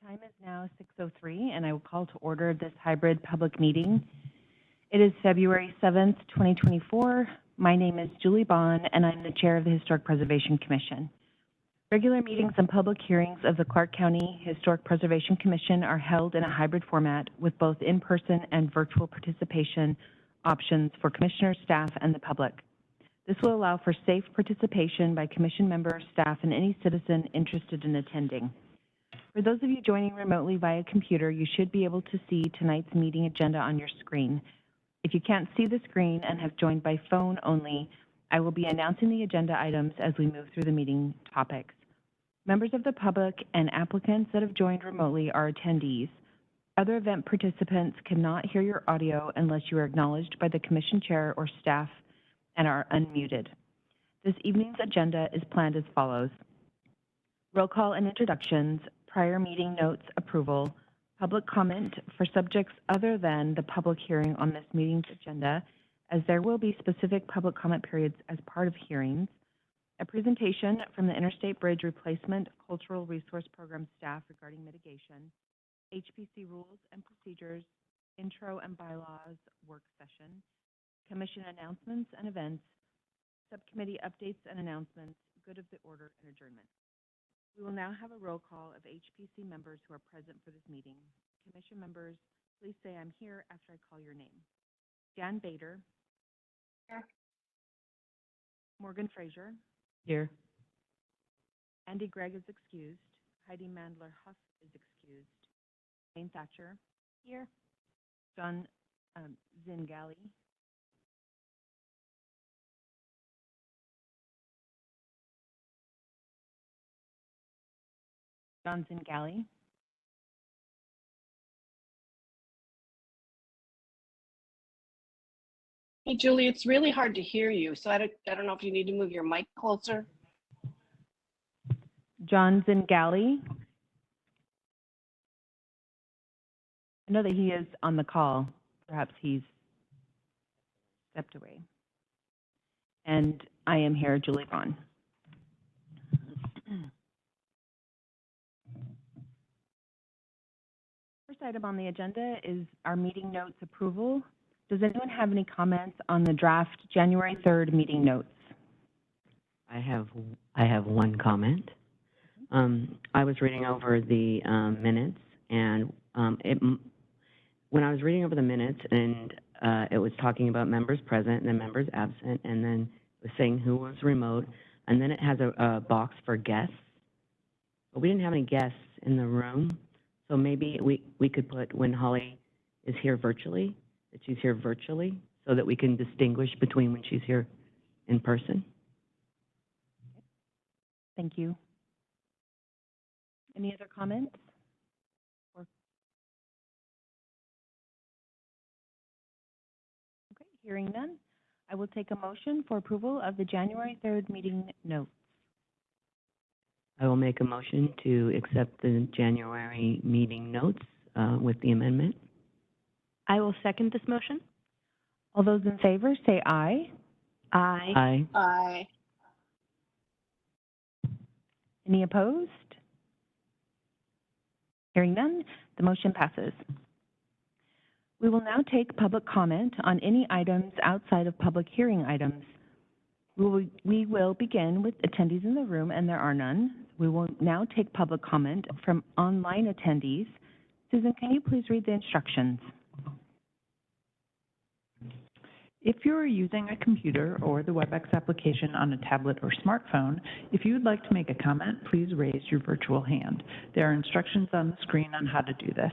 Time is now 6:03, and I will call to order this hybrid public meeting. It is February 7th, 2024. My name is Julie Bond, and I'm the Chair of the Historic Preservation Commission. Regular meetings and public hearings of the Clark County Historic Preservation Commission are held in a hybrid format with both in-person and virtual participation options for commissioners, staff, and the public. This will allow for safe participation by commission members, staff, and any citizen interested in attending. For those of you joining remotely via computer, you should be able to see tonight's meeting agenda on your screen. If you can't see the screen and have joined by phone only, I will be announcing the agenda items as we move through the meeting topics. Members of the public and applicants that have joined remotely are attendees. Other event participants cannot hear your audio unless you are acknowledged by the commission chair or staff and are unmuted. This evening's agenda is planned as follows: roll call and introductions, prior meeting notes approval, public comment for subjects other than the public hearing on this meeting's agenda, as there will be specific public comment periods as part of hearings, a presentation from the Interstate Bridge Replacement Cultural Resource Program staff regarding mitigation, HPC rules and procedures, intro and bylaws work session, commission announcements and events, subcommittee updates and announcements, good of the order, and adjournment. We will now have a roll call of HPC members who are present for this meeting. Commission members, please say "I'm here" after I call your name. Jan Bader. Here. Morgan Fraser. Here. Andy Gregg is excused. Heidi Mandler-Huff is excused. Jane Thatcher. Here. John Zingali. John Zingali. Hey, Julie, it's really hard to hear you, so I don't know if you need to move your mic closer. John Zingali. I know that he is on the call. Perhaps he's stepped away. And I am here, Julie Bond. First item on the agenda is our meeting notes approval. Does anyone have any comments on the draft January 3rd meeting notes? I have one comment. I was reading over the minutes, and when I was reading over the minutes, and it was talking about members present and then members absent, and then it was saying who was remote, and then it has a box for guests. But we didn't have any guests in the room, so maybe we could put when Holly is here virtually, that she's here virtually, so that we can distinguish between when she's here in person. Thank you. Any other comments? Okay, hearing none, I will take a motion for approval of the January 3rd meeting notes. I will make a motion to accept the January meeting notes with the amendment. I will second this motion. All those in favor say aye. Aye. Aye. Aye. Any opposed? Hearing none, the motion passes. We will now take public comment on any items outside of public hearing items. We will begin with attendees in the room, and there are none. We will now take public comment from online attendees. Susan, can you please read the instructions? If you are using a computer or the WebEx application on a tablet or smartphone, if you would like to make a comment, please raise your virtual hand. There are instructions on the screen on how to do this.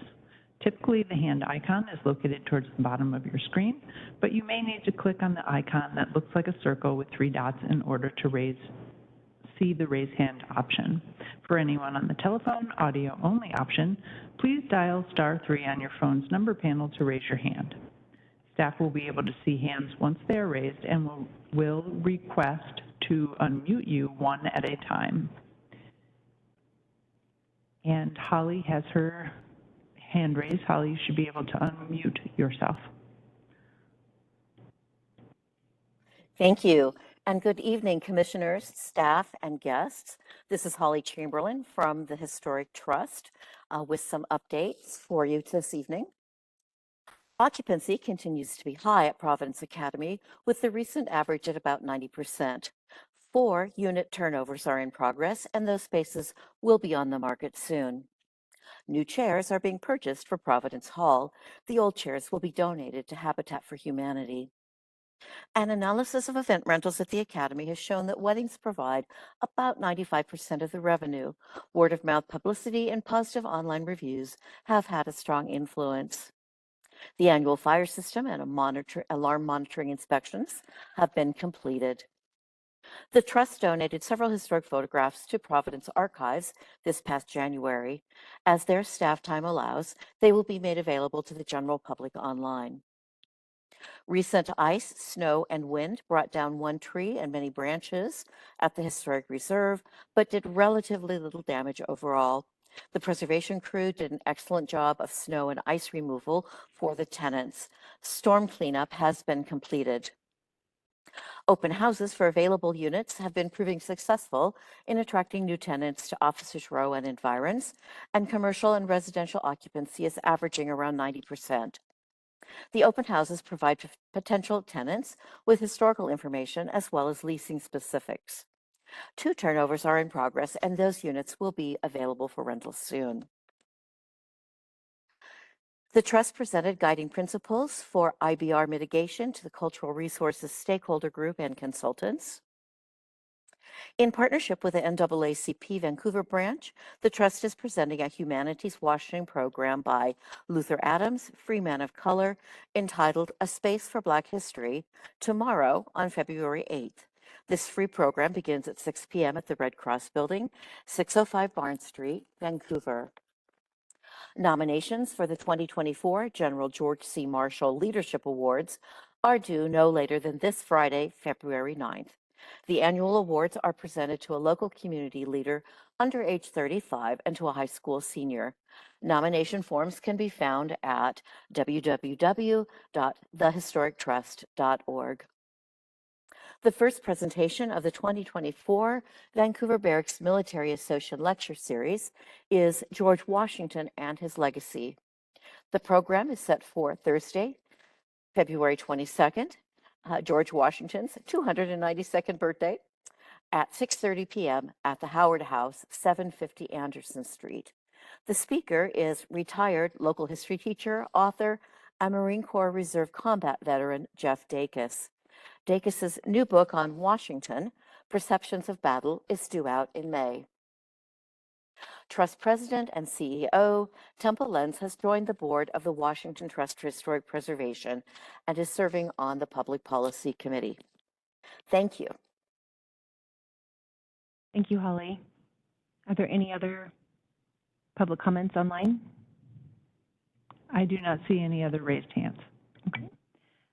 Typically, the hand icon is located towards the bottom of your screen, but you may need to click on the icon that looks like a circle with 3 dots in order to see the raise hand option. For anyone on the telephone audio only option, please dial *3 on your phone's number panel to raise your hand. Staff will be able to see hands once they are raised and will request to unmute you one at a time. And Holly has her hand raised. Holly, you should be able to unmute yourself. Thank you. And good evening, commissioners, staff, and guests. This is Holly Chamberlain from the Historic Trust. with some updates for you this evening. Occupancy continues to be high at Providence Academy, with the recent average at about 90%. 4 unit turnovers are in progress, and those spaces will be on the market soon. New chairs are being purchased for Providence Hall. The old chairs will be donated to Habitat for Humanity. An analysis of event rentals at the Academy has shown that weddings provide about 95% of the revenue. Word of mouth publicity and positive online reviews have had a strong influence. The annual fire system and alarm monitoring inspections have been completed. The Trust donated several historic photographs to Providence Archives this past January. As their staff time allows, they will be made available to the general public online. Recent ice, snow, and wind brought down one tree and many branches at the Historic Reserve, but did relatively little damage overall. The preservation crew did an excellent job of snow and ice removal for the tenants. Storm cleanup has been completed. Open houses for available units have been proving successful in attracting new tenants to Officers Row and environs, and commercial and residential occupancy is averaging around 90%. The open houses provide potential tenants with historical information as well as leasing specifics. 2 turnovers are in progress, and those units will be available for rental soon. The Trust presented guiding principles for IBR mitigation to the Cultural Resources Stakeholder Group and consultants. In partnership with the NAACP Vancouver branch, the Trust is presenting a Humanities Washington program by Luther Adams, Free Man of Color, entitled A Space for Black History, tomorrow on February 8th. This free program begins at 6 p.m. at the Red Cross Building, 605 Barnes Street, Vancouver. Nominations for the 2024 General George C. Marshall Leadership Awards are due no later than this Friday, February 9th. The annual awards are presented to a local community leader under age 35 and to a high school senior. Nomination forms can be found at www.thehistorictrust.org. The first presentation of the 2024 Vancouver Barracks Military Association Lecture Series is George Washington and His Legacy. The program is set for Thursday, February 22nd, George Washington's 292nd birthday, at 6:30 p.m. at the Howard House, 750 Anderson Street. The speaker is retired local history teacher, author, and Marine Corps Reserve combat veteran Jeff Dacus. Dacus's new book on Washington, Perceptions of Battle, is due out in May. Trust President and CEO Temple Lenz has joined the board of the Washington Trust for Historic Preservation and is serving on the Public Policy Committee. Thank you. Thank you, Holly. Are there any other public comments online? I do not see any other raised hands. Okay.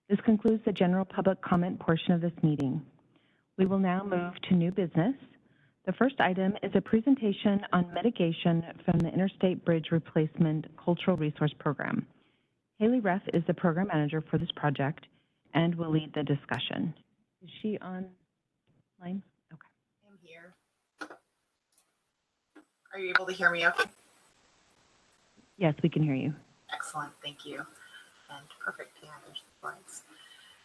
This concludes the general public comment portion of this meeting. We will now move to new business. The first item is a presentation on mitigation from the Interstate Bridge Replacement Cultural Resource Program. Haley Reff is the program manager for this project and will lead the discussion. Is she online? Okay. I'm here. Are you able to hear me okay? Yes, we can hear you. Excellent, thank you. And perfect, yeah, there's the slides.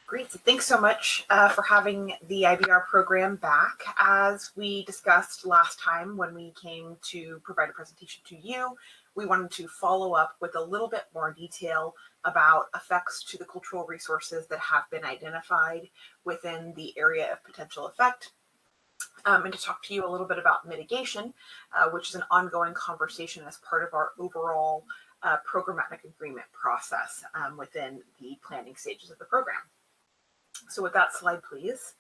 Great, so thanks so much for having the IBR program back. As we discussed last time when we came to provide a presentation to you, we wanted to follow up with a little bit more detail about effects to the cultural resources that have been identified within the area of potential effect. And to talk to you a little bit about mitigation, which is an ongoing conversation as part of our overall programmatic agreement process within the planning stages of the program. So with that slide, please.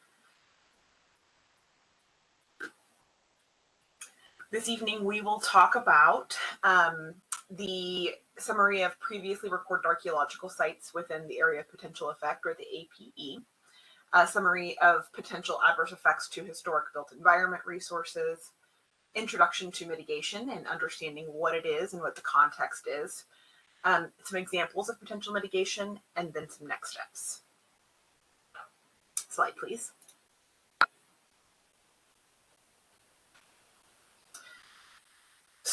This evening, we will talk about the summary of previously recorded archaeological sites within the area of potential effect, or the APE, a summary of potential adverse effects to historic built environment resources, introduction to mitigation and understanding what it is and what the context is, some examples of potential mitigation, and then some next steps. Slide, please.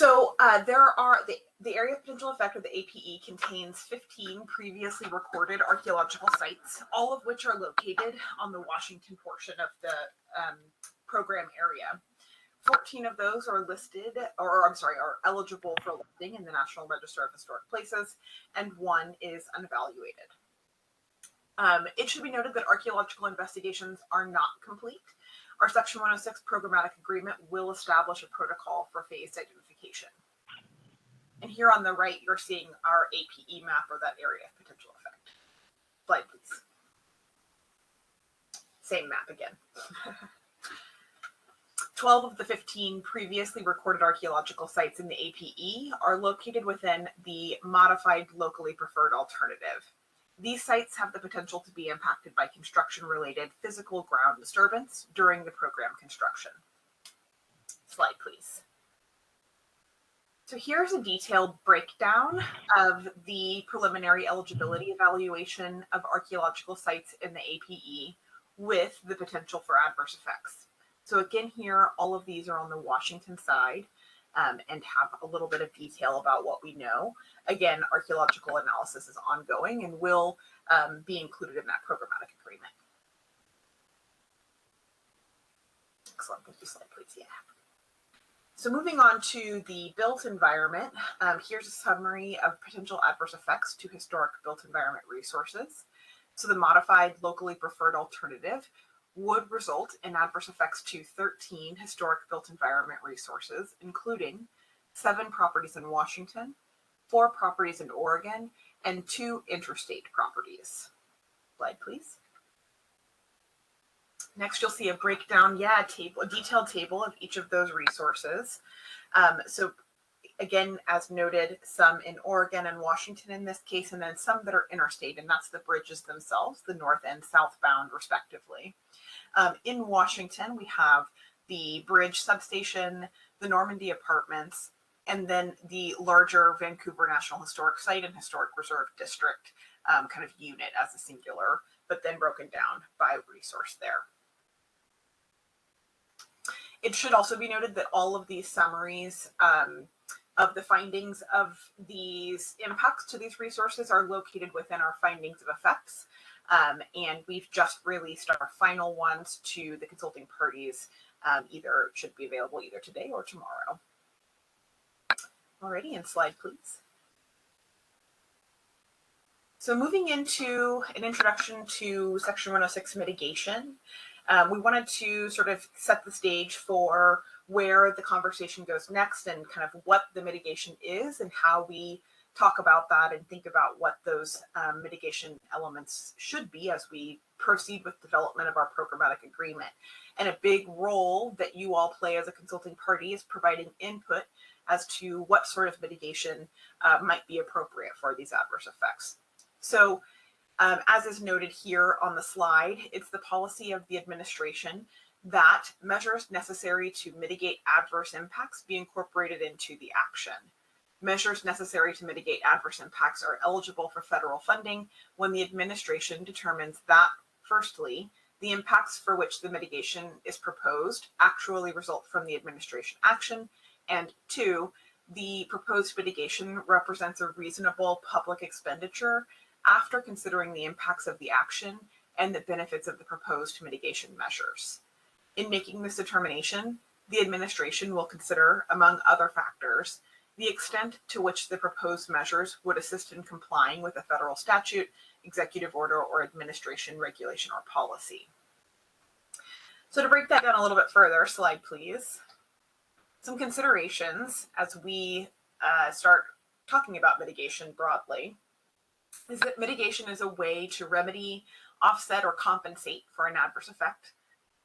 So there are the area of potential effect, or the APE, contains 15 previously recorded archaeological sites, all of which are located on the Washington portion of the program area. 14 of those are listed, are eligible for listing in the National Register of Historic Places, and 1 is unevaluated. It should be noted that archaeological investigations are not complete. Our Section 106 programmatic agreement will establish a protocol for phased identification. And here on the right, you're seeing our APE map, or that area of potential effect. Slide, please. Same map again. 12 of the 15 previously recorded archaeological sites in the APE are located within the modified locally preferred alternative. These sites have the potential to be impacted by construction-related physical ground disturbance during the program construction. Slide, please. So here's a detailed breakdown of the preliminary eligibility evaluation of archaeological sites in the APE with the potential for adverse effects. So again, here, all of these are on the Washington side and have a little bit of detail about what we know. Again, archaeological analysis is ongoing and will be included in that programmatic agreement. Excellent. Thank you. Slide, please. Yeah. So moving on to the built environment, here's a summary of potential adverse effects to historic built environment resources. So the modified locally preferred alternative would result in adverse effects to 13 historic built environment resources, including 7 properties in Washington, 4 properties in Oregon, and 2 interstate properties. Slide, please. Next, you'll see a breakdown, a detailed table of each of those resources. So again, as noted, some in Oregon and Washington in this case, and then some that are interstate, and that's the bridges themselves, the north and southbound respectively. In Washington, we have the bridge substation, the Normandy Apartments, and then the larger Vancouver National Historic Site and Historic Reserve District kind of unit as a singular, but then broken down by resource there. It should also be noted that all of these summaries of the findings of these impacts to these resources are located within our findings of effects. And we've just released our final ones to the consulting parties. Should be available either today or tomorrow. Alrighty, and slide, please. So moving into an introduction to Section 106 mitigation, we wanted to sort of set the stage for where the conversation goes next and kind of what the mitigation is and how we talk about that and think about what those mitigation elements should be as we proceed with development of our programmatic agreement. And a big role that you all play as a consulting party is providing input as to what sort of mitigation might be appropriate for these adverse effects. So as is noted here on the slide, it's the policy of the administration that measures necessary to mitigate adverse impacts be incorporated into the action. Measures necessary to mitigate adverse impacts are eligible for federal funding when the administration determines that, firstly, the impacts for which the mitigation is proposed actually result from the administration action, and 2, the proposed mitigation represents a reasonable public expenditure after considering the impacts of the action and the benefits of the proposed mitigation measures. In making this determination, the administration will consider, among other factors, the extent to which the proposed measures would assist in complying with a federal statute, executive order, or administration regulation or policy. So to break that down a little bit further, slide please. Some considerations as we start talking about mitigation broadly is that mitigation is a way to remedy, offset, or compensate for an adverse effect.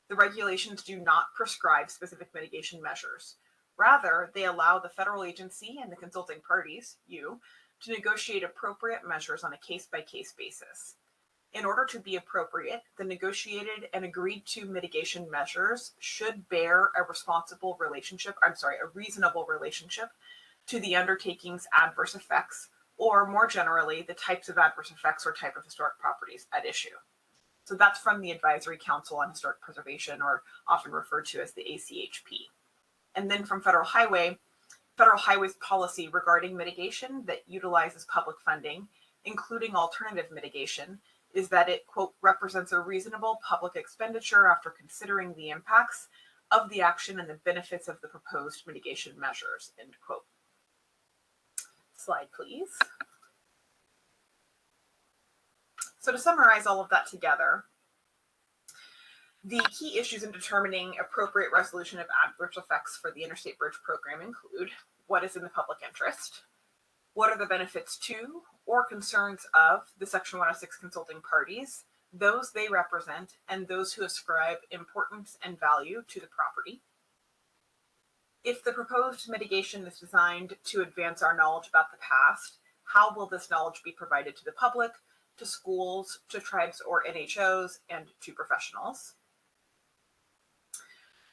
The regulations do not prescribe specific mitigation measures. Rather, they allow the federal agency and the consulting parties, you, to negotiate appropriate measures on a case-by-case basis. In order to be appropriate, the negotiated and agreed to mitigation measures should bear a reasonable relationship to the undertaking's adverse effects, or more generally, the types of adverse effects or type of historic properties at issue. So that's from the Advisory Council on Historic Preservation, or often referred to as the ACHP. And then from Federal Highway, Federal Highways policy regarding mitigation that utilizes public funding, including alternative mitigation, is that it, quote, represents a reasonable public expenditure after considering the impacts of the action and the benefits of the proposed mitigation measures, end quote. Slide, please. So to summarize all of that together, the key issues in determining appropriate resolution of adverse effects for the Interstate Bridge Program include what is in the public interest, what are the benefits to or concerns of the Section 106 consulting parties, those they represent, and those who ascribe importance and value to the property. If the proposed mitigation is designed to advance our knowledge about the past, how will this knowledge be provided to the public, to schools, to tribes or NHOs, and to professionals?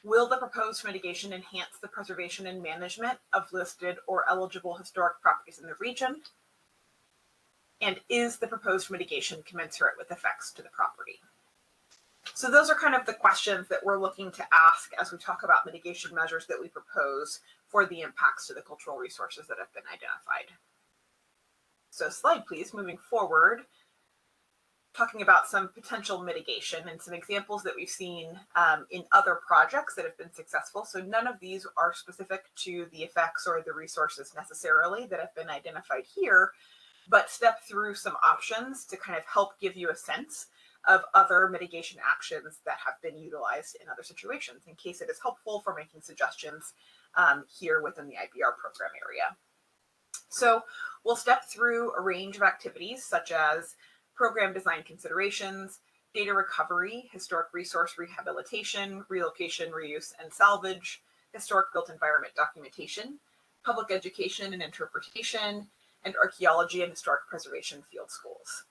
Will the proposed mitigation enhance the preservation and management of listed or eligible historic properties in the region? And is the proposed mitigation commensurate with effects to the property? So those are kind of the questions that we're looking to ask as we talk about mitigation measures that we propose for the impacts to the cultural resources that have been identified. So slide, please, moving forward, talking about some potential mitigation and some examples that we've seen in other projects that have been successful. So none of these are specific to the effects or the resources necessarily that have been identified here, but step through some options to kind of help give you a sense of other mitigation actions that have been utilized in other situations in case it is helpful for making suggestions here within the IBR program area. So we'll step through a range of activities such as program design considerations, data recovery, historic resource rehabilitation, relocation, reuse, and salvage, historic built environment documentation, public education and interpretation, and archaeology and historic preservation field schools.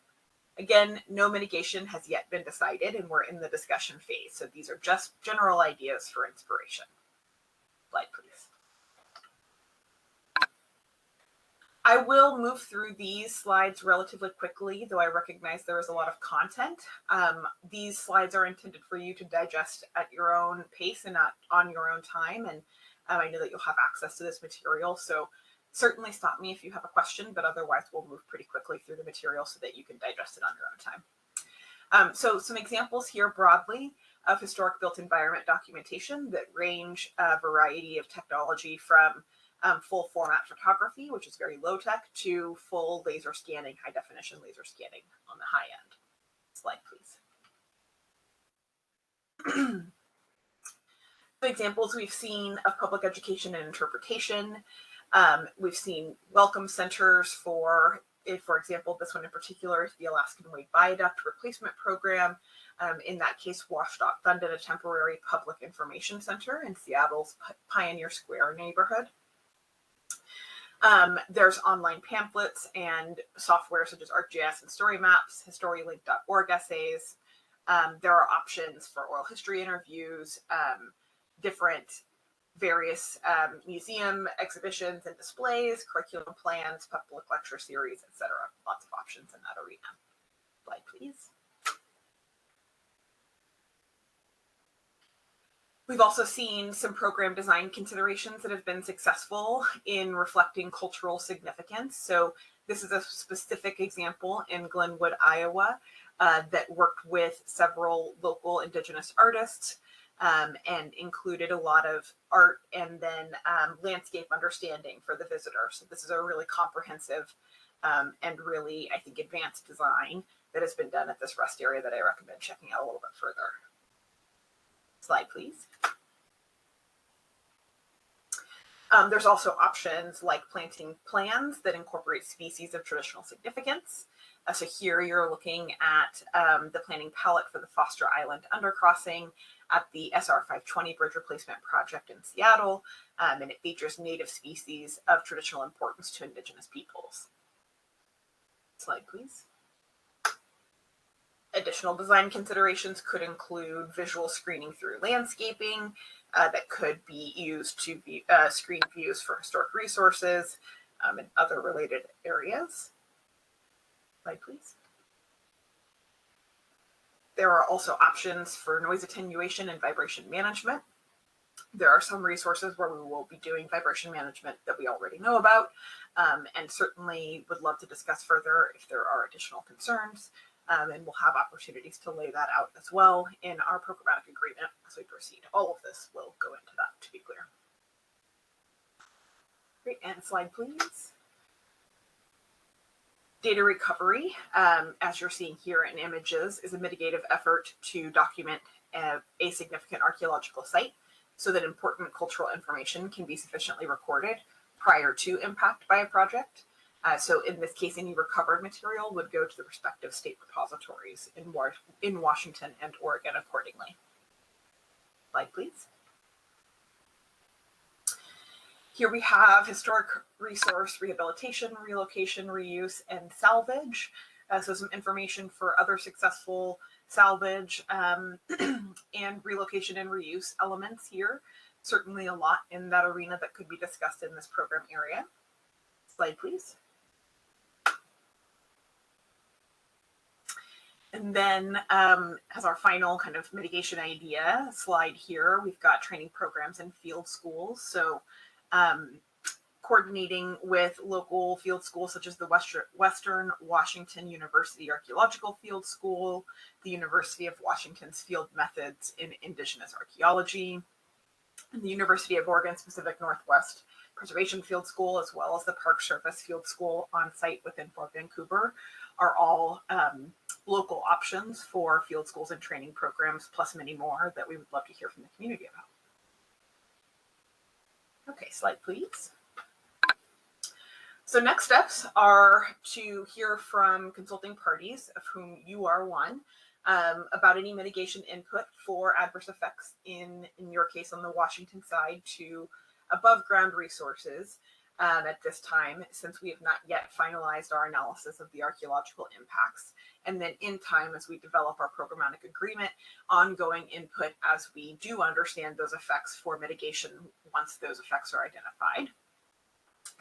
Again, no mitigation has yet been decided and we're in the discussion phase. So these are just general ideas for inspiration. Slide, please. I will move through these slides relatively quickly, though I recognize there is a lot of content. These slides are intended for you to digest at your own pace and not on your own time. And I know that you'll have access to this material. So certainly stop me if you have a question, but otherwise we'll move pretty quickly through the material so that you can digest it on your own time. So some examples here broadly of historic built environment documentation that range a variety of technology from full format photography, which is very low tech, to full laser scanning, high definition laser scanning on the high end. Slide, please. The examples we've seen of public education and interpretation. We've seen welcome centers for example, this one in particular is the Alaskan Way Viaduct Replacement Program. In that case, WashDOT funded a temporary public information center in Seattle's Pioneer Square neighborhood. There's online pamphlets and software such as ArcGIS and Story Maps, HistoryLink.org essays. There are options for oral history interviews, different various museum exhibitions and displays, curriculum plans, public lecture series, etc. Lots of options in that arena. Slide, please. We've also seen some program design considerations that have been successful in reflecting cultural significance. So this is a specific example in Glenwood, Iowa, that worked with several local Indigenous artists and included a lot of art and then landscape understanding for the visitor. So this is a really comprehensive and really, I think, advanced design that has been done at this rest area that I recommend checking out a little bit further. Slide, please. There's also options like planting plans that incorporate species of traditional significance. So here you're looking at the planning palette for the Foster Island undercrossing at the SR 520 Bridge Replacement Project in Seattle, and it features native species of traditional importance to Indigenous peoples. Slide, please. Additional design considerations could include visual screening through landscaping that could be used to screen views for historic resources and other related areas. Slide, please. There are also options for noise attenuation and vibration management. There are some resources where we will be doing vibration management that we already know about, and certainly would love to discuss further if there are additional concerns. And we'll have opportunities to lay that out as well in our programmatic agreement as we proceed. All of this will go into that, to be clear. Great, and slide please. Data recovery, as you're seeing here in images, is a mitigative effort to document a significant archaeological site so that important cultural information can be sufficiently recorded prior to impact by a project. So in this case, any recovered material would go to the respective state repositories in Washington and Oregon accordingly. Slide, please. Here we have historic resource rehabilitation, relocation, reuse, and salvage. So some information for other successful salvage and relocation and reuse elements here. Certainly a lot in that arena that could be discussed in this program area. Slide, please. And then as our final kind of mitigation idea slide here, we've got training programs in field schools. So coordinating with local field schools such as the Western Washington University Archaeological Field School, the University of Washington's Field Methods in Indigenous Archaeology, and the University of Oregon Pacific Northwest Preservation Field School, as well as the Park Service Field School on site within Fort Vancouver, are all local options for field schools and training programs, plus many more that we would love to hear from the community about. Okay, slide please. So next steps are to hear from consulting parties, of whom you are one, about any mitigation input for adverse effects in your case on the Washington side to above ground resources at this time, since we have not yet finalized our analysis of the archaeological impacts. And then in time, as we develop our programmatic agreement, ongoing input as we do understand those effects for mitigation once those effects are identified.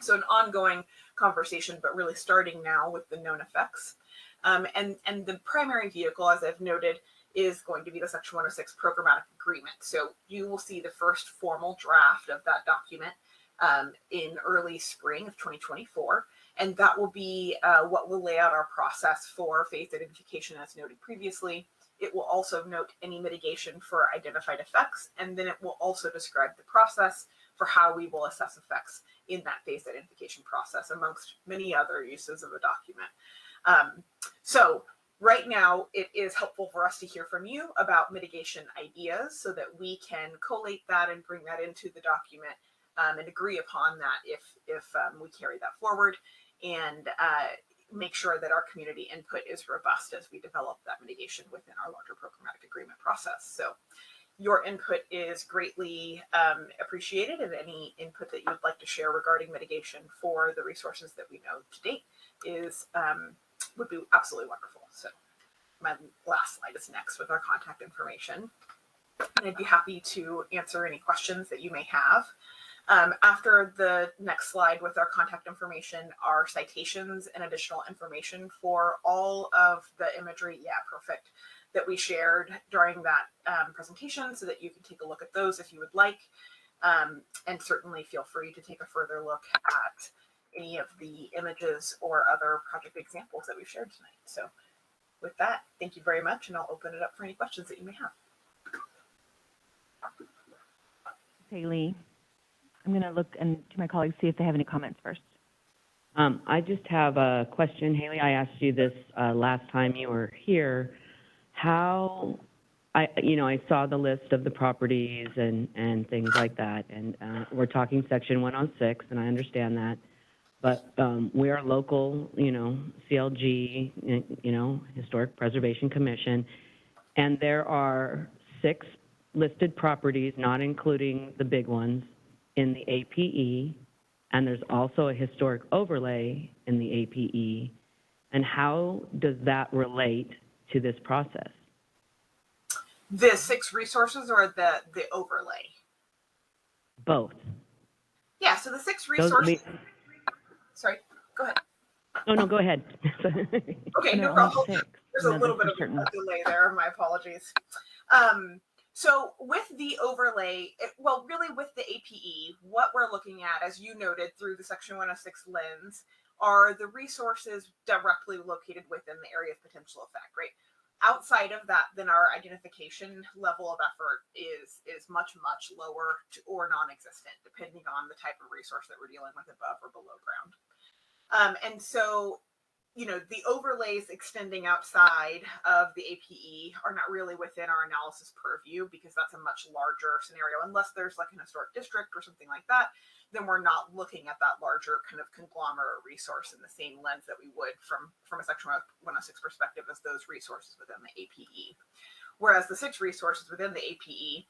So an ongoing conversation, but really starting now with the known effects. And the primary vehicle, as I've noted, is going to be the Section 106 programmatic agreement. So you will see the first formal draft of that document in early spring of 2024. And that will be what will lay out our process for phase identification as noted previously. It will also note any mitigation for identified effects, and then it will also describe the process for how we will assess effects in that phase identification process, amongst many other uses of a document. So right now, it is helpful for us to hear from you about mitigation ideas so that we can collate that and bring that into the document and agree upon that if we carry that forward, and make sure that our community input is robust as we develop that mitigation within our larger programmatic agreement process. So your input is greatly appreciated, and any input that you would like to share regarding mitigation for the resources that we know to date is would be absolutely wonderful. So my last slide is next with our contact information, and I'd be happy to answer any questions that you may have. After the next slide with our contact information are citations and additional information for all of the imagery, perfect, that we shared during that presentation, so that you can take a look at those if you would like, and certainly feel free to take a further look at any of the images or other project examples that we've shared tonight. So with that, thank you very much, and I'll open it up for any questions that you may have. Haley, I'm going to look to my colleagues, see if they have any comments first. I just have a question, Haley. I asked you this last time you were here. How, I saw the list of the properties and things like that, and we're talking Section 106, and I understand that. But we are local, CLG, Historic Preservation Commission, and there are 6 listed properties, not including the big ones, in the APE, and there's also a historic overlay in the APE. And how does that relate to this process? The 6 resources or the overlay? Both. Yeah, so the 6 resources. Sorry, go ahead. No, go ahead. Okay, no problem. There's a little bit of a delay there. My apologies. So with the overlay, well, really with the APE, what we're looking at, as you noted through the Section 106 lens, are the resources directly located within the area of potential effect, right? Outside of that, then our identification level of effort is much lower or non-existent, depending on the type of resource that we're dealing with above or below ground. And so, you know, the overlays extending outside of the APE are not really within our analysis purview, because that's a much larger scenario. Unless there's like an historic district or something like that, then we're not looking at that larger kind of conglomerate resource in the same lens that we would from a Section 106 perspective as those resources within the APE. Whereas the 6 resources within the APE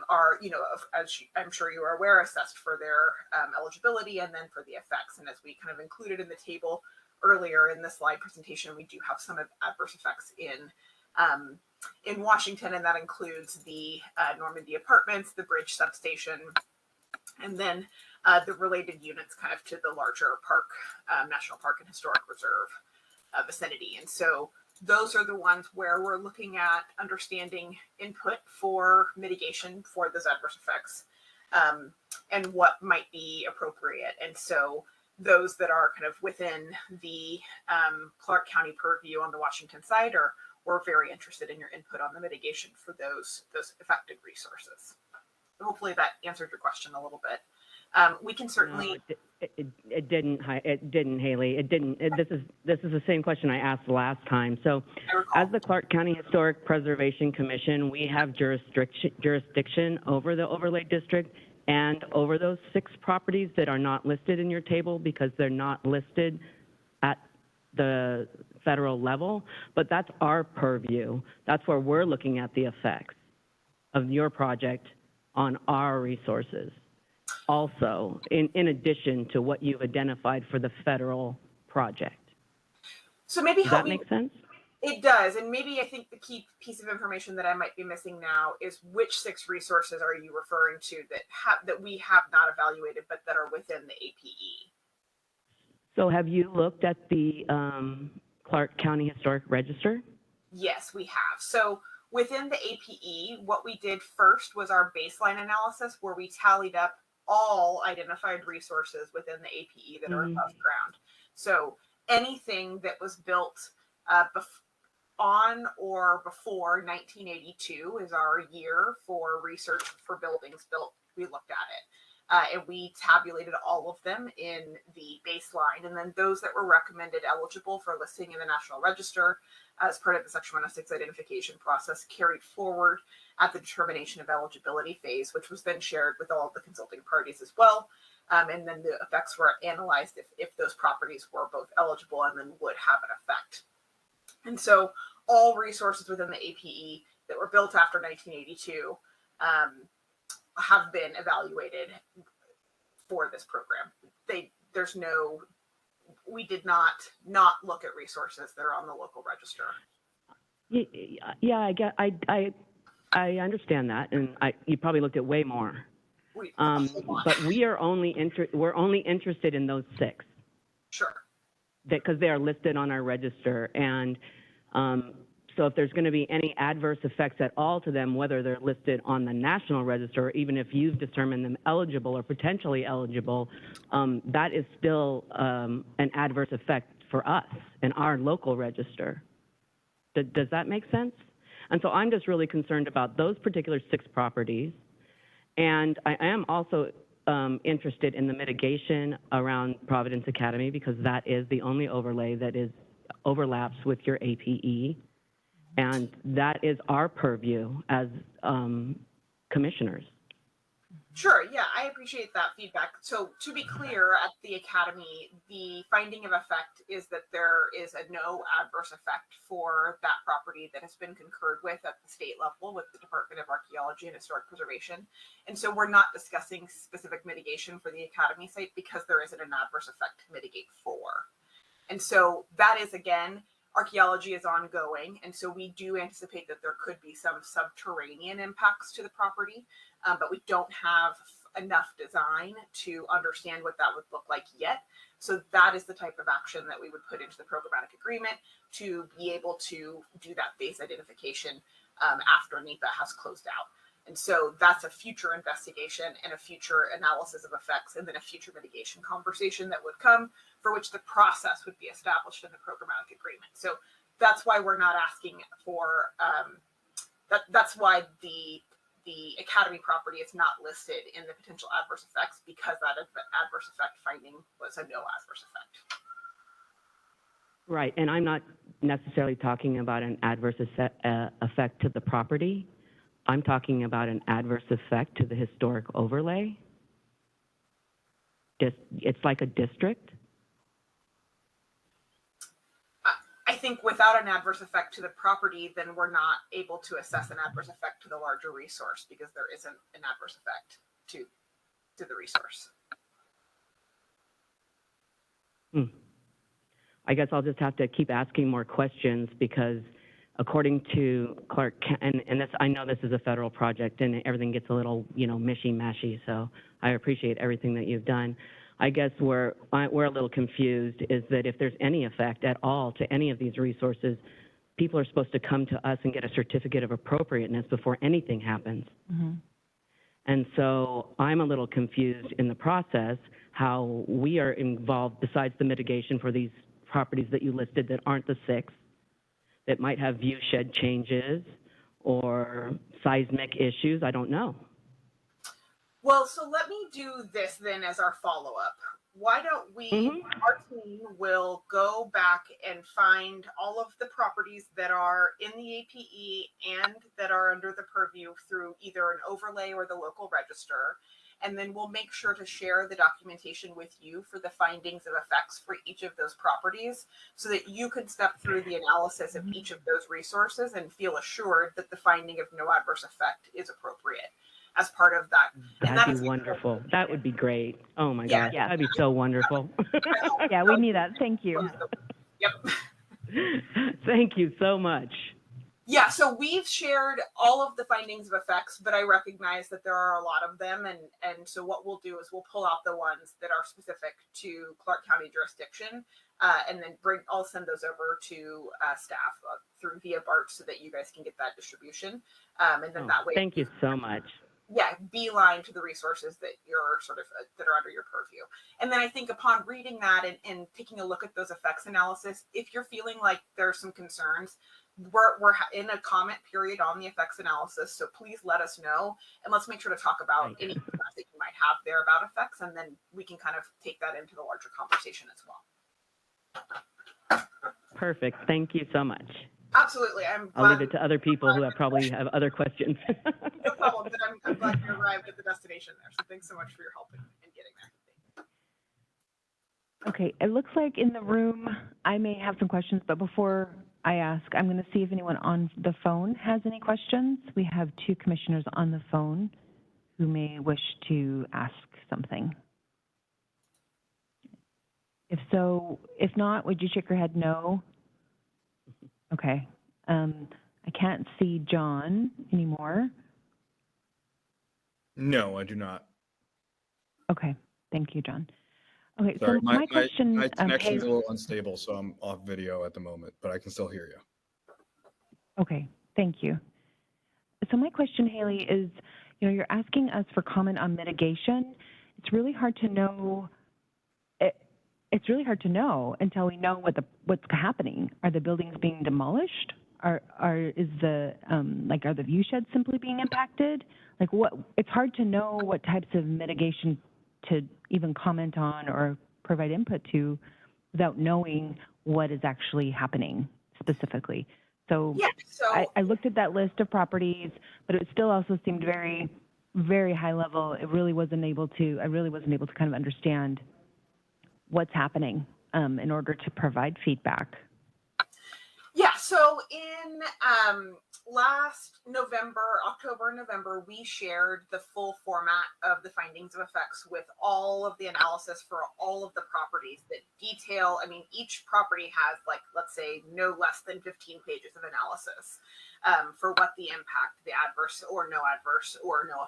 are, you know, as I'm sure you are aware, assessed for their eligibility and then for the effects. And as we kind of included in the table earlier in the slide presentation, we do have some of adverse effects in Washington, and that includes the Normandy Apartments, the Bridge Substation, and then the related units kind of to the larger park, National Park and Historic Reserve vicinity. And so those are the ones where we're looking at understanding input for mitigation for those adverse effects, and what might be appropriate. And so those that are kind of within the Clark County purview on the Washington side we're very interested in your input on the mitigation for those affected resources. Hopefully that answered your question a little bit. We can certainly. No, it didn't, Haley. It didn't. This is the same question I asked last time. So, as the Clark County Historic Preservation Commission, we have jurisdiction over the overlay district and over those 6 properties that are not listed in your table because they're not listed at the federal level. But that's our purview. That's where we're looking at the effects of your project on our resources. Also, in addition to what you've identified for the federal project. So maybe does that make sense? It does, and maybe I think the key piece of information that I might be missing now is which 6 resources are you referring to that we have not evaluated but that are within the APE? So have you looked at the Clark County Historic Register? Yes, we have. So within the APE, what we did first was our baseline analysis, where we tallied up all identified resources within the APE that are above ground. So anything that was built on or before 1982 is our year for research for buildings built. We looked at it. And we tabulated all of them in the baseline. And then those that were recommended eligible for listing in the National Register as part of the Section 106 identification process carried forward at the determination of eligibility phase, which was then shared with all of the consulting parties as well. And then the effects were analyzed if those properties were both eligible and then would have an effect. And so all resources within the APE that were built after 1982 have been evaluated for this program. We did not look at resources that are on the local register. Yeah, I understand that, and you probably looked at way more. But we're only interested in those 6. Sure. Because they are listed on our register, and so if there's going to be any adverse effects at all to them, whether they're listed on the National Register, or even if you've determined them eligible or potentially eligible, that is still an adverse effect for us in our local register. Does that make sense? And so I'm just really concerned about those particular 6 properties. And I am also interested in the mitigation around Providence Academy, because that is the only overlay that overlaps with your APE. And that is our purview as commissioners. Sure, yeah, I appreciate that feedback. So to be clear, at the Academy, the finding of effect is that there is a no adverse effect for that property that has been concurred with at the state level with the Department of Archaeology and Historic Preservation. And so we're not discussing specific mitigation for the Academy site because there isn't an adverse effect to mitigate for. And so that is, again, archaeology is ongoing, and so we do anticipate that there could be some subterranean impacts to the property, but we don't have enough design to understand what that would look like yet. So that is the type of action that we would put into the programmatic agreement to be able to do that base identification after NEPA has closed out. And so that's a future investigation and a future analysis of effects, and then a future mitigation conversation that would come, for which the process would be established in the programmatic agreement. So that's why we're not asking for, that's why the Academy property is not listed in the potential adverse effects, because that adverse effect finding was a no adverse effect. Right, and I'm not necessarily talking about an adverse effect to the property. I'm talking about an adverse effect to the historic overlay. It's like a district. I think without an adverse effect to the property, then we're not able to assess an adverse effect to the larger resource, because there isn't an adverse effect to the resource. I guess I'll just have to keep asking more questions, because according to Clark, and this, I know this is a federal project and everything gets a little, mishy-mashy, so I appreciate everything that you've done. I guess we're a little confused is that if there's any effect at all to any of these resources, people are supposed to come to us and get a certificate of appropriateness before anything happens. Mm-hmm. And so I'm a little confused in the process how we are involved besides the mitigation for these properties that you listed that aren't the 6, that might have view shed changes or seismic issues. I don't know. Well, so let me do this then as our follow-up. Why don't we, our team will go back and find all of the properties that are in the APE and that are under the purview through either an overlay or the local register. And then we'll make sure to share the documentation with you for the findings of effects for each of those properties, so that you can step through the analysis of each of those resources and feel assured that the finding of no adverse effect is appropriate as part of that. That'd be wonderful. That would be great. Oh my gosh, that'd be so wonderful. Yeah, we need that. Thank you. Yep. Thank you so much. Yeah, so we've shared all of the findings of effects, but I recognize that there are a lot of them. And so what we'll do is we'll pull out the ones that are specific to Clark County jurisdiction, and then I'll send those over to staff through via BART, so that you guys can get that distribution. And then that way. Thank you so much. Yeah, beeline to the resources that you're sort of that are under your purview. And then I think upon reading that and taking a look at those effects analysis, if you're feeling like there's some concerns, we're in a comment period on the effects analysis, so please let us know, and let's make sure to talk about any concerns that you might have there about effects, and then we can kind of take that into the larger conversation as well. Perfect. Thank you so much. Absolutely. I'll leave it to other people who probably have other questions. No problem, but I'm glad you arrived at the destination there. So thanks so much for your help in getting there. Okay, it looks like in the room, I may have some questions, but before I ask, I'm going to see if anyone on the phone has any questions. We have 2 commissioners on the phone who may wish to ask something. If so, if not, would you shake your head no? Okay. I can't see John anymore. No, I do not. Okay. Thank you, John. Okay, Sorry, so my question, my connection's a little unstable, so I'm off video at the moment, but I can still hear you. Okay, thank you. So my question, Haley, is, you're asking us for comment on mitigation. It's really hard to know. It's really hard to know until we know what's happening. Are the buildings being demolished? Are the view sheds simply being impacted? It's hard to know what types of mitigation to even comment on or provide input to without knowing what is actually happening specifically. So, yeah, I looked at that list of properties, but it still also seemed very, very high level. I really wasn't able to kind of understand what's happening in order to provide feedback. Yeah, so in last October, November, we shared the full format of the findings of effects with all of the analysis for all of the properties that detail, each property has, let's say, no less than 15 pages of analysis for what the impact, the adverse or no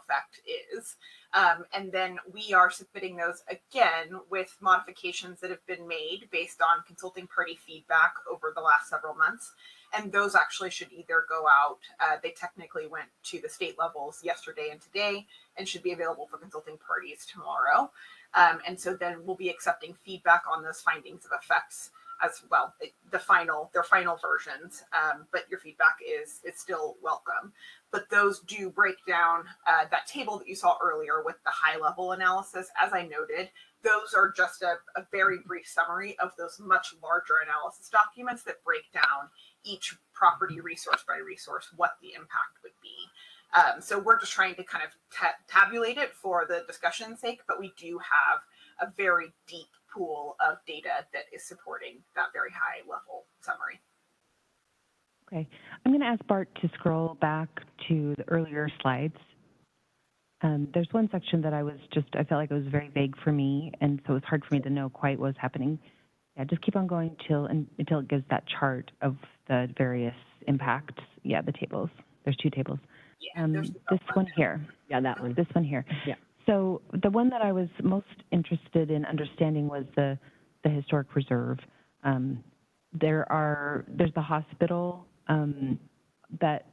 effect is. And then we are submitting those again with modifications that have been made based on consulting party feedback over the last several months. And those actually should either go out, they technically went to the state levels yesterday and today, and should be available for consulting parties tomorrow. And so then we'll be accepting feedback on those findings of effects as well, their final versions, but your feedback is still welcome. But those do break down that table that you saw earlier with the high level analysis. As I noted, those are just a very brief summary of those much larger analysis documents that break down each property resource by resource, what the impact would be. So we're just trying to kind of tabulate it for the discussion's sake, but we do have a very deep pool of data that is supporting that very high level summary. Okay, I'm going to ask Bart to scroll back to the earlier slides. There's one section that I felt like it was very vague for me, and so it's hard for me to know quite what was happening. Yeah, just keep on going until it gives that chart of the various impacts. Yeah, the tables. There's two tables. Yeah, this one here. Yeah, that one. This one here. Yeah. So the one that I was most interested in understanding was the historic reserve. There's the hospital that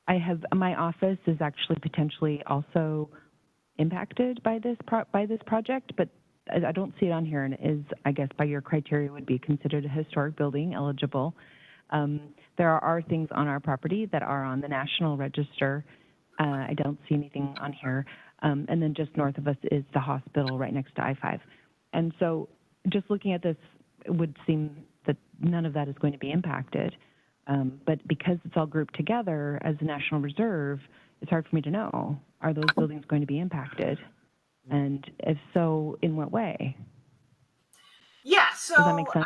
I have. My office is actually potentially also impacted by this project, but I don't see it on here, and it is, I guess, by your criteria, would be considered a historic building eligible. There are things on our property that are on the National Register. I don't see anything on here. And then just north of us is the hospital right next to I-5. And so just looking at this, it would seem that none of that is going to be impacted. But because it's all grouped together as a National Reserve, it's hard for me to know, are those buildings going to be impacted? And if so, in what way? Yeah, so does that make sense?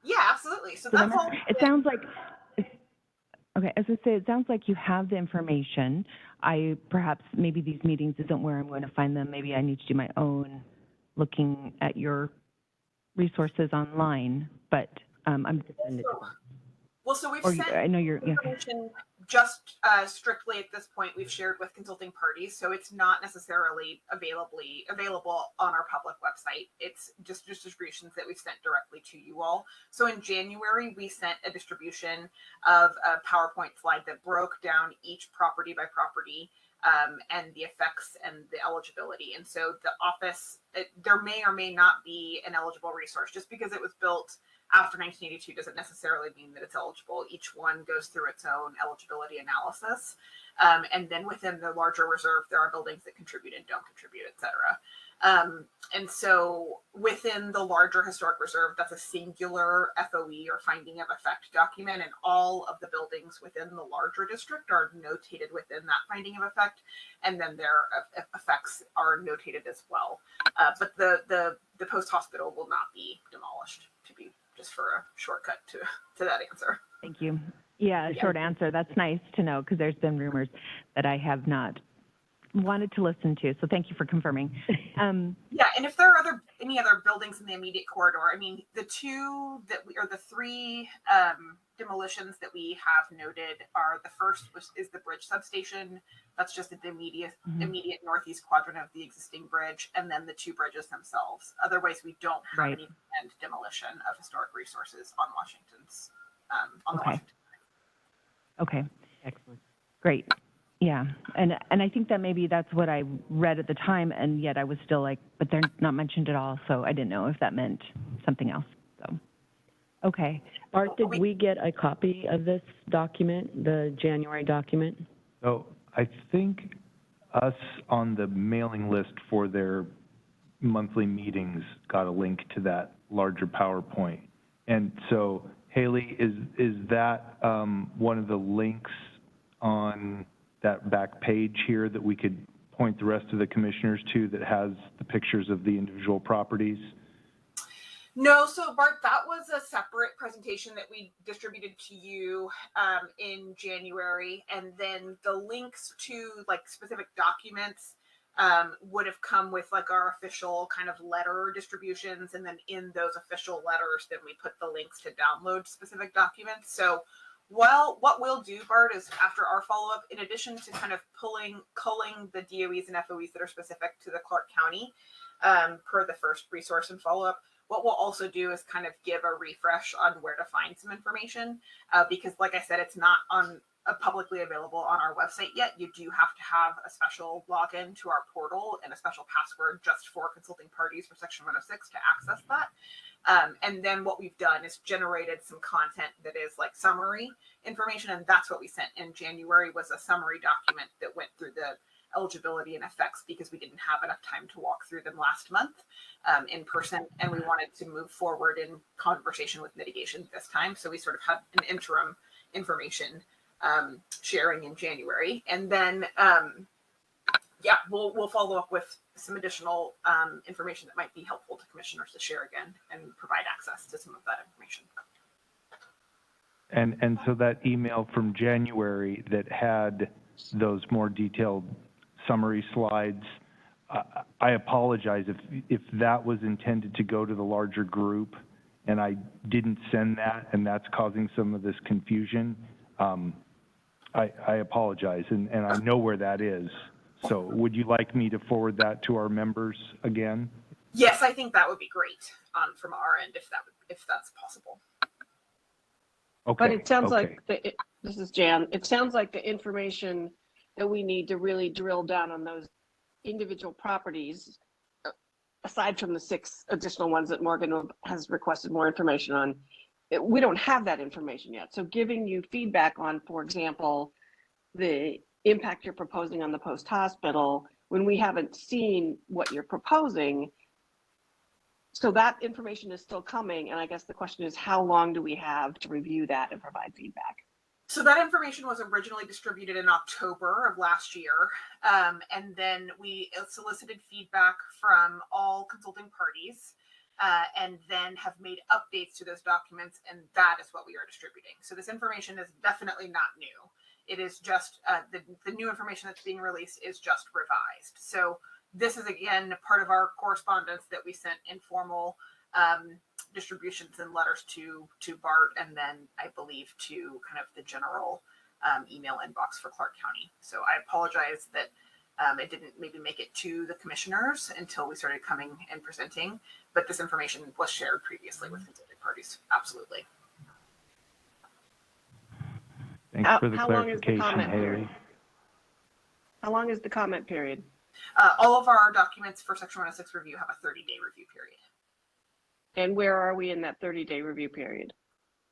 Yeah, absolutely. So that's all. It sounds like, okay, as I say, it sounds like you have the information. Perhaps maybe these meetings isn't where I'm going to find them. Maybe I need to do my own looking at your resources online, but I'm Well, so we've or sent I know you're, yeah. information just strictly at this point we've shared with consulting parties, so it's not necessarily available on our public website. It's just distributions that we've sent directly to you all. So in January, we sent a distribution of a PowerPoint slide that broke down each property by property and the effects and the eligibility. And so the office, there may or may not be an eligible resource. Just because it was built after 1982 doesn't necessarily mean that it's eligible. Each one goes through its own eligibility analysis. And then within the larger reserve, there are buildings that contribute and don't contribute, et cetera. And so within the larger historic reserve, that's a singular FOE or finding of effect document, and all of the buildings within the larger district are notated within that finding of effect, and then their effects are notated as well. But the post hospital will not be demolished, to be just for a shortcut to that answer. Thank you. Yeah, short answer. That's nice to know, because there's been rumors that I have not wanted to listen to. So thank you for confirming. Yeah, and if there are any other buildings in the immediate corridor, I mean, the three demolitions that we have noted are, the first is the bridge substation. That's just the immediate northeast quadrant of the existing bridge, and then the two bridges themselves. Otherwise, we don't have any planned demolition of historic resources on Washington's on the Washington. Okay. Excellent. Great. Yeah, and I think that maybe that's what I read at the time, and yet I was still like, but they're not mentioned at all, so I didn't know if that meant something else. So, okay. Bart, did we get a copy of this document, the January document? So I think us on the mailing list for their monthly meetings got a link to that larger PowerPoint. And so, Haley, is that one of the links on that back page here that we could point the rest of the commissioners to, that has the pictures of the individual properties? No, so Bart, that was a separate presentation that we distributed to you in January, and then the links to like specific documents would have come with like our official kind of letter distributions, and then in those official letters, then we put the links to download specific documents. So what we'll do, Bart, is after our follow-up, in addition to kind of culling the DOEs and FOEs that are specific to the Clark County per the first resource and follow-up, What we'll also do is kind of give a refresh on where to find some information, because like I said, it's not on publicly available on our website yet. You do have to have a special login to our portal and a special password just for consulting parties for Section 106 to access that. And then what we've done is generated some content that is like summary information, and that's what we sent in January, was a summary document that went through the eligibility and effects, because we didn't have enough time to walk through them last month in person, and we wanted to move forward in conversation with mitigation this time. So we sort of had an interim information sharing in January, and then yeah, we'll follow up with some additional information that might be helpful to commissioners to share again and provide access to some of that information. And so that email from January that had those more detailed summary slides, I apologize if that was intended to go to the larger group and I didn't send that, and that's causing some of this confusion. I apologize, and I know where that is. So would you like me to forward that to our members again? Yes, I think that would be great from our end, if that's possible. Okay. But it sounds okay. like, this is Jan, it sounds like the information that we need to really drill down on those individual properties, aside from the 6 additional ones that Morgan has requested more information on, we don't have that information yet. So giving you feedback on, for example, the impact you're proposing on the post-hospital, when we haven't seen what you're proposing, so that information is still coming. And I guess the question is, how long do we have to review that and provide feedback? So that information was originally distributed in October of last year. And then we solicited feedback from all consulting parties, and then have made updates to those documents. And that is what we are distributing. So this information is definitely not new. It is just the new information that's being released is just revised. So this is, again, part of our correspondence that we sent informal distributions and letters to BART, and then I believe to kind of the general email inbox for Clark County. So I apologize that it didn't maybe make it to the commissioners until we started coming and presenting, but this information was shared previously with consulting parties. Absolutely. Thanks for the clarification, Haley. How long is the comment period? All of our documents for Section 106 review have a 30-day review period. And where are we in that 30-day review period?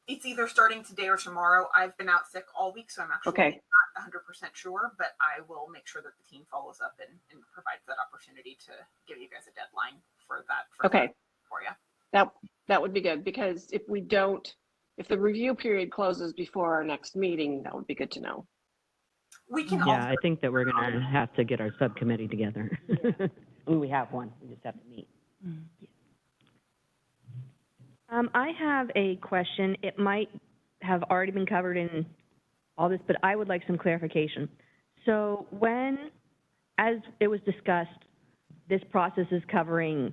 It's either starting today or tomorrow. I've been out sick all week, so I'm actually not 100% sure, but I will make sure that the team follows up and provides that opportunity to give you guys a deadline for that. For you. That would be good, because if the review period closes before our next meeting, that would be good to know. We can I think that we're going to have to get our subcommittee together. We have one. We just have to meet. I have a question. It might have already been covered in all this, but I would like some clarification. So as it was discussed, this process is covering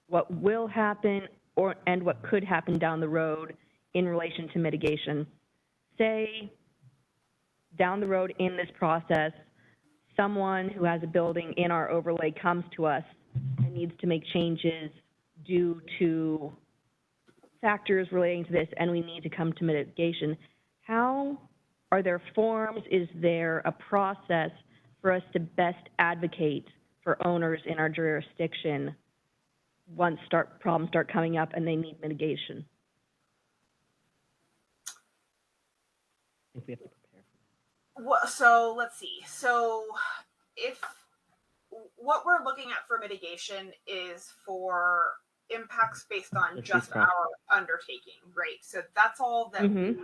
what will happen and what could happen down the road in relation to mitigation. Say, down the road in this process, someone who has a building in our overlay comes to us and needs to make changes due to factors relating to this, and we need to come to mitigation. How are there forms? Is there a process for us to best advocate for owners in our jurisdiction once problems start coming up and they need mitigation? I think we have to prepare. Well, so let's see. So if what we're looking at for mitigation is for impacts based on just our undertaking, right? So that's all that we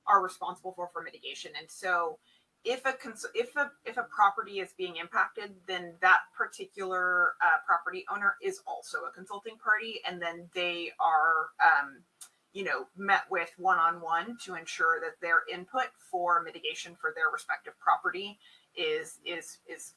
are responsible for mitigation. And so if a property is being impacted, then that particular property owner is also a consulting party, and then they are met with one-on-one to ensure that their input for mitigation for their respective property is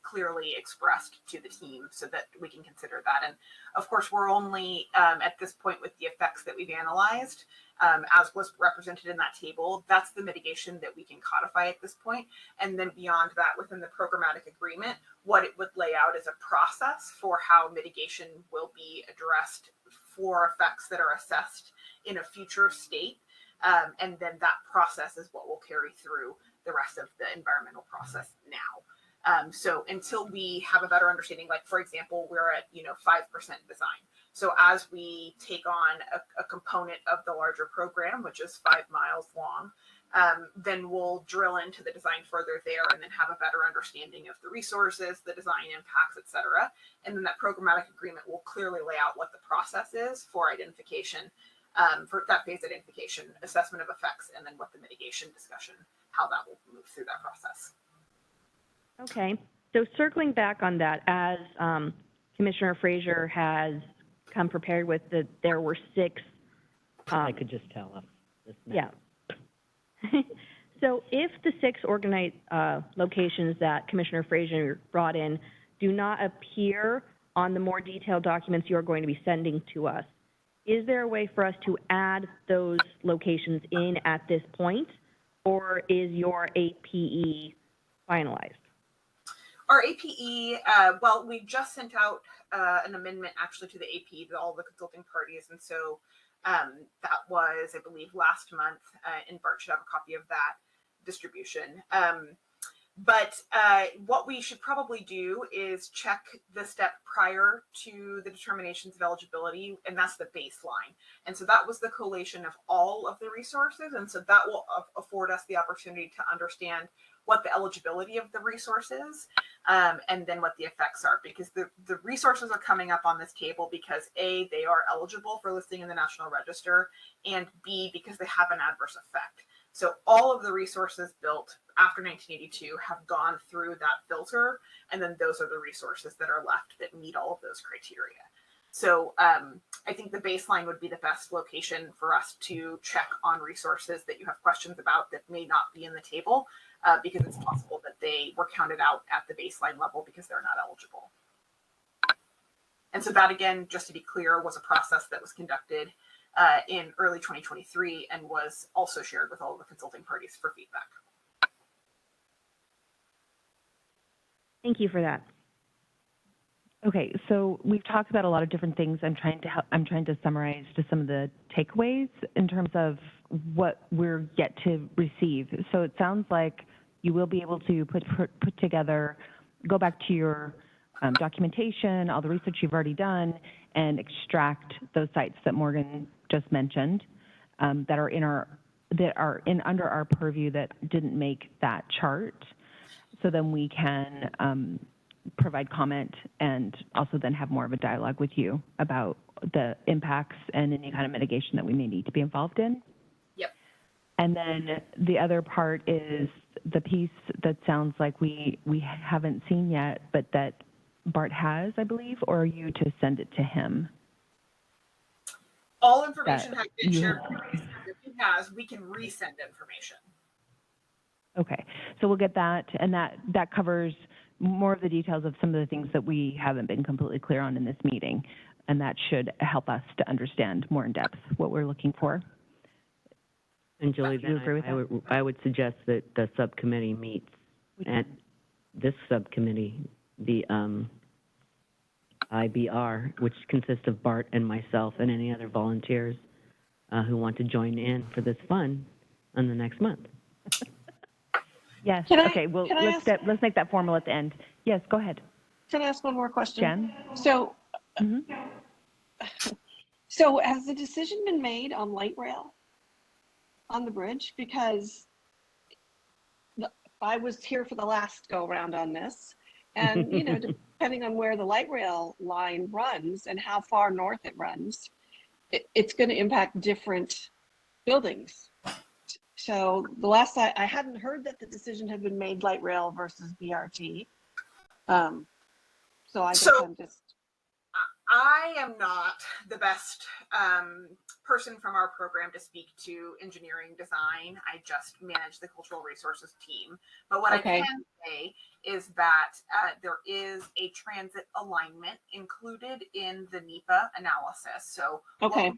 clearly expressed to the team so that we can consider that. And of course, we're only at this point with the effects that we've analyzed, as was represented in that table. That's the mitigation that we can codify at this point. And then beyond that, within the programmatic agreement, what it would lay out is a process for how mitigation will be addressed for effects that are assessed in a future state. And then that process is what will carry through the rest of the environmental process now. So until we have a better understanding, like for example, we're at 5% design. So as we take on a component of the larger program, which is 5 miles long, then we'll drill into the design further there and then have a better understanding of the resources, the design impacts, et cetera. And then that programmatic agreement will clearly lay out what the process is for identification, for that phase identification, assessment of effects, and then what the mitigation discussion, how that will move through that process. Okay, so circling back on that, as Commissioner Frazier has come prepared with there were 6. I could just tell us this now. Yeah. So if the 6 organized locations that Commissioner Frazier brought in do not appear on the more detailed documents you're going to be sending to us, is there a way for us to add those locations in at this point, or is your APE finalized? Our APE, well, we just sent out an amendment actually to the APE to all the consulting parties. And so that was, I believe, last month, and Bart should have a copy of that distribution. But what we should probably do is check the step prior to the determinations of eligibility, and that's the baseline. And so that was the collation of all of the resources. And so that will afford us the opportunity to understand what the eligibility of the resource is, and then what the effects are, because the resources are coming up on this table because A, they are eligible for listing in the National Register, and B, because they have an adverse effect. So all of the resources built after 1982 have gone through that filter, and then those are the resources that are left that meet all of those criteria. So I think the baseline would be the best location for us to check on resources that you have questions about that may not be in the table, because it's possible that they were counted out at the baseline level because they're not eligible. And so that, again, just to be clear, was a process that was conducted in early 2023 and was also shared with all of the consulting parties for feedback. Thank you for that. Okay, so we've talked about a lot of different things. I'm trying to summarize just some of the takeaways in terms of what we're yet to receive. So it sounds like you will be able to put together, go back to your documentation, all the research you've already done, and extract those sites that Morgan just mentioned that are under our purview that didn't make that chart. So then we can provide comment and also then have more of a dialogue with you about the impacts and any kind of mitigation that we may need to be involved in. Yep. And then the other part is the piece that sounds like we haven't seen yet, but that Bart has, I believe, or are you to send it to him? All information has been shared. If he has, we can resend information. Okay, so we'll get that, and that covers more of the details of some of the things that we haven't been completely clear on in this meeting, and that should help us to understand more in depth what we're looking for. And Julie, Do you agree with that? I would suggest that the subcommittee meets at this subcommittee, the IBR, which consists of Bart and myself and any other volunteers who want to join in for this fun on the next month. Yes. Okay. Well, let's make that formal at the end. Yes. Go ahead. Can I ask one more question? Jen. So, so has the decision been made on light rail on the bridge? Because I was here for the last go around on this, and depending on where the light rail line runs and how far north it runs, it's going to impact different buildings. So the last I hadn't heard that the decision had been made light rail versus BRT. So I guess I'm just. I am not the best person from our program to speak to engineering design. I just manage the cultural resources team. But what I can say is that there is a transit alignment included in the NEPA analysis. So what we're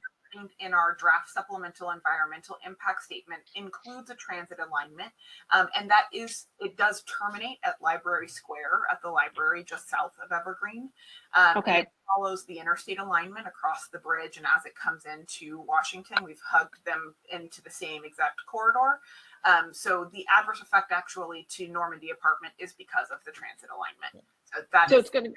in our draft supplemental environmental impact statement includes a transit alignment, and it does terminate at Library Square at the library just south of Evergreen. Okay. And it follows the interstate alignment across the bridge, and as it comes into Washington, we've hugged them into the same exact corridor. So the adverse effect actually to Normandy Apartment is because of the transit alignment. So it's going to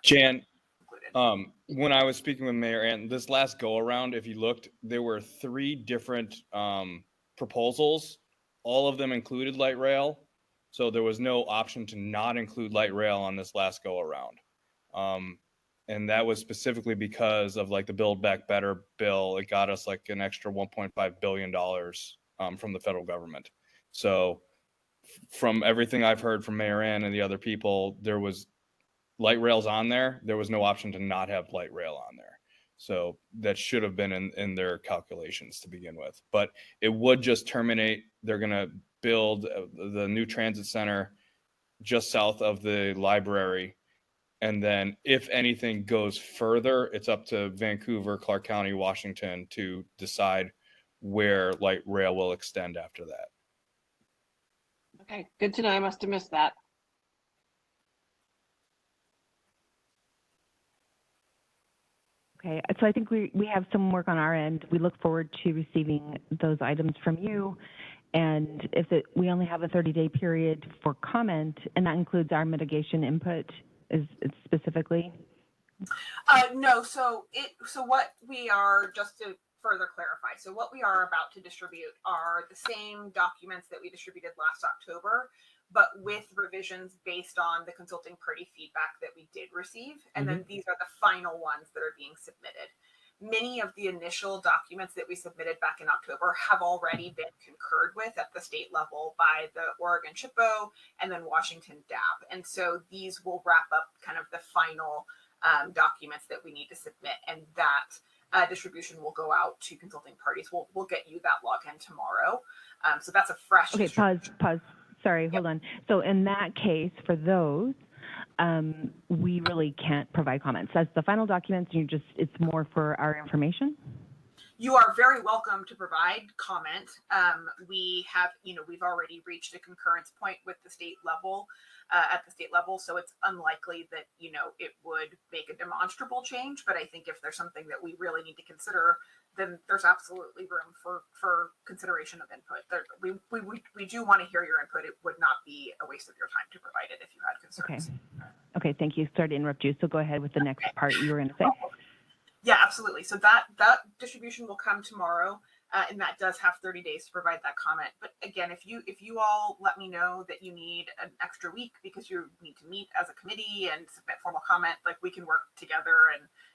Jan, included. when I was speaking with Mayor Ann, this last go around, if you looked, there were 3 different proposals. All of them included light rail. So there was no option to not include light rail on this last go around. And that was specifically because of like the Build Back Better bill. It got us like an extra $1.5 billion from the federal government. So from everything I've heard from Mayor Ann and the other people, there was light rails on there. There was no option to not have light rail on there. So that should have been in their calculations to begin with. But it would just terminate. They're going to build the new transit center just south of the library. And then if anything goes further, it's up to Vancouver, Clark County, Washington to decide where light rail will extend after that. Okay, good to know. I must have missed that. Okay, so I think we have some work on our end. We look forward to receiving those items from you. And we only have a 30-day period for comment, and that includes our mitigation input specifically? No, so what we are, just to further clarify, so what we are about to distribute are the same documents that we distributed last October, but with revisions based on the consulting party feedback that we did receive. And then these are the final ones that are being submitted. Many of the initial documents that we submitted back in October have already been concurred with at the state level by the Oregon SHPO and then Washington DAB. And so these will wrap up kind of the final documents that we need to submit, and that distribution will go out to consulting parties. We'll get you that login tomorrow. So that's a fresh. Okay, pause. Sorry, hold on. So in that case, for those, we really can't provide comments. That's the final documents. It's more for our information. You are very welcome to provide comment. We have, we've already reached a concurrence point with the state level, at the state level. So it's unlikely that, it would make a demonstrable change. But I think if there's something that we really need to consider, then there's absolutely room for consideration of input. We do want to hear your input. It would not be a waste of your time to provide it if you had concerns. Okay, thank you. Sorry to interrupt you. So go ahead with the next part you were going to say. Yeah, absolutely. So that distribution will come tomorrow, and that does have 30 days to provide that comment. But again, if you all let me know that you need an extra week because you need to meet as a committee and submit formal comment, like we can work together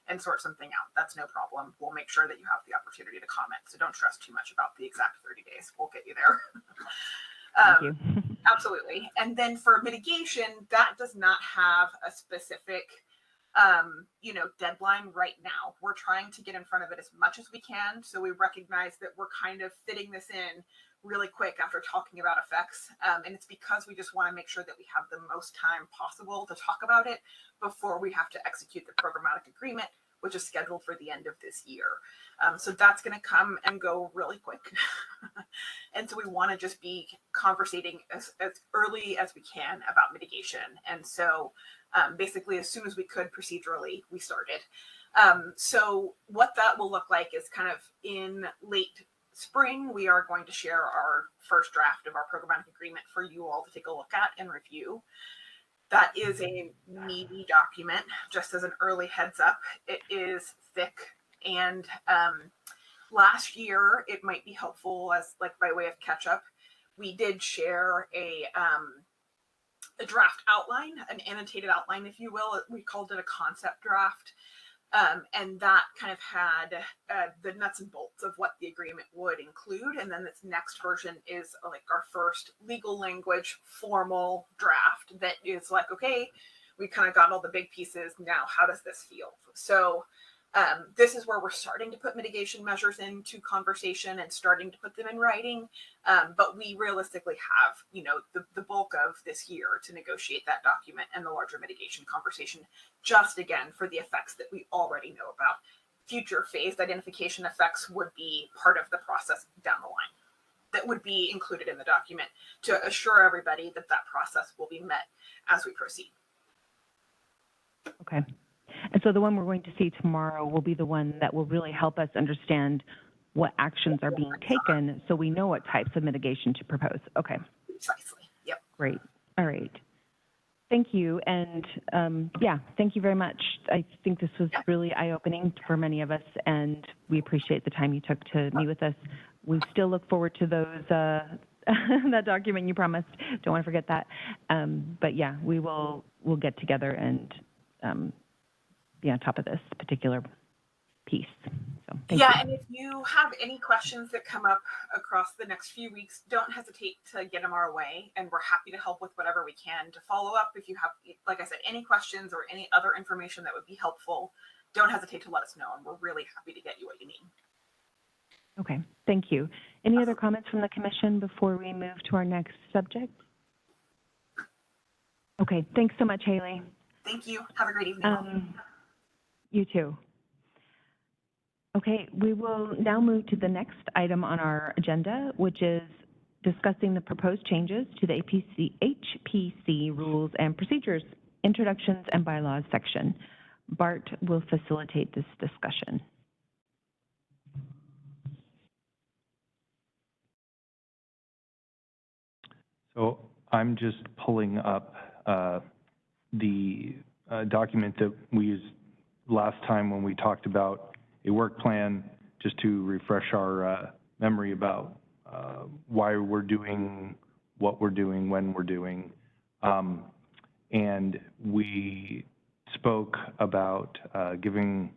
and sort something out. That's no problem. We'll make sure that you have the opportunity to comment. So don't stress too much about the exact 30 days. We'll get you there. Thank you. Absolutely. And then for mitigation, that does not have a specific deadline right now. We're trying to get in front of it as much as we can. So we recognize that we're kind of fitting this in really quick after talking about effects. And it's because we just want to make sure that we have the most time possible to talk about it before we have to execute the programmatic agreement, which is scheduled for the end of this year. So that's going to come and go really quick. And so we want to just be conversating as early as we can about mitigation. And so basically, as soon as we could procedurally, we started. So what that will look like is kind of in late spring, we are going to share our first draft of our programmatic agreement for you all to take a look at and review. That is a meaty document, just as an early heads up. It is thick, and last year, it might be helpful as like by way of catch up, we did share a draft outline, an annotated outline, if you will. We called it a concept draft. And that kind of had the nuts and bolts of what the agreement would include. And then this next version is like our first legal language formal draft that is like, okay, we kind of got all the big pieces. Now, how does this feel? So this is where we're starting to put mitigation measures into conversation and starting to put them in writing. But we realistically have, the bulk of this year to negotiate that document and the larger mitigation conversation, just again, for the effects that we already know about. future phased identification effects would be part of the process down the line that would be included in the document to assure everybody that that process will be met as we proceed. Okay. And so the one we're going to see tomorrow will be the one that will really help us understand what actions are being taken so we know what types of mitigation to propose. Okay. Precisely. Yep. Great. All right. Thank you. And yeah, thank you very much. I think this was really eye-opening for many of us, and we appreciate the time you took to meet with us. We still look forward to those, that document you promised. Don't want to forget that. But yeah, we'll get together and be on top of this particular piece. So thank you. And if you have any questions that come up across the next few weeks, don't hesitate to get them our way, and we're happy to help with whatever we can to follow up. If you have, like I said, any questions or any other information that would be helpful, don't hesitate to let us know, and we're really happy to get you what you need. Okay, thank you. Any other comments from the commission before we move to our next subject? Okay, thanks so much, Haley. Thank you. Have a great evening. You too. Okay, we will now move to the next item on our agenda, which is discussing the proposed changes to the HPC rules and procedures, introductions and bylaws section. Bart will facilitate this discussion. So I'm just pulling up the document that we used last time when we talked about a work plan, just to refresh our memory about why we're doing what we're doing, when we're doing. And we spoke about giving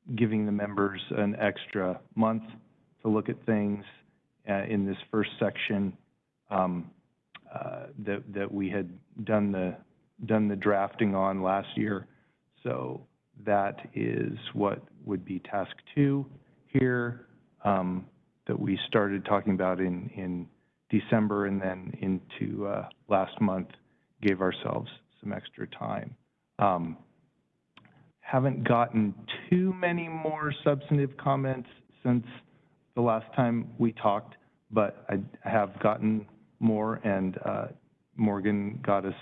the members an extra month to look at things in this first section. That we had done the drafting on last year. So that is what would be task 2 here, that we started talking about in December, and then into last month gave ourselves some extra time. Haven't gotten too many more substantive comments since the last time we talked, but I have gotten more, and Morgan got us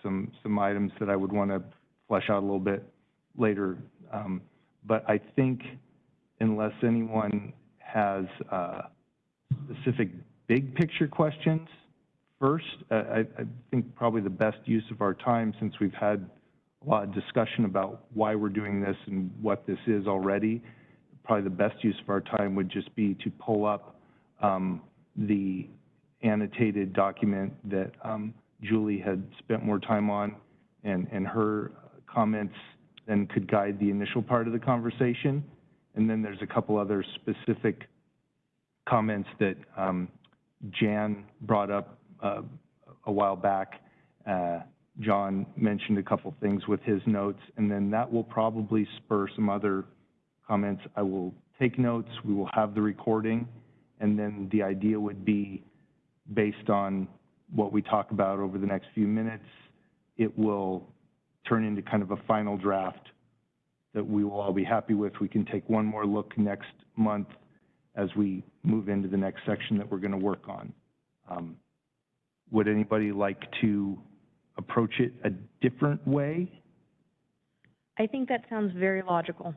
some items that I would want to flesh out a little bit later. But I think unless anyone has specific big picture questions first, I think probably the best use of our time, since we've had a lot of discussion about why we're doing this and what this is already, probably the best use of our time would just be to pull up the annotated document that Julie had spent more time on, and her comments then could guide the initial part of the conversation. And then there's a couple other specific comments that Jan brought up a while back. John mentioned a couple things with his notes, and then that will probably spur some other comments. I will take notes, we will have the recording, and then the idea would be, based on what we talk about over the next few minutes, it will turn into kind of a final draft that we will all be happy with. We can take one more look next month as we move into the next section that we're going to work on. Would anybody like to approach it a different way? I think that sounds very logical.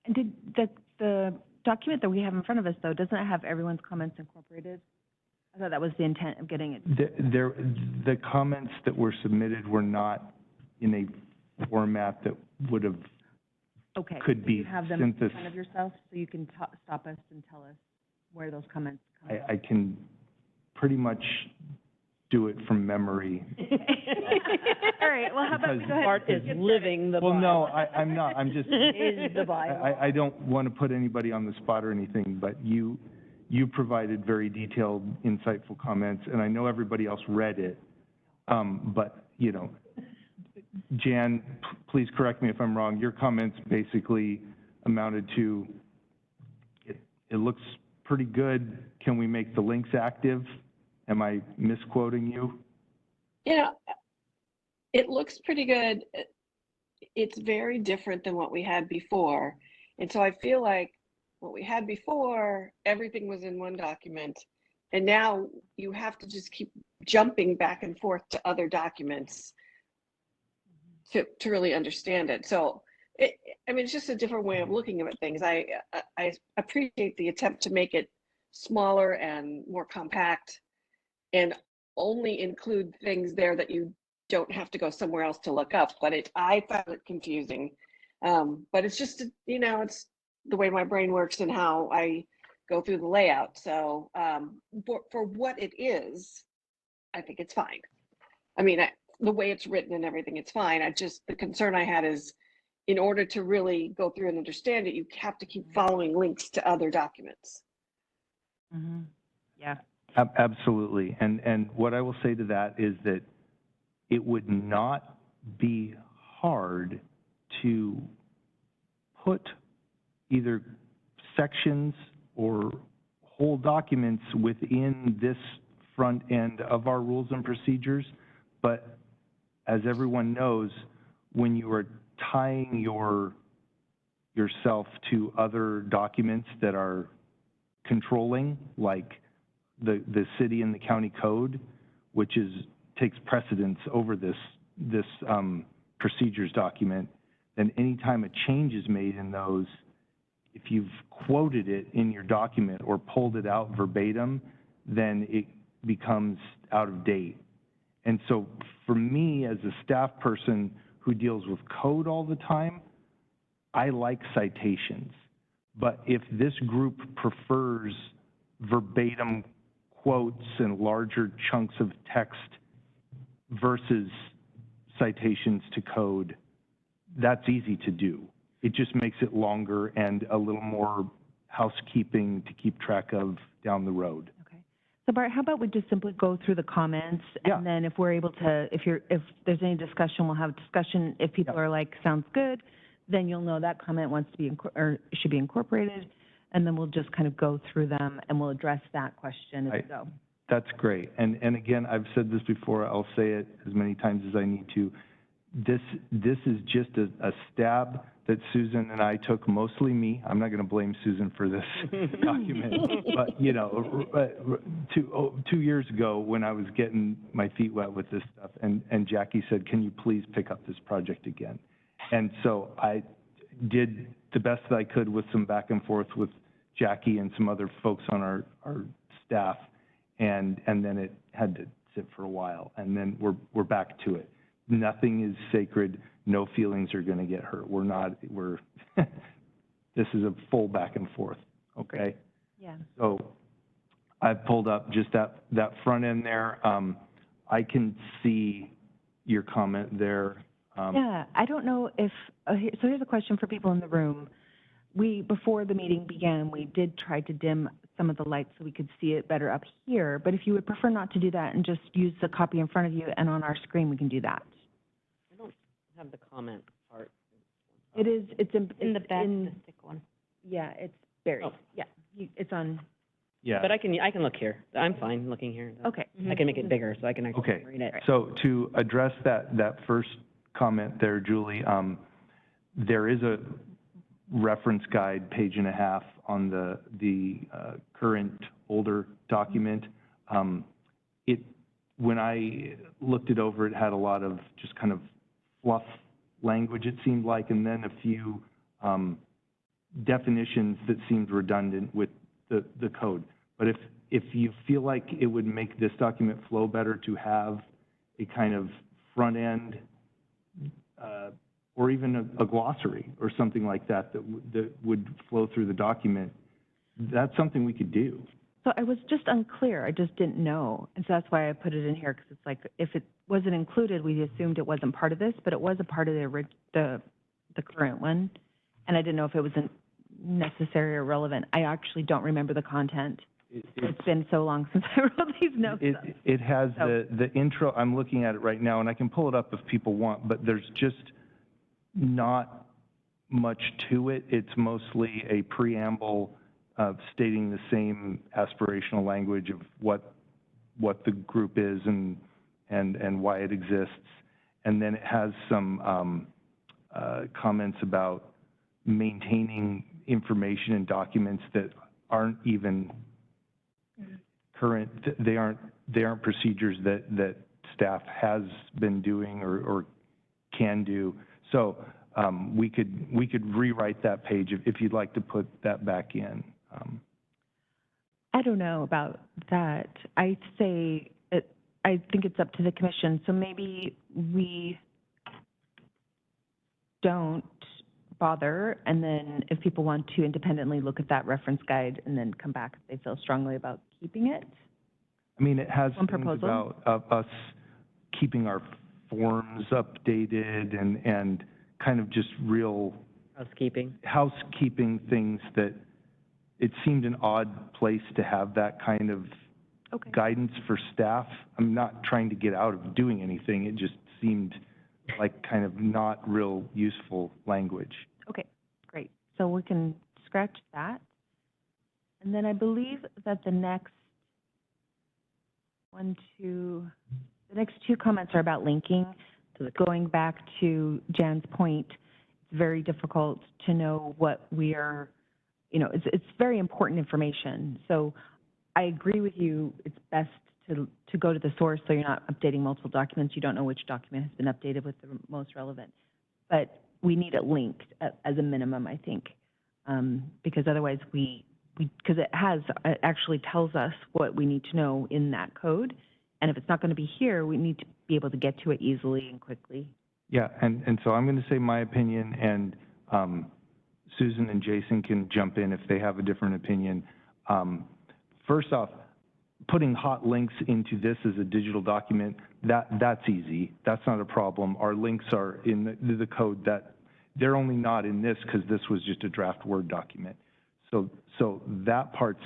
And did the document that we have in front of us, though, doesn't it have everyone's comments incorporated? I thought that was the intent of getting it. The comments that were submitted were not in a format that would have, could be you have them in front of yourself, so you can stop us and tell us where those comments come from. I can pretty much do it from memory. All right, well, how about we go ahead. Bart is living the Well, Bible. no, I'm not. I'm just, Is the Bible. I don't want to put anybody on the spot or anything, but you provided very detailed, insightful comments, and I know everybody else read it. But, you know, Jan, please correct me if I'm wrong. Your comments basically amounted to, it looks pretty good. Can we make the links active? Am I misquoting you? Yeah, it looks pretty good. It's very different than what we had before. And so I feel like what we had before, everything was in one document. And now you have to just keep jumping back and forth to other documents to really understand it. So, it's just a different way of looking at things. I appreciate the attempt to make it smaller and more compact and only include things there that you don't have to go somewhere else to look up. But I found it confusing. But it's just, it's the way my brain works and how I go through the layout. So for what it is, I think it's fine. The way it's written and everything, it's fine. The concern I had is in order to really go through and understand it, you have to keep following links to other documents. Mm-hmm. Yeah. Absolutely. And what I will say to that is that it would not be hard to put either sections or whole documents within this front end of our rules and procedures. But as everyone knows, when you are tying yourself to other documents that are controlling, like the city and the county code, which takes precedence over this procedures document, then anytime a change is made in those, if you've quoted it in your document or pulled it out verbatim, then it becomes out of date. And so for me, as a staff person who deals with code all the time, I like citations. But if this group prefers verbatim quotes and larger chunks of text versus citations to code, that's easy to do. It just makes it longer and a little more housekeeping to keep track of down the road. Okay. So Bart, how about we just simply go through the comments, and then if we're able to, if there's any discussion, we'll have discussion. If people are like, sounds good, then you'll know that comment wants to be or should be incorporated, and then we'll just kind of go through them and we'll address that question as we go. That's great. And again, I've said this before, I'll say it as many times as I need to. This is just a stab that Susan and I took, mostly me. I'm not going to blame Susan for this document, but 2 years ago when I was getting my feet wet with this stuff, and Jackie said, "Can you please pick up this project again?" And so I did the best that I could with some back and forth with Jackie and some other folks on our staff, and then it had to sit for a while, and then we're back to it. Nothing is sacred. No feelings are going to get hurt. This is a full back and forth, okay? Yeah. So I've pulled up just that front end there. I can see your comment there. Yeah, I don't know if, so here's a question for people in the room. Before the meeting began, we did try to dim some of the lights so we could see it better up here, but if you would prefer not to do that and just use the copy in front of you and on our screen, we can do that. I don't have the comment part. It's In the back, the thick one. Yeah, it's buried. Oh. Yeah, it's on. Yeah. But I can look here. I'm fine looking here. Okay. I can make it bigger so I can actually Okay. read it. So to address that first comment there, Julie, there is a reference guide, page and a half, on the current older document. When I looked it over, it had a lot of just kind of fluff language, it seemed like, and then a few definitions that seemed redundant with the code. But if you feel like it would make this document flow better to have a kind of front end or even a glossary or something like that would flow through the document, that's something we could do. So I was just unclear. I just didn't know. And so that's why I put it in here, because it's like, if it wasn't included, we assumed it wasn't part of this, but it was a part of the current one. And I didn't know if it was necessary or relevant. I actually don't remember the content. It's been so long since I wrote these notes. It has the intro. I'm looking at it right now, and I can pull it up if people want, but there's just not much to it. It's mostly a preamble stating the same aspirational language of what the group is and why it exists. And then it has some comments about maintaining information and documents that aren't even current. They aren't procedures that staff has been doing or can do. So we could rewrite that page if you'd like to put that back in. I don't know about that. I think it's up to the commission. So maybe we don't bother, and then if people want to independently look at that reference guide and then come back if they feel strongly about keeping it. I mean, it has One things proposal? about us keeping our forms updated and kind of just real housekeeping things that it seemed an odd place to have that kind of Okay. guidance for staff. I'm not trying to get out of doing anything. It just seemed like kind of not real useful language. Okay, great. So we can scratch that. And then I believe that the next two comments are about linking. Going back to Jan's point, it's very difficult to know what we are, it's very important information. So I agree with you, it's best to go to the source so you're not updating multiple documents. You don't know which document has been updated with the most relevant. But we need it linked as a minimum, I think, because otherwise because it actually tells us what we need to know in that code. And if it's not going to be here, we need to be able to get to it easily and quickly. Yeah, and so I'm going to say my opinion, and Susan and Jason can jump in if they have a different opinion. First off, putting hot links into this as a digital document, that's easy. That's not a problem. Our links are in the code. That they're only not in this because this was just a draft Word document. So that part's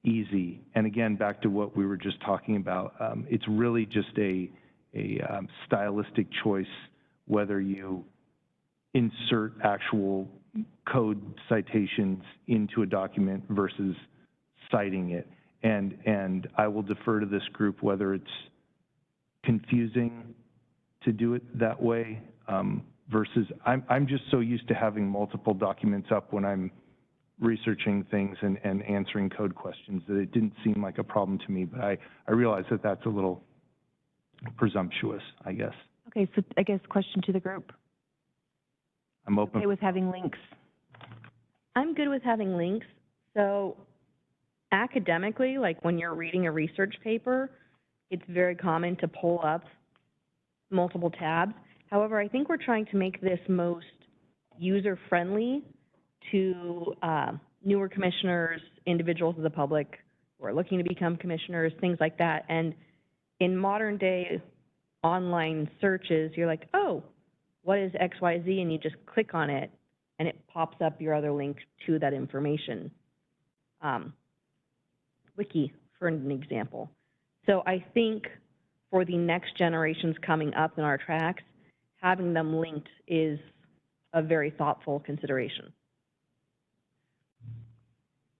easy. And again, back to what we were just talking about, it's really just a stylistic choice whether you insert actual code citations into a document versus citing it. And I will defer to this group whether it's confusing to do it that way versus I'm just so used to having multiple documents up when I'm researching things and answering code questions that it didn't seem like a problem to me, but I realize that that's a little presumptuous, I guess. Okay, so I guess question to the group. I'm open. Okay with having links? I'm good with having links. So academically, like when you're reading a research paper, it's very common to pull up multiple tabs. However, I think we're trying to make this most user-friendly to newer commissioners, individuals of the public who are looking to become commissioners, things like that. And in modern day online searches, you're like, oh, what is XYZ? And you just click on it and it pops up your other link to that information. Wiki, for an example. So I think for the next generations coming up in our tracks, having them linked is a very thoughtful consideration.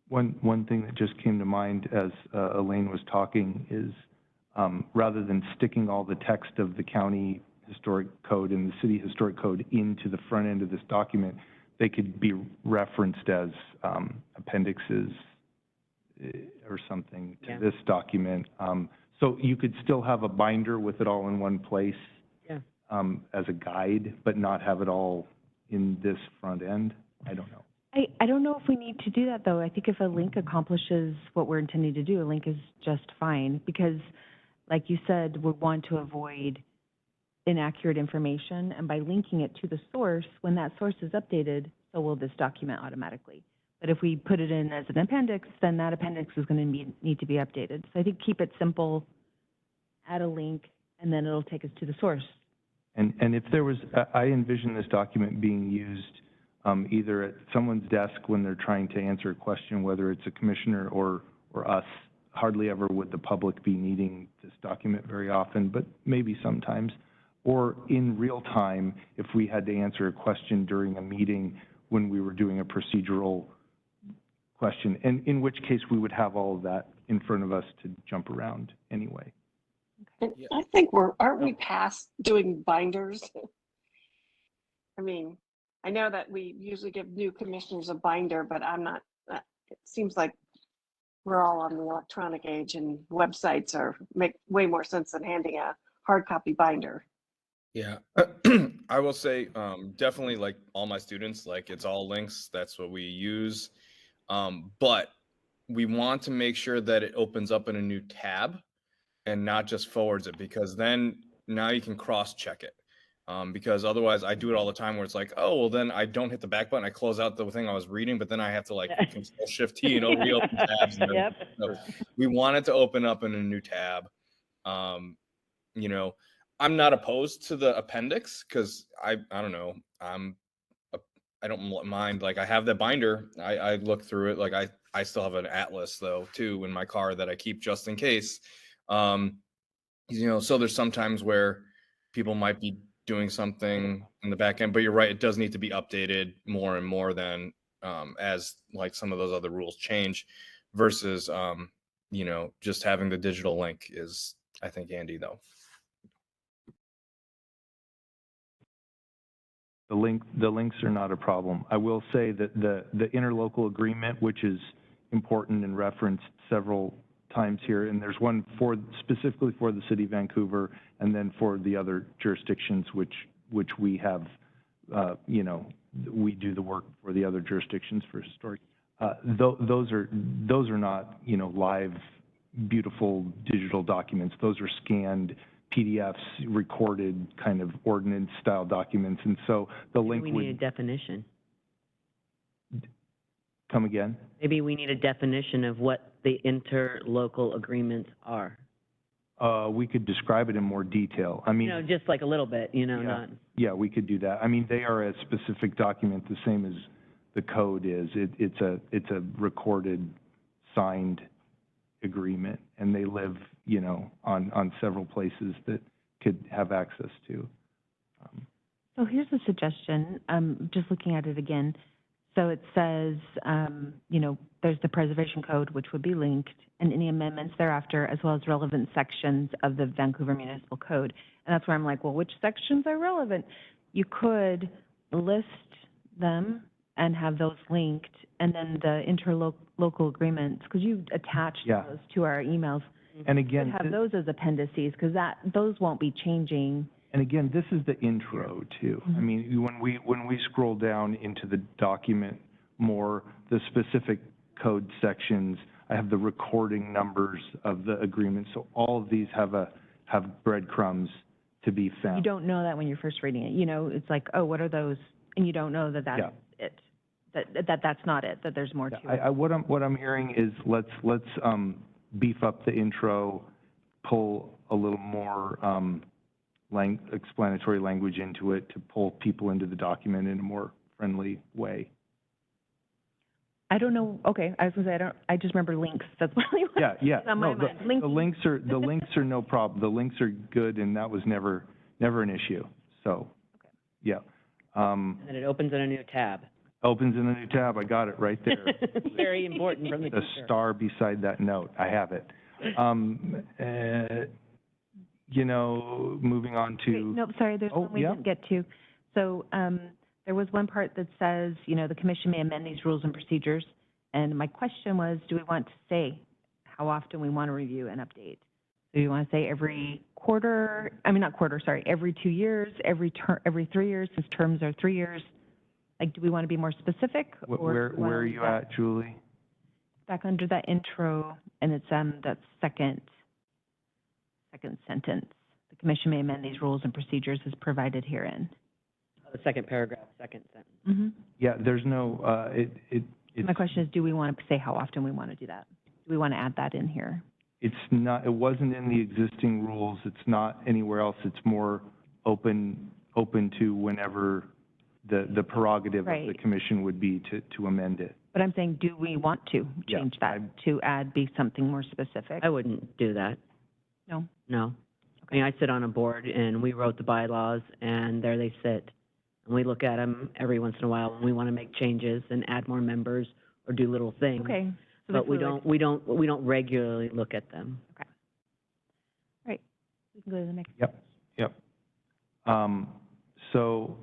One thing that just came to mind as Elaine was talking is rather than sticking all the text of the county historic code and the city historic code into the front end of this document, they could be referenced as appendixes or something to this document. So you could still have a binder with it all in one place as a guide, but not have it all in this front end. I don't know. I don't know if we need to do that, though. I think if a link accomplishes what we're intending to do, a link is just fine, because, like you said, we want to avoid inaccurate information, and by linking it to the source, when that source is updated, so will this document automatically. But if we put it in as an appendix, then that appendix is going to need to be updated. So I think keep it simple, add a link, and then it'll take us to the source. And if there was, I envision this document being used either at someone's desk when they're trying to answer a question, whether it's a commissioner or us. Hardly ever would the public be needing this document very often, but maybe sometimes. Or in real time, if we had to answer a question during a meeting when we were doing a procedural question, and in which case we would have all of that in front of us to jump around anyway. And I think aren't we past doing binders? I mean, I know that we usually give new commissioners a binder, but I'm not, it seems like we're all on the electronic age and websites make way more sense than handing a hard copy binder. Yeah, I will say, definitely like all my students, like it's all links. That's what we use. But we want to make sure that it opens up in a new tab and not just forwards it, because then now you can cross check it. Because otherwise I do it all the time where it's like, oh, well then I don't hit the back button. I close out the thing I was reading, but then I have to like Control Shift T and reopen tabs. And Yep. so we want it to open up in a new tab. You know, I'm not opposed to the appendix because I don't know. I don't mind. Like I have that binder. I look through it. Like I still have an atlas though too in my car that I keep just in case. You know, so there's sometimes where people might be doing something in the back end, but you're right. It does need to be updated more and more than as like some of those other rules change versus, you know, just having the digital link is, I think, handy though. The links are not a problem. I will say that the interlocal agreement, which is important and referenced several times here, and there's one specifically for the city of Vancouver, and then for the other jurisdictions which we have, you know, we do the work for the other jurisdictions for historic. Those are not, you know, live, beautiful digital documents. Those are scanned PDFs, recorded kind of ordinance style documents, and so the link Maybe we need a definition. Come again? Maybe we need a definition of what the interlocal agreements are. We could describe it in more detail. I mean, You know, just like a little bit, you know, not. Yeah, we could do that. I mean, they are a specific document, the same as the code is. It's a recorded, signed agreement, and they live, you know, on several places that could have access to. So here's a suggestion, just looking at it again. So it says, you know, there's the preservation code, which would be linked, and any amendments thereafter, as well as relevant sections of the Vancouver Municipal Code. And that's where I'm like, well, which sections are relevant? You could list them and have those linked, and then the interlocal agreements, because you attached those to our emails. And again, have those as appendices, because those won't be changing. And again, this is the intro too. I mean, when we scroll down into the document more, the specific code sections, I have the recording numbers of the agreement. So all of these have breadcrumbs to be found. You don't know that when you're first reading it. You know, it's like, oh, what are those? And you don't know that that's it. That's not it. That there's more to it. What I'm hearing is let's beef up the intro, pull a little more explanatory language into it to pull people into the document in a more friendly way. I don't know. Okay, I was gonna say I just remember links. That's really what on my mind. The links are no problem. The links are good, and that was never an issue. So, yeah. And then it opens in a new tab. Opens in a new tab. I got it right there. Very important from the The teacher. star beside that note. I have it. You know, moving on to. Wait, nope, sorry. There's one we didn't get to. So there was one part that says, you know, the commission may amend these rules and procedures. And my question was, do we want to say how often we want to review and update? Do you want to say every quarter? I mean, not quarter. Sorry, every 2 years, every 3 years, since terms are 3 years. Like, do we want to be more specific? Where are you at, Julie? Back under that intro, and it's that second sentence. The commission may amend these rules and procedures as provided herein. The second paragraph, second sentence. Mm-hmm. Yeah, there's no, My question is, do we want to say how often we want to do that? Do we want to add that in here? It's not, it wasn't in the existing rules. It's not anywhere else. It's more open to whenever the prerogative of the commission would be to amend it. But I'm saying, do we want to change that to be something more specific? I wouldn't do that. No? No. I mean, I sit on a board, and we wrote the bylaws, and there they sit. And we look at them every once in a while when we want to make changes and add more members or do little things. Okay. So But we don't regularly look at them. Okay. Right. We can go to the next. Yep. So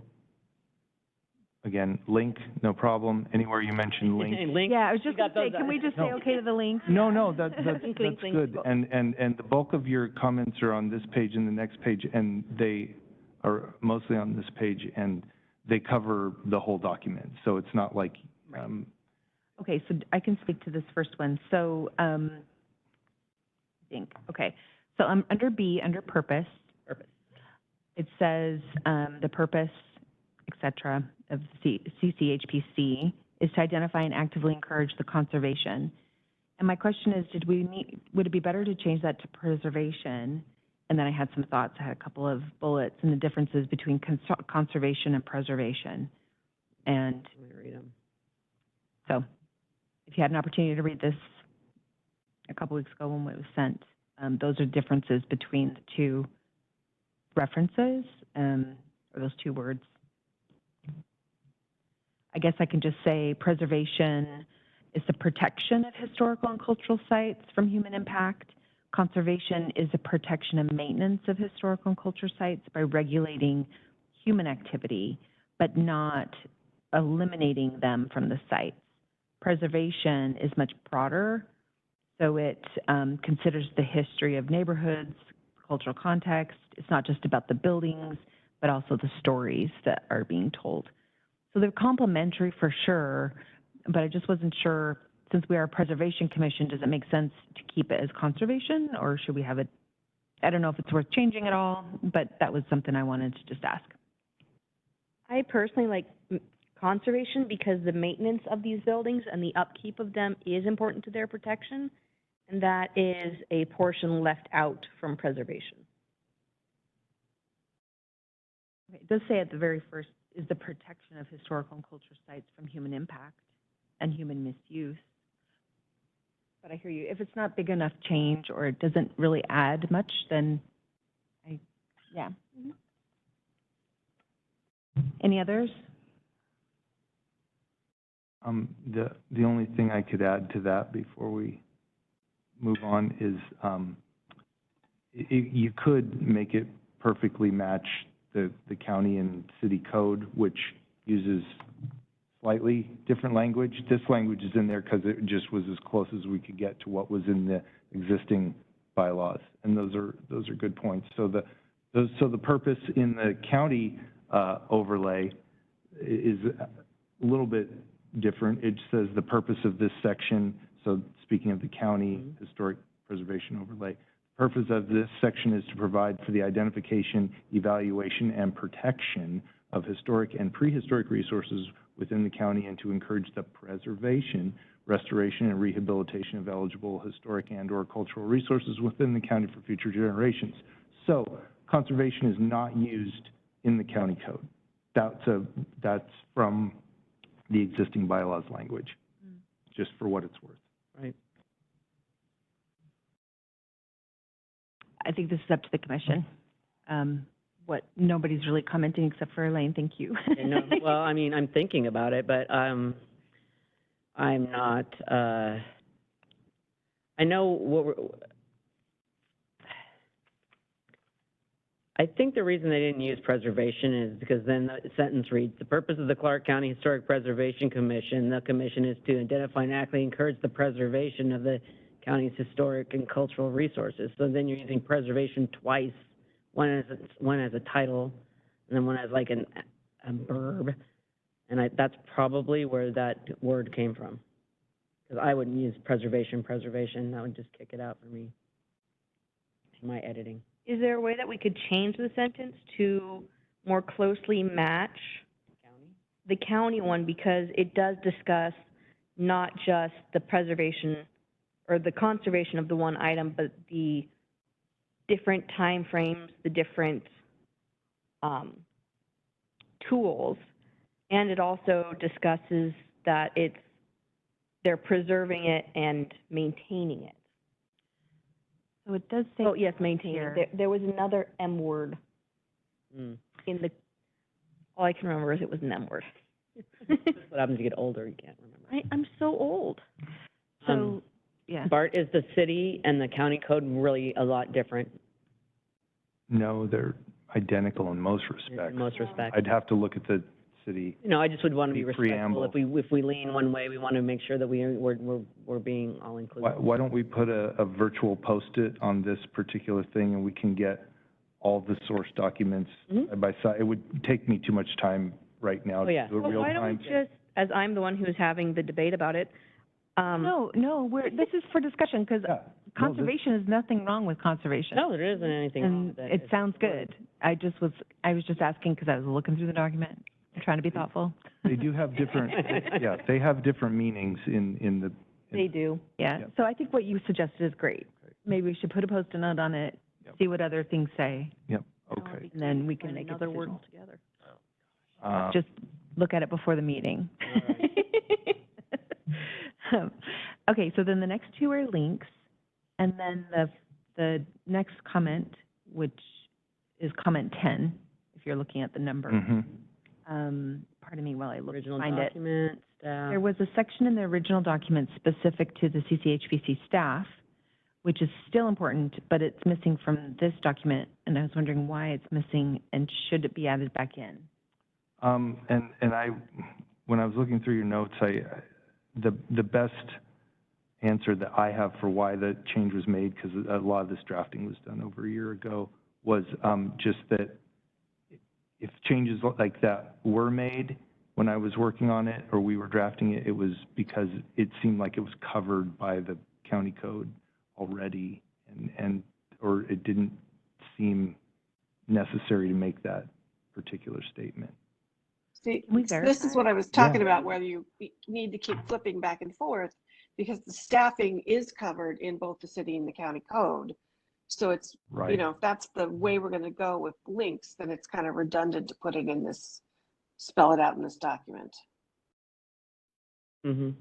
again, link, no problem. Anywhere you mention link. Link, Yeah, I was just you gonna got say, those, can we just say No. okay to the link? No, that's Link, link, good. link. And the bulk of your comments are on this page and the next page, and they are mostly on this page, and they cover the whole document. So it's not like, Okay, so I can speak to this first one. So, I think, okay. So, under B, under purpose. Purpose. It says, the purpose, et cetera, of CCHPC is to identify and actively encourage the conservation. And my question is, would it be better to change that to preservation? And then I had some thoughts. I had a couple of bullets and the differences between conservation and preservation. And Let me read them. so, if you had an opportunity to read this a couple weeks ago when it was sent, those are differences between the two references, or those two words. I guess I can just say preservation is the protection of historical and cultural sites from human impact. Conservation is the protection and maintenance of historical and cultural sites by regulating human activity, but not eliminating them from the sites. Preservation is much broader, so it considers the history of neighborhoods, cultural context. It's not just about the buildings, but also the stories that are being told. So they're complementary for sure, but I just wasn't sure, since we are a preservation commission, does it make sense to keep it as conservation, or should we have it, I don't know if it's worth changing at all, but that was something I wanted to just ask. I personally like conservation because the maintenance of these buildings and the upkeep of them is important to their protection, and that is a portion left out from preservation. It does say at the very first, is the protection of historical and cultural sites from human impact and human misuse. But I hear you, if it's not big enough change or it doesn't really add much, then yeah. Any others? the only thing I could add to that before we move on is, you could make it perfectly match the county and city code, which uses slightly different language. This language is in there because it just was as close as we could get to what was in the existing bylaws, and those are good points. So the purpose in the county overlay is a little bit different. It says the purpose of this section. So speaking of the county historic preservation overlay, the purpose of this section is to provide for the identification, evaluation, and protection of historic and prehistoric resources within the county, and to encourage the preservation, restoration, and rehabilitation of eligible historic and/or cultural resources within the county for future generations. So conservation is not used in the county code. That's from the existing bylaws language, just for what it's worth. Right. I think this is up to the commission. Nobody's really commenting except for Elaine, thank you. No, well, I mean, I'm thinking about it, but I'm not, I know I think the reason they didn't use preservation is because then the sentence reads, the purpose of the Clark County Historic Preservation Commission, the commission is to identify and actively encourage the preservation of the county's historic and cultural resources. So then you're using preservation twice, one as a title, and then one as like a verb. And that's probably where that word came from. Because I wouldn't use preservation, that would just kick it out for me in my editing. Is there a way that we could change the sentence to more closely match the county one, because it does discuss not just the preservation or the conservation of the one item, but the different time frames, the different tools, and it also discusses that they're preserving it and maintaining it. So it does say. Oh, yes, maintaining. here. There was another M word in the, all I can remember is it was an M word. What happens to get older, you can't remember. I'm so old. So, yeah. Bart, is the city and the county code really a lot different No, they're identical in most respects. in most respects? I'd have to look at the city. You know, I just would want to be The respectful. preamble. If we lean one way, we want to make sure that we're being all inclusive. Why don't we put a virtual Post-it on this particular thing, and we can get all the source documents side by side? It would take me too much time right now Oh, to yeah. do it Well, real why don't we time. just, as I'm the one who's having the debate about it, No, this is for discussion, because Yeah. conservation is nothing wrong with conservation. No, there isn't anything wrong And with that. it sounds good. I was just asking because I was looking through the document, trying to be thoughtful. They do have different, yeah, they have different meanings in the. they do. Yeah, Yep. so I think what you suggested is great. Maybe we should put a Post-it note on it, Yep. see what other things say, Yep, okay. and then we can make a Another word decision. altogether. Just look at it before the meeting. Okay, so then the next two are links, and then the next comment, which is comment 10, if you're looking at the number. Pardon me while I look, Original find it. document, staff. There was a section in the original document specific to the CCHVC staff, which is still important, but it's missing from this document, and I was wondering why it's missing, and should it be added back in? And I, when I was looking through your notes, the best answer that I have for why the change was made, because a lot of this drafting was done over a year ago, was just that if changes like that were made when I was working on it, or we were drafting it, it was because it seemed like it was covered by the county code already, or it didn't seem necessary to make that particular statement. See, Can we this is verify? what I was talking about, whether you need to keep flipping back and forth, because the staffing is covered in both the city and the county code. So it's, Right. you know, if that's the way we're going to go with links, then it's kind of redundant to put it in this, spell it out in this document. Mm-hmm.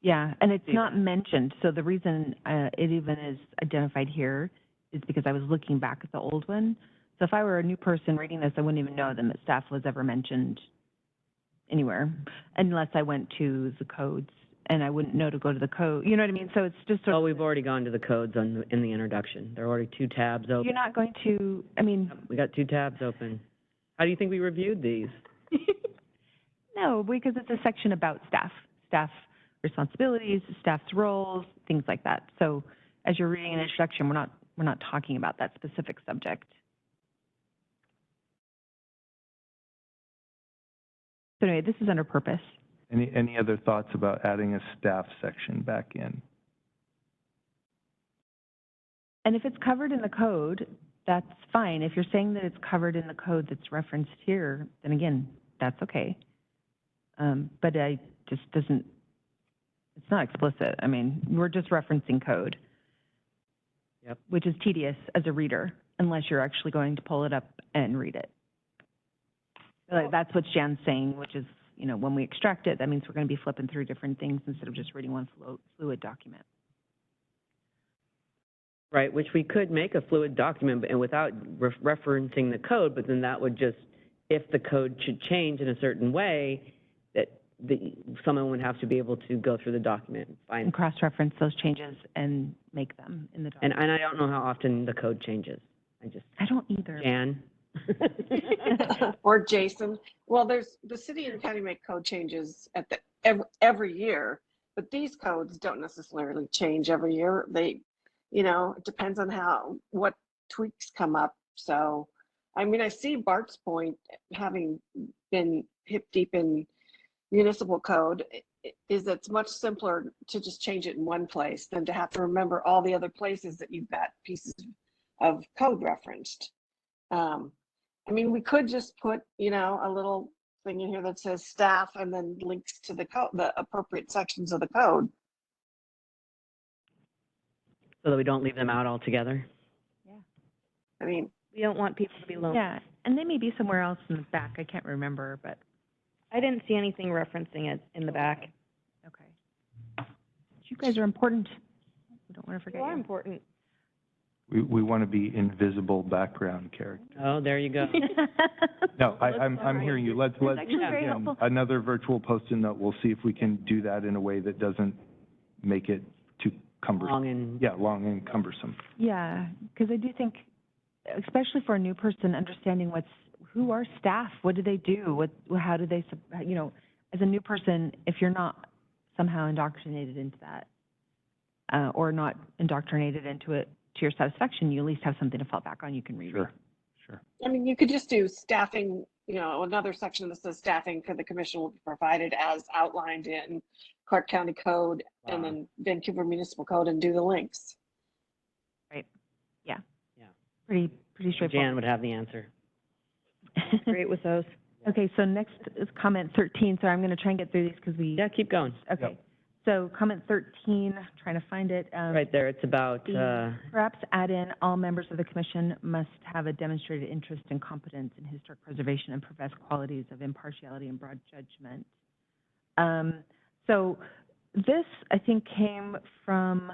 Yeah, and it's See not mentioned, so the reason it even is identified here is because I was looking back at the old one. So if I were a new person reading this, I wouldn't even know that staff was ever mentioned anywhere, unless I went to the codes, and I wouldn't know to go to the code, you know what I mean? So it's just sort Oh, of, we've already gone to the codes in the introduction. There are already 2 tabs open. you're not going to, I mean, We got 2 tabs open. How do you think we reviewed these? no, because it's a section about staff responsibilities, staff's roles, things like that. So as you're reading an introduction, we're not talking about that specific subject. So anyway, this is under purpose. Any other thoughts about adding a staff section back in? And if it's covered in the code, that's fine. If you're saying that it's covered in the code that's referenced here, then again, that's okay. But I just doesn't, it's not explicit. I mean, we're just referencing code. Yep. Which is tedious as a reader, unless you're actually going to pull it up and read it. Like, that's what Jan's saying, which is, you know, when we extract it, that means we're going to be flipping through different things instead of just reading one fluid document. Right, which we could make a fluid document and without referencing the code, but then that would just, if the code should change in a certain way, that someone would have to be able to go through the document and find. And cross-reference those changes and make them in the document. And I don't know how often the code changes. I don't either. Jan? Or Jason. Well, there's, the city and county make code changes at every year, but these codes don't necessarily change every year. They, you know, it depends on what tweaks come up. So, I mean, I see Bart's point, having been hip deep in municipal code, is it's much simpler to just change it in one place than to have to remember all the other places that you've got pieces of code referenced. I mean, we could just put, you know, a little thing in here that says staff and then links to the code, the appropriate sections of the code. So that we don't leave them out altogether? I mean, We don't want people to be lonely. Yeah, and they may be somewhere else in the back. I can't remember, but, I didn't see anything referencing it in the back. okay. You guys are important. We don't want to forget You are you. important. We want to be invisible background character. Oh, there you go. No, I'm hearing you. Let's, actually very again, helpful. another virtual Post-it note. We'll see if we can do that in a way that doesn't make it too cumbersome. Long and, Yeah, long and cumbersome. Yeah, because I do think, especially for a new person, understanding who are staff? What do they do? How do they, you know, as a new person, if you're not somehow indoctrinated into that, or not indoctrinated into it to your satisfaction, you at least have something to fall back on. You can reread. Sure. I mean, you could just do staffing, you know, another section that says staffing for the commission will be provided as outlined in Clark County Code and then Vancouver Municipal Code and do the links. Right. Yeah. Yeah. Pretty straightforward. Jan would have the answer. Great with those. Okay, so next is comment 13. So I'm going to try and get through these because we. Yeah, keep going. Okay. Yep. So comment 13, trying to find it. Right there, it's about, Perhaps add in, all members of the commission must have a demonstrated interest and competence in historic preservation and profess qualities of impartiality and broad judgment. So this, I think, came from,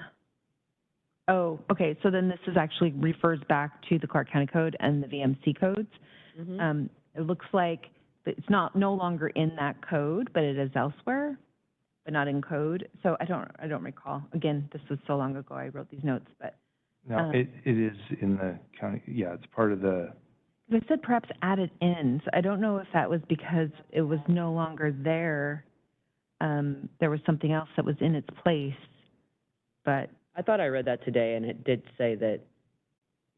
oh, okay, so then this is actually refers back to the Clark County Code and the VMC codes. mhm. It looks like it's no longer in that code, but it is elsewhere, but not in code. So I don't recall. Again, this was so long ago I wrote these notes, but No, it is in the county, yeah, it's part of the, they said perhaps add it in. So I don't know if that was because it was no longer there. There was something else that was in its place, but I thought I read that today, and it did say that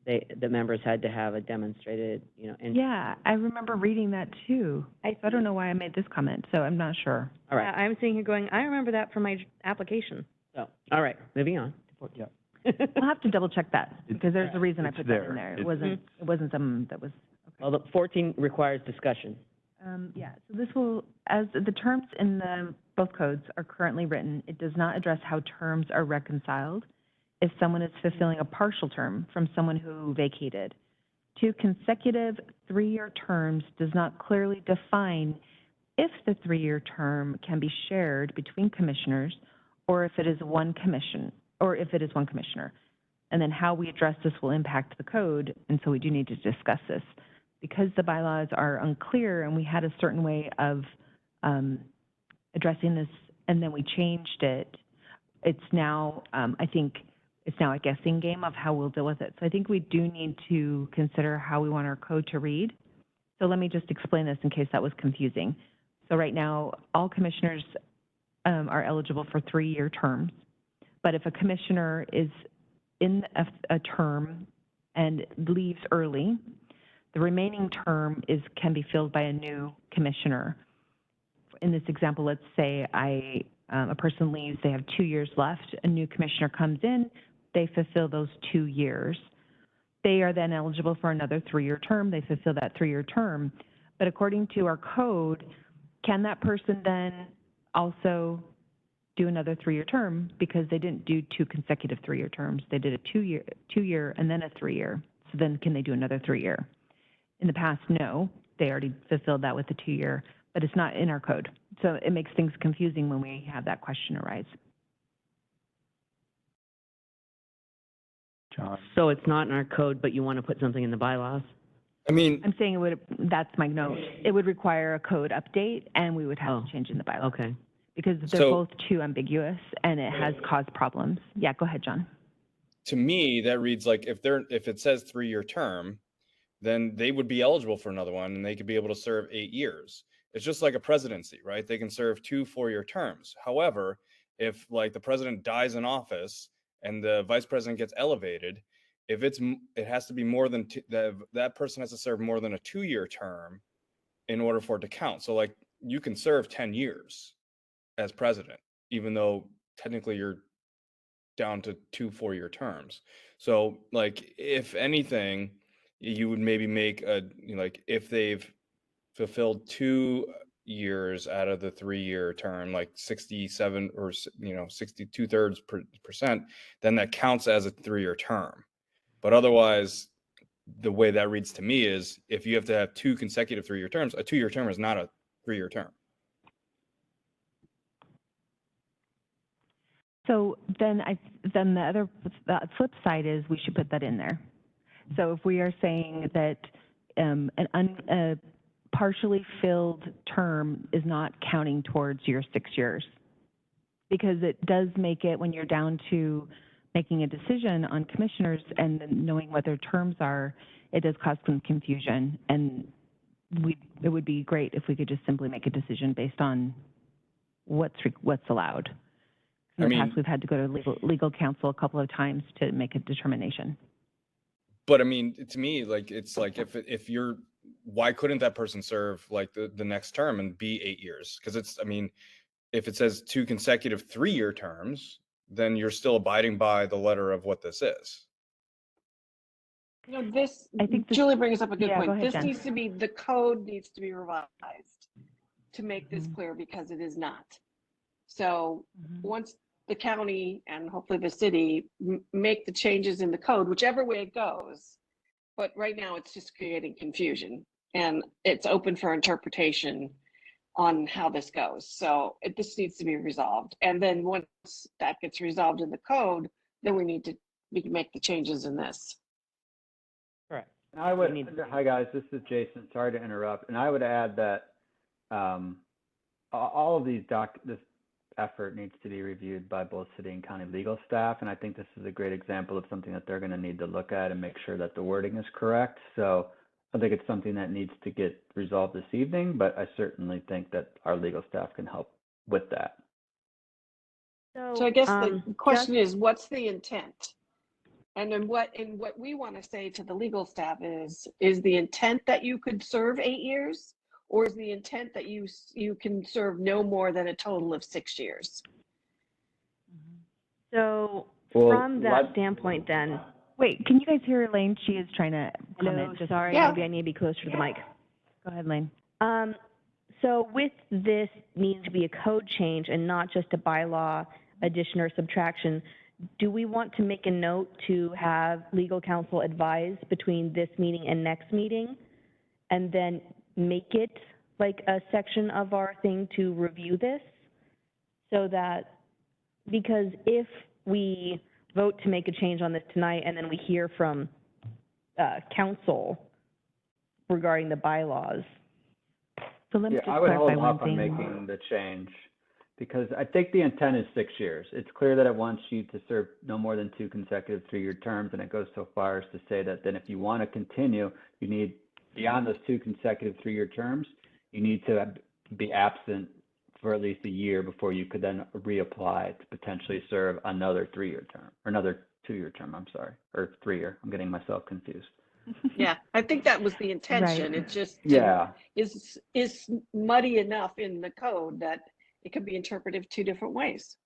the members had to have a demonstrated, you know, interest. yeah, I remember reading that too. So I don't know why I made this comment, so I'm not sure. All Yeah, right, I'm sitting here going, I remember that from my application. so, all right, moving on. yeah. I'll have to double check that because there's a reason I It's put that in there. there. It It's- wasn't something that was. Well, the 14 requires discussion. Yeah, so this will, as the terms in both codes are currently written, it does not address how terms are reconciled if someone is fulfilling a partial term from someone who vacated. 2 consecutive 3-year terms does not clearly define if the 3-year term can be shared between commissioners or if it is one commissioner. And then how we address this will impact the code, and so we do need to discuss this. Because the bylaws are unclear and we had a certain way of addressing this and then we changed it, it's now, I think, it's now a guessing game of how we'll deal with it. So I think we do need to consider how we want our code to read. So let me just explain this in case that was confusing. So right now, all commissioners are eligible for 3-year terms. But if a commissioner is in a term and leaves early, the remaining term can be filled by a new commissioner. In this example, let's say a person leaves, they have 2 years left, a new commissioner comes in, they fulfill those 2 years. They are then eligible for another 3-year term, they fulfill that 3-year term. But according to our code, can that person then also do another 3-year term? Because they didn't do 2 consecutive 3-year terms, they did a 2-year and then a 3-year. So then can they do another 3-year? In the past, no, they already fulfilled that with the 2-year, but it's not in our code. So it makes things confusing when we have that question arise. John. So it's not in our code, but you want to put something in the bylaws? I mean, I'm saying that's my note. It would require a code update and we would have to change in the bylaws. Okay. Because they're So- both too ambiguous and it has caused problems. Yeah, go ahead, John. to me, that reads like if it says 3-year term, then they would be eligible for another one and they could be able to serve 8 years. It's just like a presidency, right? They can serve 2 4-year terms. However, if like the president dies in office and the vice president gets elevated, if it has to be more than that person has to serve more than a 2-year term in order for it to count. So like you can serve 10 years as president, even though technically you're down to 2 4-year terms. So like if anything, you would maybe make like if they've fulfilled 2 years out of the 3-year term, like 67 or 62/3%, then that counts as a 3-year term. But otherwise, the way that reads to me is if you have to have 2 consecutive 3-year terms, a 2-year term is not a 3-year term. So then the flip side is we should put that in there. So if we are saying that a partially filled term is not counting towards your 6 years, because it does make it, when you're down to making a decision on commissioners and knowing what their terms are, it does cause some confusion. And it would be great if we could just simply make a decision based on what's allowed. In the past, we've had to go to legal counsel a couple of times to make a determination. But I mean, to me, like, it's like if you're, why couldn't that person serve like the next term and be 8 years? Because it's, I mean, if it says 2 consecutive 3-year terms, then you're still abiding by the letter of what this is. You know, this, I think this, Julie brings up a good yeah, point. go ahead, This Jen. needs to be, the code needs to be revised to make this clear, because it is not. So once the county and hopefully the city make the changes in the code, whichever way it goes, but right now it's just creating confusion, and it's open for interpretation on how this goes. So this needs to be resolved. And then once that gets resolved in the code, then we can make the changes in this. Correct. And I would, hi guys, this is Jason, sorry to interrupt. And I would add that all of these this effort needs to be reviewed by both city and county legal staff. And I think this is a great example of something that they're going to need to look at and make sure that the wording is correct. So I think it's something that needs to get resolved this evening, but I certainly think that our legal staff can help with that. So I guess the question is, what's the intent? And then what we want to say to the legal staff is the intent that you could serve 8 years, or is the intent that you can serve no more than a total of 6 years? So Well, from that standpoint then, Wait, can you guys hear Elaine? She is trying to comment. hello, sorry, Yeah. maybe I need to be closer to the mic. Go ahead, Elaine. So with this needing to be a code change and not just a bylaw addition or subtraction, do we want to make a note to have legal counsel advise between this meeting and next meeting, and then make it like a section of our thing to review this? So that, because if we vote to make a change on this tonight and then we hear from council regarding the bylaws. So let me Yeah, just I would clarify hold one off on thing. making the change because I think the intent is 6 years. It's clear that it wants you to serve no more than 2 consecutive 3-year terms, and it goes so far as to say that then if you want to continue, you need, beyond those 2 consecutive 3-year terms, you need to be absent for at least a year before you could then reapply to potentially serve another 3-year term, or another 2-year term, I'm sorry, or 3-year. I'm getting myself confused. Yeah, I think that was the intention. Right. It just Yeah. is muddy enough in the code that it could be interpreted 2 different ways.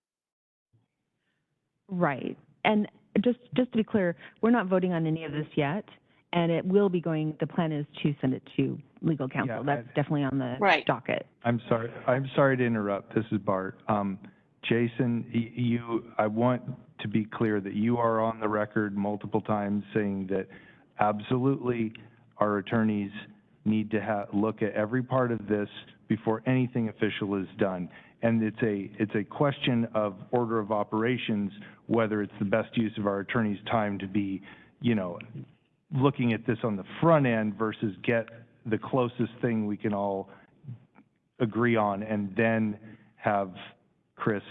Right. And just to be clear, we're not voting on any of this yet, and it will be going, the plan is to send it to legal counsel. Yeah, That's definitely on the Right. docket. I'm sorry to interrupt. This is Bart. Jason, I want to be clear that you are on the record multiple times saying that absolutely our attorneys need to look at every part of this before anything official is done. And it's a question of order of operations, whether it's the best use of our attorney's time to be, looking at this on the front end versus get the closest thing we can all agree on, and then have Chris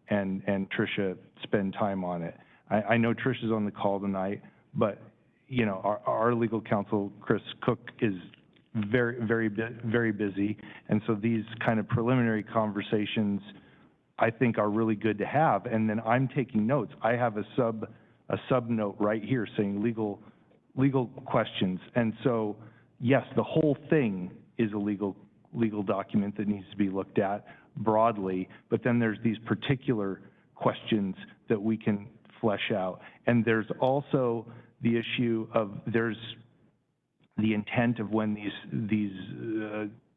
and Tricia spend time on it. I know Tricia's on the call tonight, but our legal counsel, Chris Cook, is very busy, and so these kind of preliminary conversations I think are really good to have. And then I'm taking notes. I have a sub note right here saying legal questions. And so yes, the whole thing is a legal document that needs to be looked at broadly, but then there's these particular questions that we can flesh out. And there's also the issue of there's the intent of when these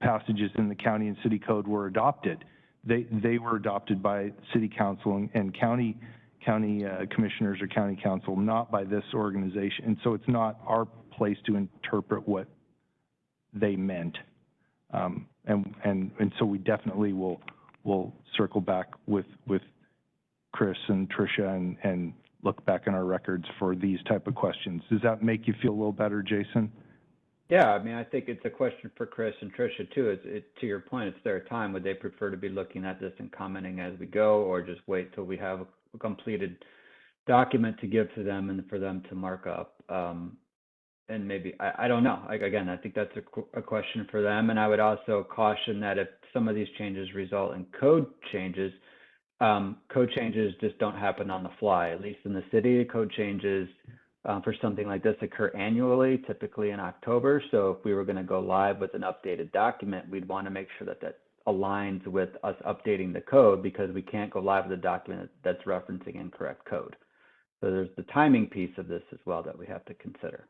passages in the county and city code were adopted. They were adopted by city council and county commissioners or county council, not by this organization. And so it's not our place to interpret what they meant. And so we definitely will circle back with Chris and Tricia and look back in our records for these type of questions. Does that make you feel a little better, Jason? Yeah, I mean, I think it's a question for Chris and Tricia too. To your point, it's their time. Would they prefer to be looking at this and commenting as we go, or just wait till we have a completed document to give to them and for them to mark up? and maybe, I don't know. Like, again, I think that's a question for them. And I would also caution that if some of these changes result in code changes just don't happen on the fly. At least in the city, code changes for something like this occur annually, typically in October. So if we were going to go live with an updated document, we'd want to make sure that that aligns with us updating the code, because we can't go live with a document that's referencing incorrect code. So there's the timing piece of this as well that we have to consider.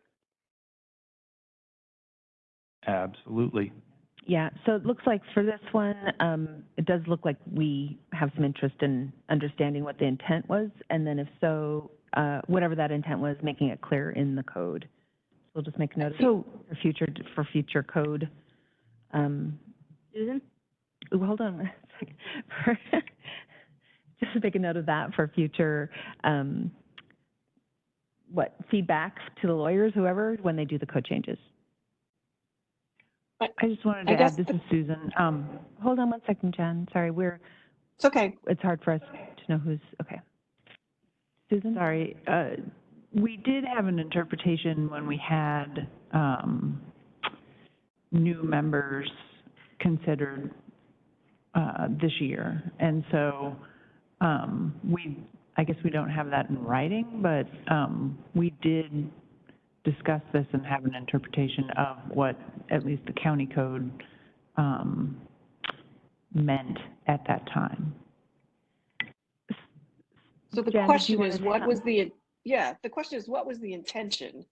Absolutely. Yeah, so it looks like for this one, it does look like we have some interest in understanding what the intent was, and then if so, whatever that intent was, making it clear in the code. So we'll just make a note of it for future code. Susan? Ooh, hold on a second. Just to make a note of that for future, feedback to the lawyers, whoever, when they do the code changes. I just wanted to add, this is Susan. Hold on one second, Jen. Sorry, It's okay. it's hard for us to know who's, okay. Susan? Sorry, we did have an interpretation when we had new members considered this year. And so I guess we don't have that in writing, but we did discuss this and have an interpretation of what at least the county code meant at that time. So the Jen, question do you is, wanna say the question is, what was the intention?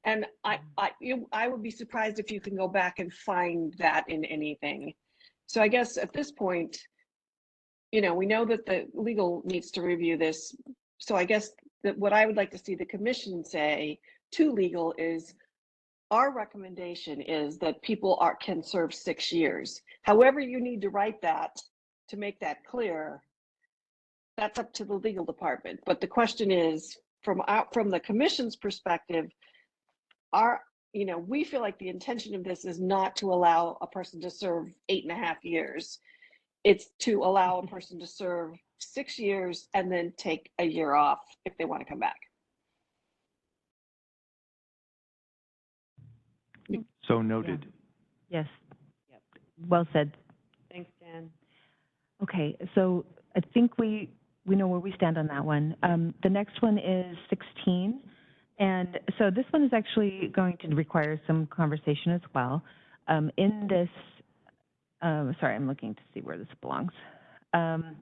And I would be surprised if you can go back and find that in anything. So I guess at this point, we know that the legal needs to review this. So I guess that what I would like to see the commission say to legal is, our recommendation is that people can serve 6 years. However you need to write that to make that clear, that's up to the legal department. But the question is, from the commission's perspective, we feel like the intention of this is not to allow a person to serve 8.5 years. It's to allow a person to serve 6 years and then take a year off if they want to come back. So noted. Yes. Yep. Well said. Thanks, Jan. Okay, so I think we know where we stand on that one. The next one is 16. And so this one is actually going to require some conversation as well. In this, sorry, I'm looking to see where this belongs.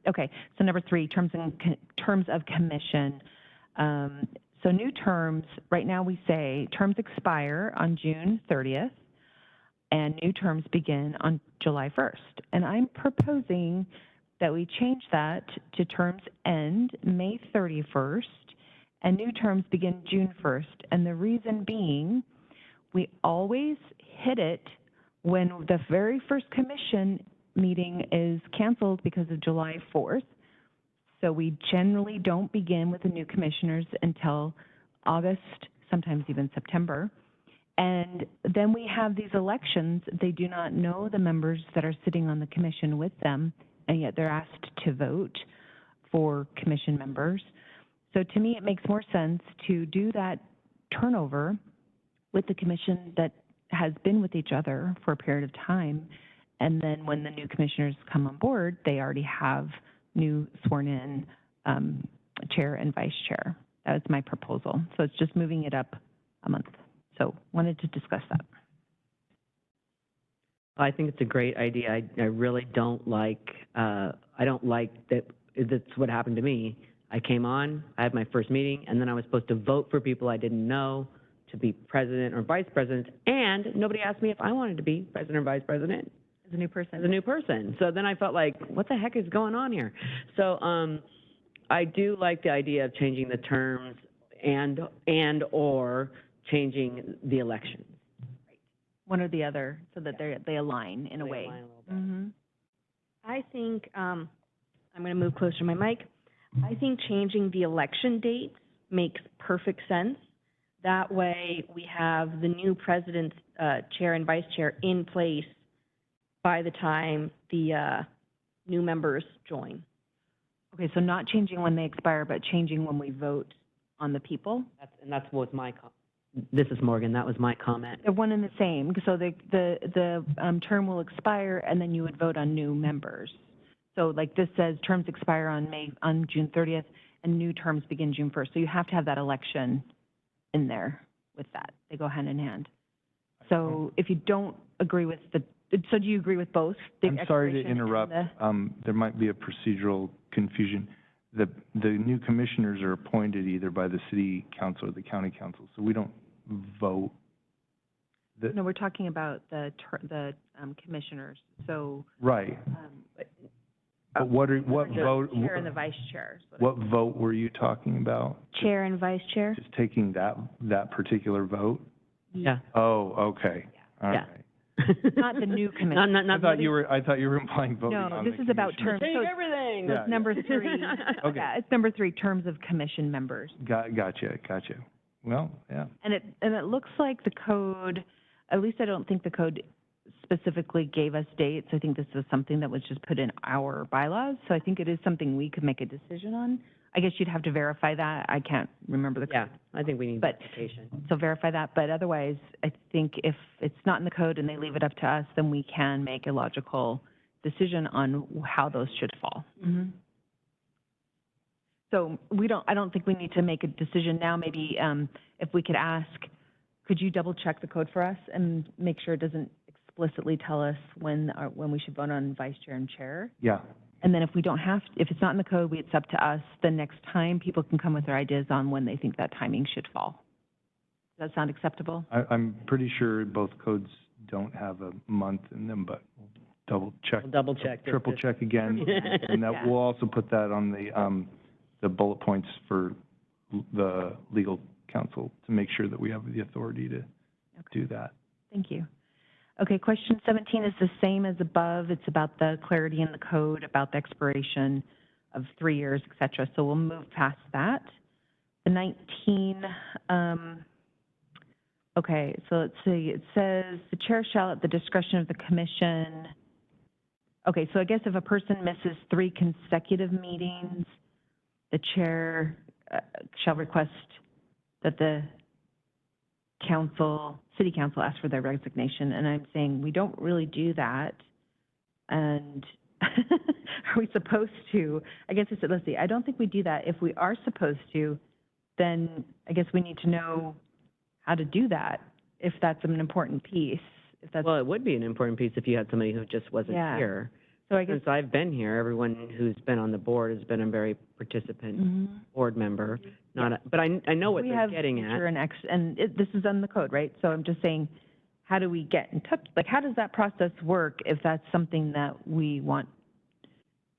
Okay, so number 3, terms of commission. So new terms, right now we say terms expire on June 30th and new terms begin on July 1st. And I'm proposing that we change that to terms end May 31st and new terms begin June 1st. And the reason being, we always hit it when the very first commission meeting is canceled because of July 4th. So we generally don't begin with the new commissioners until August, sometimes even September. And then we have these elections. They do not know the members that are sitting on the commission with them, and yet they're asked to vote for commission members. So to me, it makes more sense to do that turnover with the commission that has been with each other for a period of time. And then when the new commissioners come on board, they already have new sworn-in chair and vice chair. That was my proposal. So it's just moving it up a month. So wanted to discuss that. I think it's a great idea. I really don't like, I don't like that. That's what happened to me. I came on, I had my first meeting, and then I was supposed to vote for people I didn't know to be president or vice president, and nobody asked me if I wanted to be president or vice president. As a new person. As a new person. So then I felt like, what the heck is going on here? So I do like the idea of changing the terms and or changing the elections. Right. One or the other, so that they align in a way. Align a little bit. Mm-hmm. I think, I'm going to move closer to my mic. I think changing the election dates makes perfect sense. That way we have the new president, chair and vice chair in place by the time the new members join. Okay, so not changing when they expire, but changing when we vote on the people? That's what was my This is Morgan, that was my comment. They're one and the same, so the term will expire, and then you would vote on new members. So like this says, terms expire on June 30th, and new terms begin June 1st. So you have to have that election in there with that. They go hand in hand. So if you don't agree with so do you agree with both? The I'm sorry to expiration and interrupt. There might be a procedural confusion. The new commissioners are appointed either by the city council or the county council, so we don't vote. No, we're talking about the commissioners, so. Right. But what vote? Chair and the vice chair. What vote were you talking about? Chair and vice chair? Just taking that particular vote? Yeah. Oh, okay. All Yeah. right. Not the new commission. I thought you were implying voting on No, the this is about commission. terms. So it's- everything. so Yeah, it's number 3. Okay. Yeah, it's number 3, terms of commission members. Gotcha. Well, yeah. And it looks like the code, at least I don't think the code specifically gave us dates. I think this was something that was just put in our bylaws. So I think it is something we could make a decision on. I guess you'd have to verify that. I can't remember the code. Yeah, I think we need But- verification. So verify that. But otherwise, I think if it's not in the code and they leave it up to us, then we can make a logical decision on how those should fall. So I don't think we need to make a decision now. Maybe if we could ask, could you double check the code for us and make sure it doesn't explicitly tell us when we should vote on vice chair and chair? Yeah. And then if it's not in the code, it's up to us. The next time, people can come with their ideas on when they think that timing should fall. Does that sound acceptable? I'm pretty sure both codes don't have a month in them, but we'll double check. We'll double check. Triple check again. And that, Yeah. we'll also put that on the bullet points for the legal counsel to make sure that we have the authority to do that. Thank you. Okay, question 17 is the same as above. It's about the clarity in the code, about the expiration of 3 years, et cetera. So we'll move past that. The 19, okay, so let's see. It says, the chair shall, at the discretion of the commission. Okay, so I guess if a person misses 3 consecutive meetings, the chair shall request that the city council ask for their resignation, and I'm saying we don't really do that. And are we supposed to? I guess let's see, I don't think we do that. If we are supposed to, then I guess we need to know how to do that, if that's an important piece. If that's, Well, it would be an important piece if you had somebody who just wasn't Yeah. here. so I guess. Since I've been here, everyone who's been on the board has been a very participant board member. But I know what they're getting at. And this is on the code, right? So I'm just saying, how do we get in touch? Like, how does that process work if that's something that we want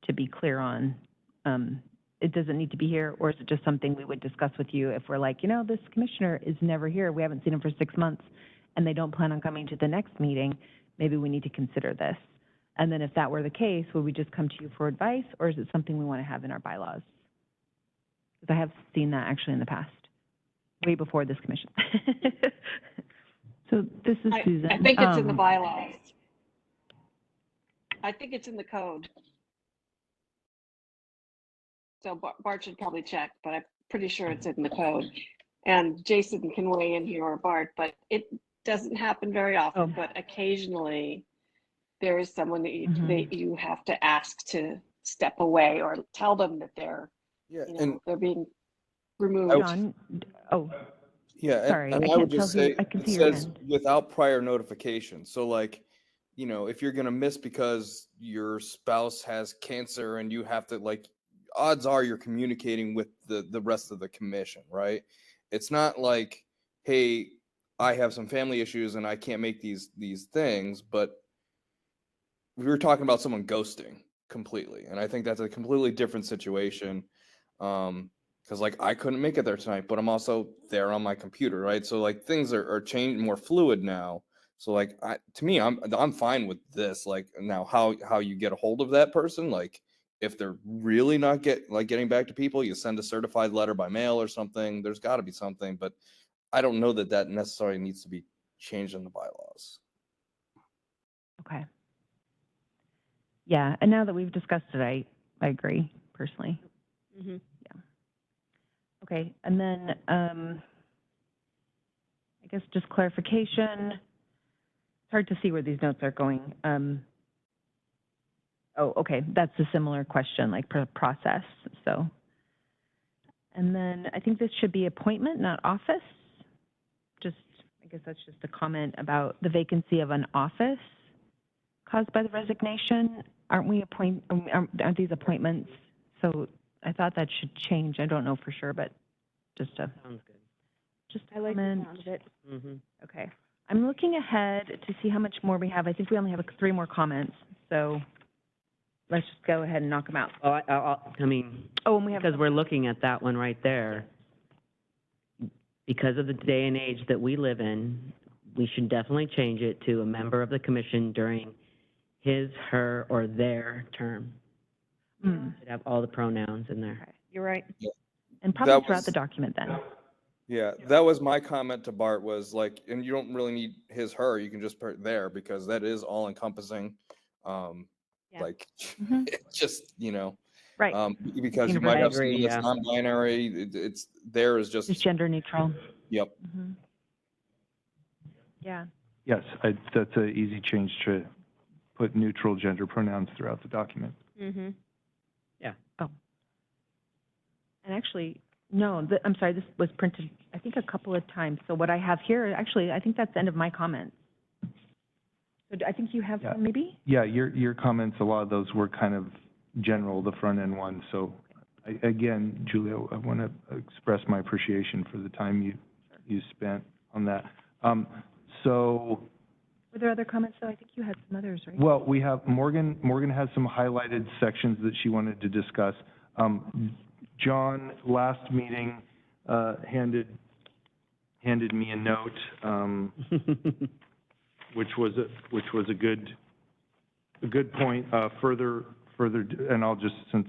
to be clear on? It doesn't need to be here, or is it just something we would discuss with you if we're like, this commissioner is never here, we haven't seen him for 6 months, and they don't plan on coming to the next meeting, maybe we need to consider this. And then if that were the case, would we just come to you for advice, or is it something we want to have in our bylaws? Because I have seen that actually in the past, way before this commission. So this is Susan. I think it's in the bylaws. I think it's in the code. So Bart should probably check, but I'm pretty sure it's in the code. And Jason can weigh in here, or Bart, but it doesn't happen very often, but occasionally there is someone that you have to ask to step away or tell them that they're, they're being removed. John, Yeah, sorry, and I I can't would just tell who- say, I can it see your says hand. without prior notification. So like, if you're gonna miss because your spouse has cancer and you have to odds are you're communicating with the rest of the commission, right? It's not like, hey, I have some family issues and I can't make these things, but we were talking about someone ghosting completely. And I think that's a completely different situation. Because I couldn't make it there tonight, but I'm also there on my computer, right? So things are changing, more fluid now. So to me, I'm fine with this. Now how you get a hold of that person, if they're really not getting back to people, you send a certified letter by mail or something. There's got to be something, but I don't know that necessarily needs to be changed in the bylaws. Okay. Yeah, and now that we've discussed it, I agree personally. Mm-hmm. Okay, and then guess just clarification. It's hard to see where these notes are going. Oh, okay, that's a similar question, like process, so. And then I think this should be appointment, not office. Just, I guess that's just a comment about the vacancy of an office caused by the resignation. Aren't these appointments? So I thought that should change. I don't know for sure, but just a, Sounds good. just a I like the comment. sound of it. Mm-hmm. Okay. I'm looking ahead to see how much more we have. I think we only have 3 more comments, so let's just go ahead and knock them out. Oh, I mean, Oh, and we have, because we're looking at that one right there. Because of the day and age that we live in, we should definitely change it to a member of the commission during his, her, or their term. Should have all the pronouns in there. You're right. and probably That throughout was- the document then. Yeah, that was my comment to Bart was like, and you don't really need his, her, you can just put there because that is all encompassing. Yeah. Like, Mhm. it's just, you know, Right, because you Universal. might I have agree, someone that's yeah. non-binary, it's, there is just just, gender neutral. yep. Mhm. Yeah, Yes, that's an easy change to put neutral gender pronouns throughout the document. Mm-hmm. and actually, no, I'm sorry, this was printed, I think, a couple of times. So what I have here, actually, I think that's the end of my comments. So I think you have Yeah. some, maybe? Yeah, your comments, a lot of those were kind of general, the front end ones. So again, Julia, I want to express my appreciation for the time you spent on that. So, Were there other comments, though? I think you had some others, right? well, we have, Morgan has some highlighted sections that she wanted to discuss. John, last meeting, handed me a note, which was a good point. Further, and I'll just, since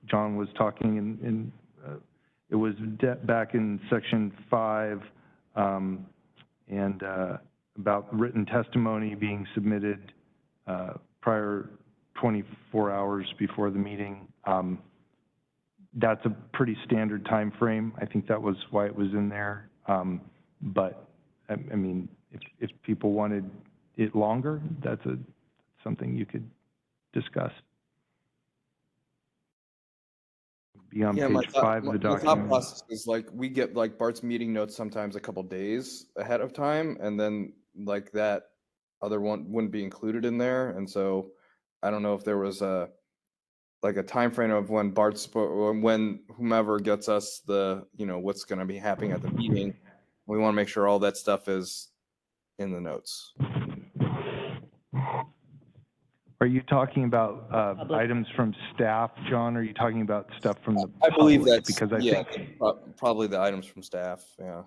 John was talking, and it was back in section 5, and about written testimony being submitted prior 24 hours before the meeting. That's a pretty standard time frame. I think that was why it was in there. But I mean, if people wanted it longer, that's something you could discuss. Be on Yeah, page 5 of the my thought document. process is like, we get like Bart's meeting notes sometimes a couple days ahead of time, and then like that other one wouldn't be included in there, and so I don't know if there was a time frame of when when whomever gets us the, you know, what's gonna be happening at the meeting. We wanna make sure all that stuff is in the notes. Are you talking about Public. items from staff, John? Or are you talking about stuff from the I believe public? that's, Because I yeah, think, probably the items from staff, yeah.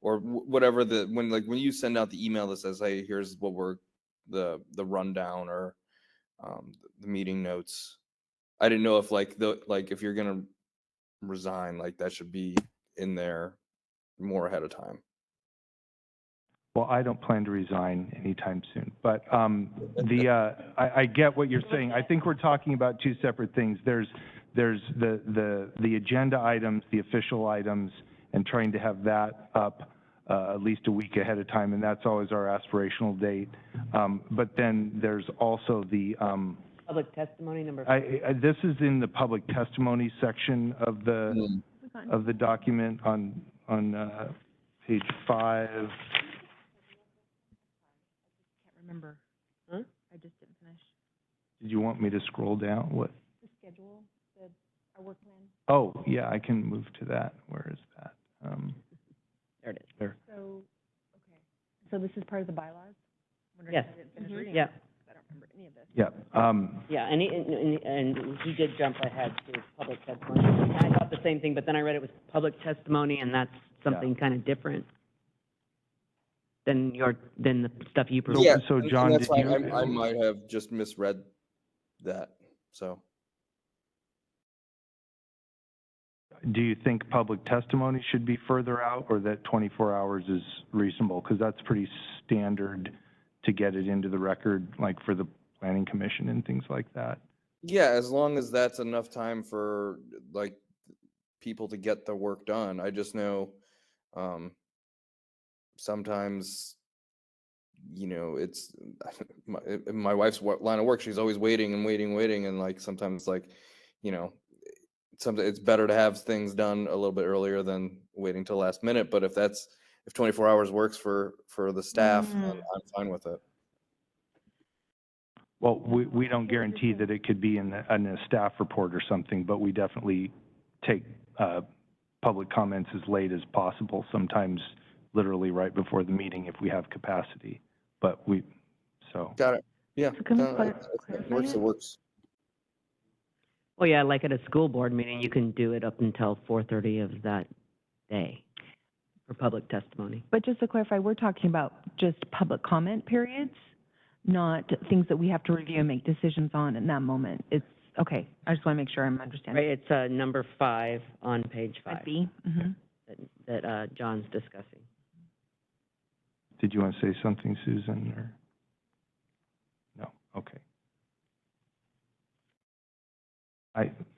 Or whatever when you send out the email that says, hey, here's what we're, the rundown or the meeting notes. I didn't know if if you're gonna resign, like that should be in there more ahead of time. well, I don't plan to resign anytime soon. But I get what you're saying. I think we're talking about two separate things. There's the agenda items, the official items, and trying to have that up at least a week ahead of time, and that's always our aspirational date. But then there's also the, Public testimony number. this is in the public testimony section of the document on page 5. Can't remember. Huh? I just didn't finish. Did you want me to scroll down? What? The schedule, our work plan. Oh, yeah, I can move to that. Where is that? There it is. There. So, okay. So this is part of the bylaws? Wondering Yes. if I didn't finish Mhm. reading Yeah. it, 'cause I don't remember any of this. Yeah. Yeah, and he did jump ahead to public testimony. And I thought the same thing, but then I read it was public testimony, and that's something kind of different than the stuff you So- presented. Yeah, so and John, that's did why you- I might have just misread that, so. Do you think public testimony should be further out, or that 24 hours is reasonable? Because that's pretty standard to get it into the record, like for the planning commission and things like that. Yeah, as long as that's enough time for like people to get the work done. I just know sometimes, you know, it's my wife's line of work. She's always waiting and waiting, waiting, and like sometimes, like, you know, sometimes it's better to have things done a little bit earlier than waiting till last minute. But if 24 hours works for the staff, then I'm fine with it. Well, we don't guarantee that it could be in a staff report or something, but we definitely take public comments as late as possible, sometimes literally right before the meeting if we have capacity. But Got it. Yeah. So can we It works. It works. Well, yeah, like at a school board meeting, you can do it up until 4:30 of that day for public testimony. But just to clarify, we're talking about just public comment periods, not things that we have to review and make decisions on in that moment. It's, okay, I just want to make sure I'm understanding. Right, it's number 5 on page 5 B. Mm-hmm. that John's discussing. did you want to say something, Susan, or? No, okay.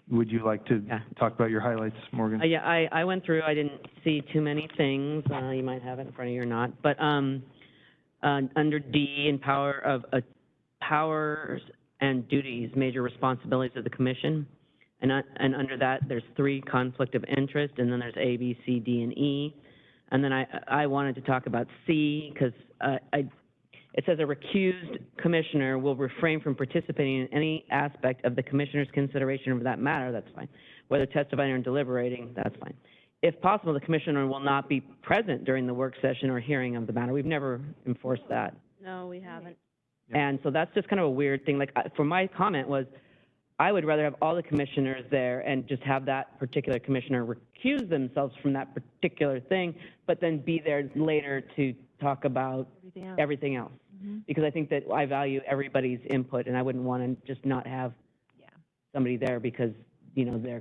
Would you like to talk about your highlights, Morgan? Yeah, I went through, I didn't see too many things. You might have it in front of you or not. But under D, in powers and duties, major responsibilities of the commission. And under that, there's 3, conflict of interest, and then there's A, B, C, D, and E. And then I wanted to talk about C, because it says a recused commissioner will refrain from participating in any aspect of the commissioner's consideration of that matter. That's fine. Whether testifying or deliberating, that's fine. If possible, the commissioner will not be present during the work session or hearing of the matter. We've never enforced that. No, we haven't. And so that's just kind of a weird thing. Like, for my comment was, I would rather have all the commissioners there and just have that particular commissioner recuse themselves from that particular thing, but then be there later to talk about everything else. Mm-hmm. Because I think that I value everybody's input, and I wouldn't want to just not have somebody there because, you know, they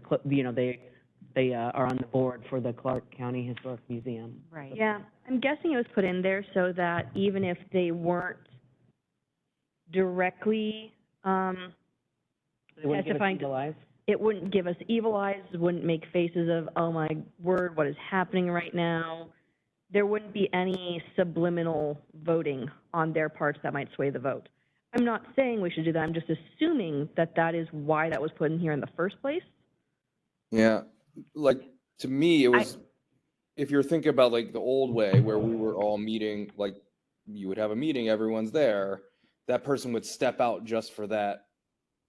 are on the board for the Clark County Historic Museum. Right. Yeah, I'm guessing it was put in there so that even if they weren't directly testifying, it wouldn't give us evil eyes, wouldn't make faces of, oh my word, what is happening right now. There wouldn't be any subliminal voting on their parts that might sway the vote. I'm not saying we should do that. I'm just assuming that that is why that was put in here in the first place. Yeah, like, to me, it was, if you're thinking about like the old way where we were all meeting, like you would have a meeting, everyone's there, that person would step out just for that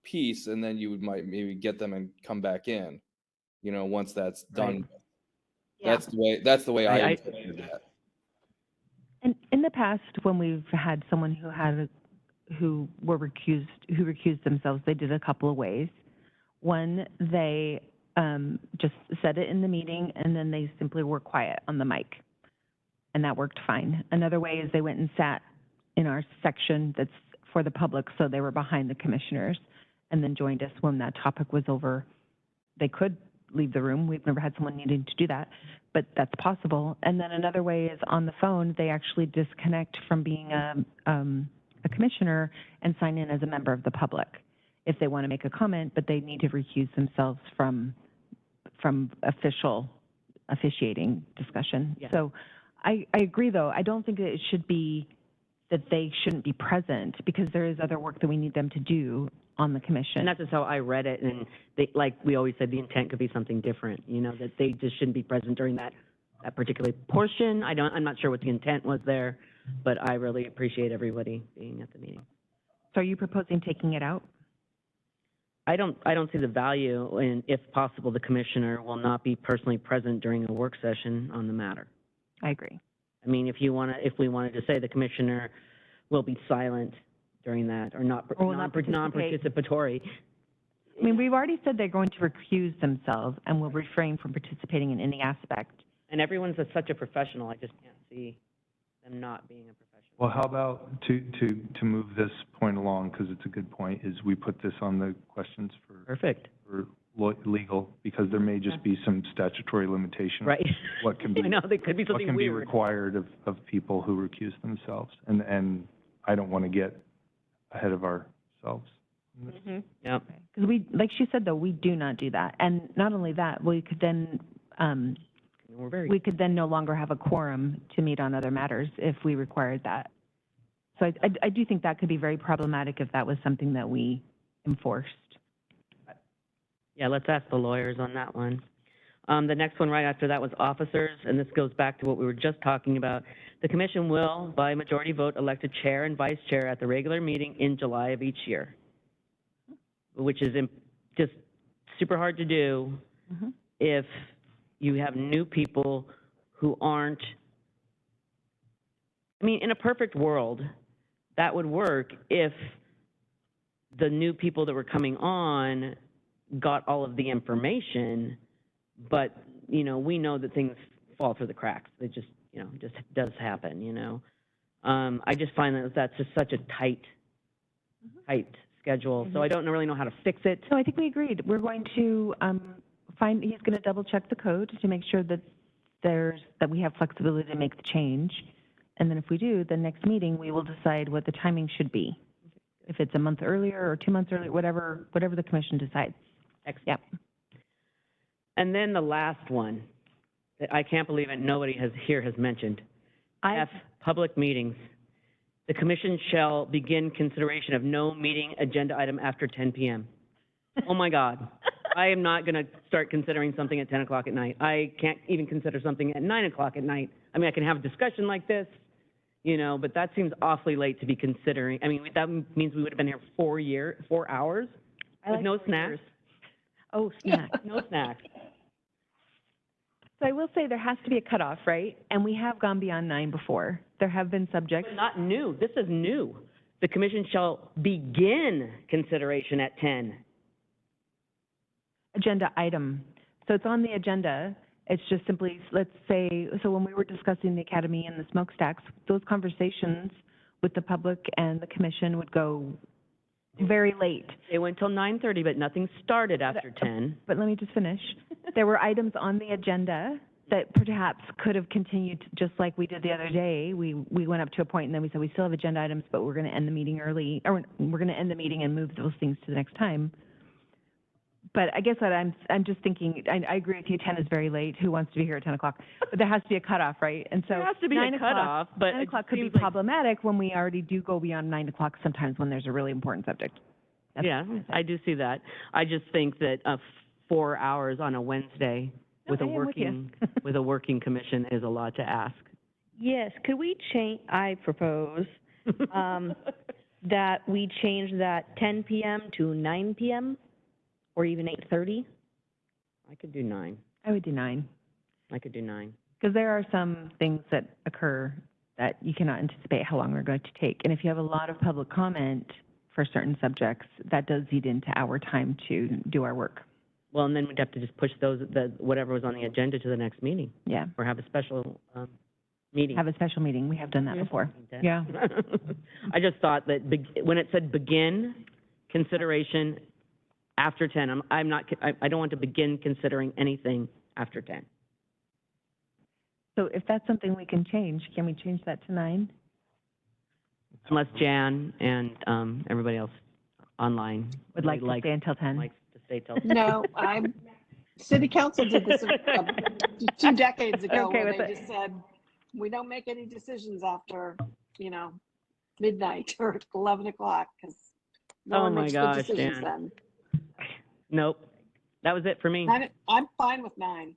piece, and then you might maybe get them and come back in, you know, once that's done. Right. Yeah. That's the way I interpreted that. And in the past, when we've had someone who recused themselves, they did a couple of ways. One, they just said it in the meeting, and then they simply were quiet on the mic, and that worked fine. Another way is they went and sat in our section that's for the public, so they were behind the commissioners, and then joined us when that topic was over. They could leave the room. We've never had someone needing to do that, but that's possible. And then another way is on the phone, they actually disconnect from being a commissioner and sign in as a member of the public if they want to make a comment, but they need to recuse themselves from officiating discussion. Yeah. So I agree, though. I don't think that it should be that they shouldn't be present, because there is other work that we need them to do on the commission. And that's just how I read it, and they, like we always said, the intent could be something different, you know, that they just shouldn't be present during that particular portion. I'm not sure what the intent was there, but I really appreciate everybody being at the meeting. So are you proposing taking it out? I don't see the value in, if possible, the commissioner will not be personally present during a work session on the matter. I agree. I mean, if we wanted to say the commissioner will be silent during that, or non-participatory. I mean, we've already said they're going to recuse themselves and will refrain from participating in any aspect. And everyone's such a professional, I just can't see them not being a professional. Well, how about to move this point along, because it's a good point, is we put this on the questions for Perfect. For legal, because there may just be some statutory limitation. Right. What can be I know, there could be something what can weird. be required of people who recuse themselves, and I don't want to get ahead of ourselves. Mm-hmm. Yeah. Because we, like she said, though, we do not do that. And not only that, we could then We're very, we could then no longer have a quorum to meet on other matters if we required that. So I do think that could be very problematic if that was something that we enforced. yeah, let's ask the lawyers on that one. The next one right after that was officers, and this goes back to what we were just talking about. The commission will, by majority vote, elect a chair and vice chair at the regular meeting in July of each year, which is just super hard to do if you have new people who aren't, I mean, in a perfect world, that would work if the new people that were coming on got all of the information, but, you know, we know that things fall through the cracks. It just, you know, just does happen, you know. I just find that that's just such a tight schedule, so I don't really know how to fix it. So I think we agreed. We're going to he's going to double check the code to make sure that that we have flexibility to make the change. And then if we do, the next meeting, we will decide what the timing should be. If it's a month earlier or 2 months earlier, whatever the commission decides. Excellent. Yep. And then the last one, that I can't believe it, nobody here has mentioned. F, public meetings. The commission shall begin consideration of no meeting agenda item after 10 p.m. Oh my God. I am not going to start considering something at 10 o'clock at night. I can't even consider something at 9 o'clock at night. I mean, I can have a discussion like this, you know, but that seems awfully late to be considering. I mean, that means we would have been here 4 hours with no snacks. Oh, snacks. No snacks. So I will say there has to be a cutoff, right? And we have gone beyond 9 before. There have been subjects. But not new. This is new. The commission shall begin consideration at 10. Agenda item. So it's on the agenda. It's just simply, let's say, so when we were discussing the academy and the smokestacks, those conversations with the public and the commission would go very late. They went till 9:30, but nothing started after 10. But let me just finish. There were items on the agenda that perhaps could have continued, just like we did the other day. We went up to a point and then we said, we still have agenda items, but we're going to end the meeting early, or we're going to end the meeting and move those things to the next time. But I guess what I'm just thinking, I agree with you, 10 is very late. Who wants to be here at 10 o'clock? But there has to be a cutoff, right? And so There has to be a cutoff, but 9 it o'clock could be seems like- problematic when we already do go beyond 9 o'clock sometimes when there's a really important subject. That's Yeah, I do see that. I just think that 4 hours on a Wednesday with a I am with you. working, with a working commission is a lot to ask. Yes, could we change, I propose, that we change that 10 p.m. to 9 p.m. or even 8:30? I could do 9. I would do 9. I could do 9. Because there are some things that occur that you cannot anticipate how long they're going to take. And if you have a lot of public comment for certain subjects, that does eat into our time to do our work. Well, and then we'd have to just push whatever was on the agenda to the next meeting, Yeah. or have a special meeting. Have a special meeting. We have done that before. Yeah. I just thought that when it said begin consideration after 10, I don't want to begin considering anything after 10. So if that's something we can change, can we change that to 9? Unless Jan and everybody else online Would like to stay until 10? likes to stay till. No, city council did this 2 decades ago, Okay where with they it. just said, we don't make any decisions after, midnight or 11 o'clock, because no Oh one my makes good gosh, decisions Dan. then. Nope. That was it for me. I'm fine with 9.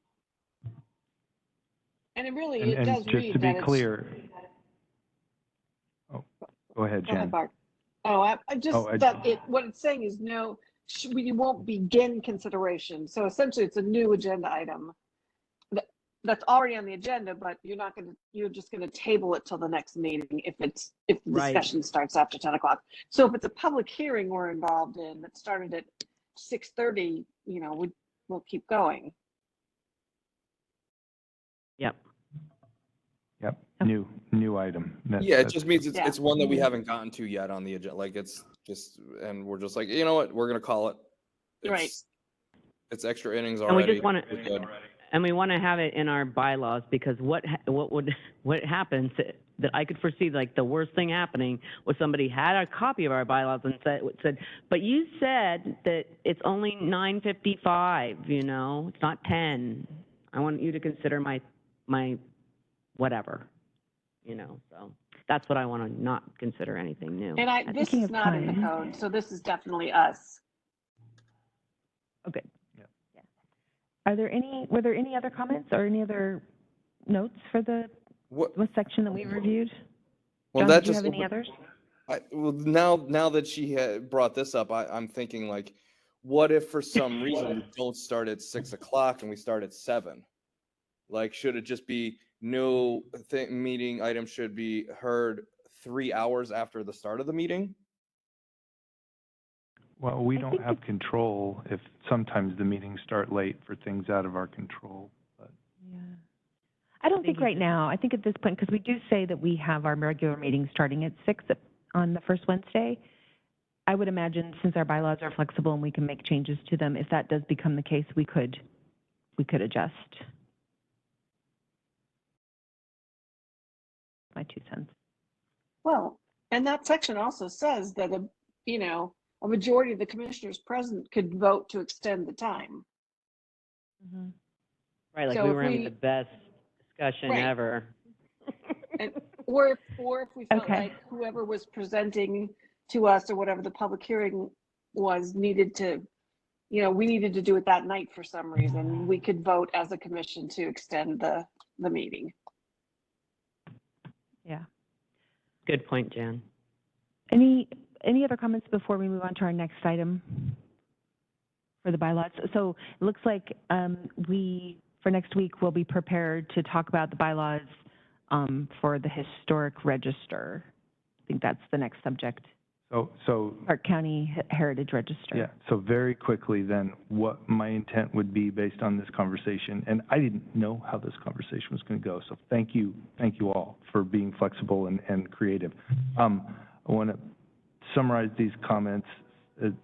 And it really, it And does just read to be that it's. clear, oh, go ahead, Go ahead, Jen. Bart. Oh, I just, Oh, what it's saying is no, we won't begin consideration. So essentially, it's a new agenda item that's already on the agenda, but you're just gonna table it till the next meeting if the Right. discussion starts after 10 o'clock. So if it's a public hearing we're involved in that started at 6:30, we'll keep going. Yep. Yep, new item. Yeah, it just means Yeah. it's one that we haven't gotten to yet on the agenda. Like it's just, and we're just like, you know what, we're gonna call it. Right. It's extra innings And we already. just want We're to, good. and we want to have it in our bylaws, because what happens that I could foresee, like the worst thing happening was somebody had a copy of our bylaws and said, but you said that it's only 9:55, it's not 10. I want you to consider my whatever, so that's what I want to not consider anything new. And this Thinking is of not in the time. code, so this is definitely us. Okay. Yeah. Were there any other comments or any other notes for the What, section that we reviewed? well, John, that did you just, have any others? now that she had brought this up, I'm thinking like, what if for some reason we don't start at 6 o'clock and we start at 7? Like, should it just be no meeting item should be heard 3 hours after the start of the meeting? Well, we I don't think have control if sometimes the meetings start late for things out of our control. But Yeah. I don't think Thank you. right now. I think at this point, because we do say that we have our regular meeting starting at 6 on the first Wednesday, I would imagine since our bylaws are flexible and we can make changes to them, if that does become the case, we could adjust. My 2 cents. Well, and that section also says that a majority of the commissioners present could vote to extend the time. Mm-hmm. Right, like So we if were having we- the best discussion Right. ever. Or if we felt Okay. like whoever was presenting to us or whatever the public hearing was needed to, we needed to do it that night for some reason, we could vote as a commission to extend the meeting. Yeah. Good point, Jan. Any other comments before we move on to our next item for the bylaws? So it looks like for next week, we'll be prepared to talk about the bylaws for the historic register. I think that's the next subject. So Clark County Heritage Register. yeah, so very quickly then, what my intent would be based on this conversation, and I didn't know how this conversation was going to go, so thank you all for being flexible and creative. I want to summarize these comments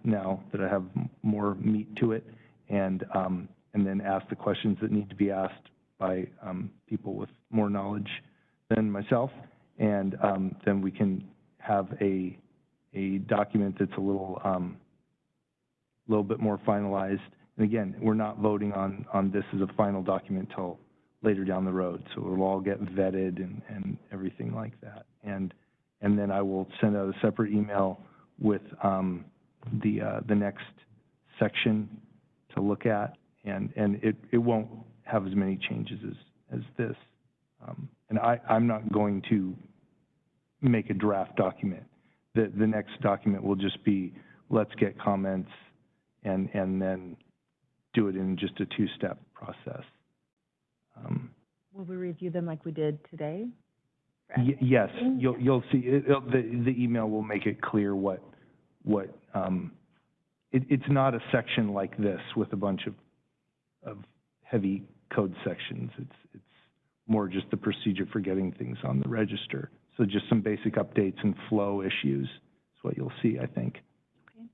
now that I have more meat to it, and then ask the questions that need to be asked by people with more knowledge than myself, and then we can have a document that's a little bit more finalized. And again, we're not voting on this as a final document till later down the road, so it'll all get vetted and everything like that. And then I will send out a separate email with the next section to look at, and it won't have as many changes as this. And I'm not going to make a draft document. The next document will just be, let's get comments and then do it in just a 2-step process. Will we review them like we did today? Yes, you'll see, the email will make it clear what it's not a section like this with a bunch of heavy code sections. It's more just the procedure for getting things on the register. So just some basic updates and flow issues is what you'll see, I think. Okay,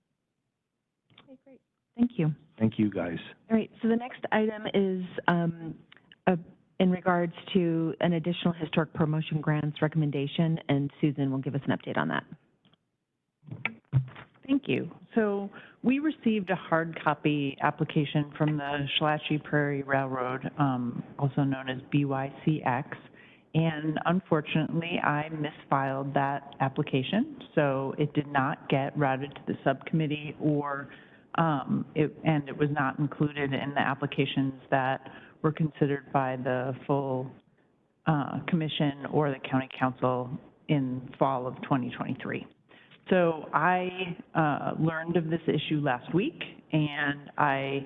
great. Thank you. Thank you, guys. All right, so the next item is in regards to an additional historic promotion grants recommendation, and Susan will give us an update on that. Thank you. So we received a hard copy application from the Schlachey Prairie Railroad, also known as BYCX, and unfortunately, I misfiled that application, so it did not get routed to the subcommittee, or it was not included in the applications that were considered by the full commission or the county council in fall of 2023. So I learned of this issue last week, and I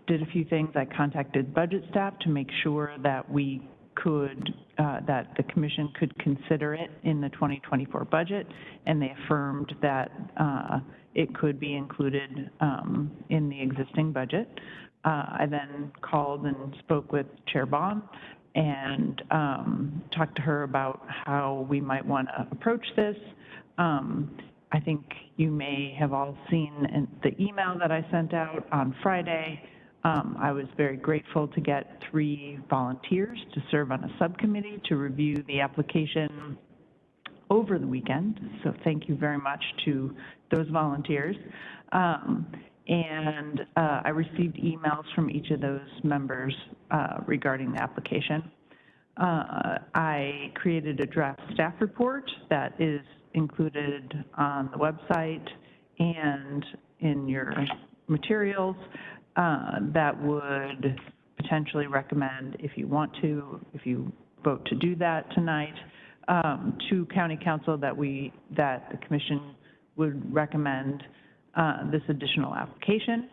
did a few things. I contacted budget staff to make sure that we could, that the commission could consider it in the 2024 budget, and they affirmed that it could be included in the existing budget. I then called and spoke with Chair Bond and talked to her about how we might want to approach this. I think you may have all seen the email that I sent out on Friday. I was very grateful to get 3 volunteers to serve on a subcommittee to review the application over the weekend. So thank you very much to those volunteers. and I received emails from each of those members regarding the application. I created a draft staff report that is included on the website and in your materials that would potentially recommend, if you want to, if you vote to do that tonight, to County Council that the Commission would recommend this additional application.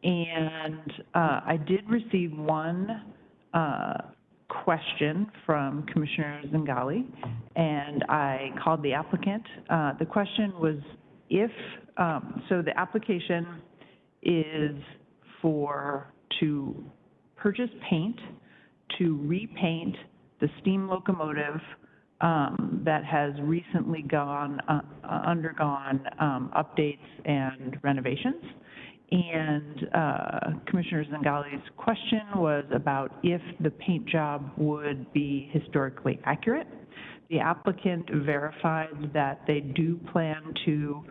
And I did receive one question from Commissioner Zingali, and I called the applicant. The question was if, so the application is to purchase paint to repaint the steam locomotive that has recently undergone updates and renovations. And Commissioner Zingali's question was about if the paint job would be historically accurate. The applicant verified that they do plan to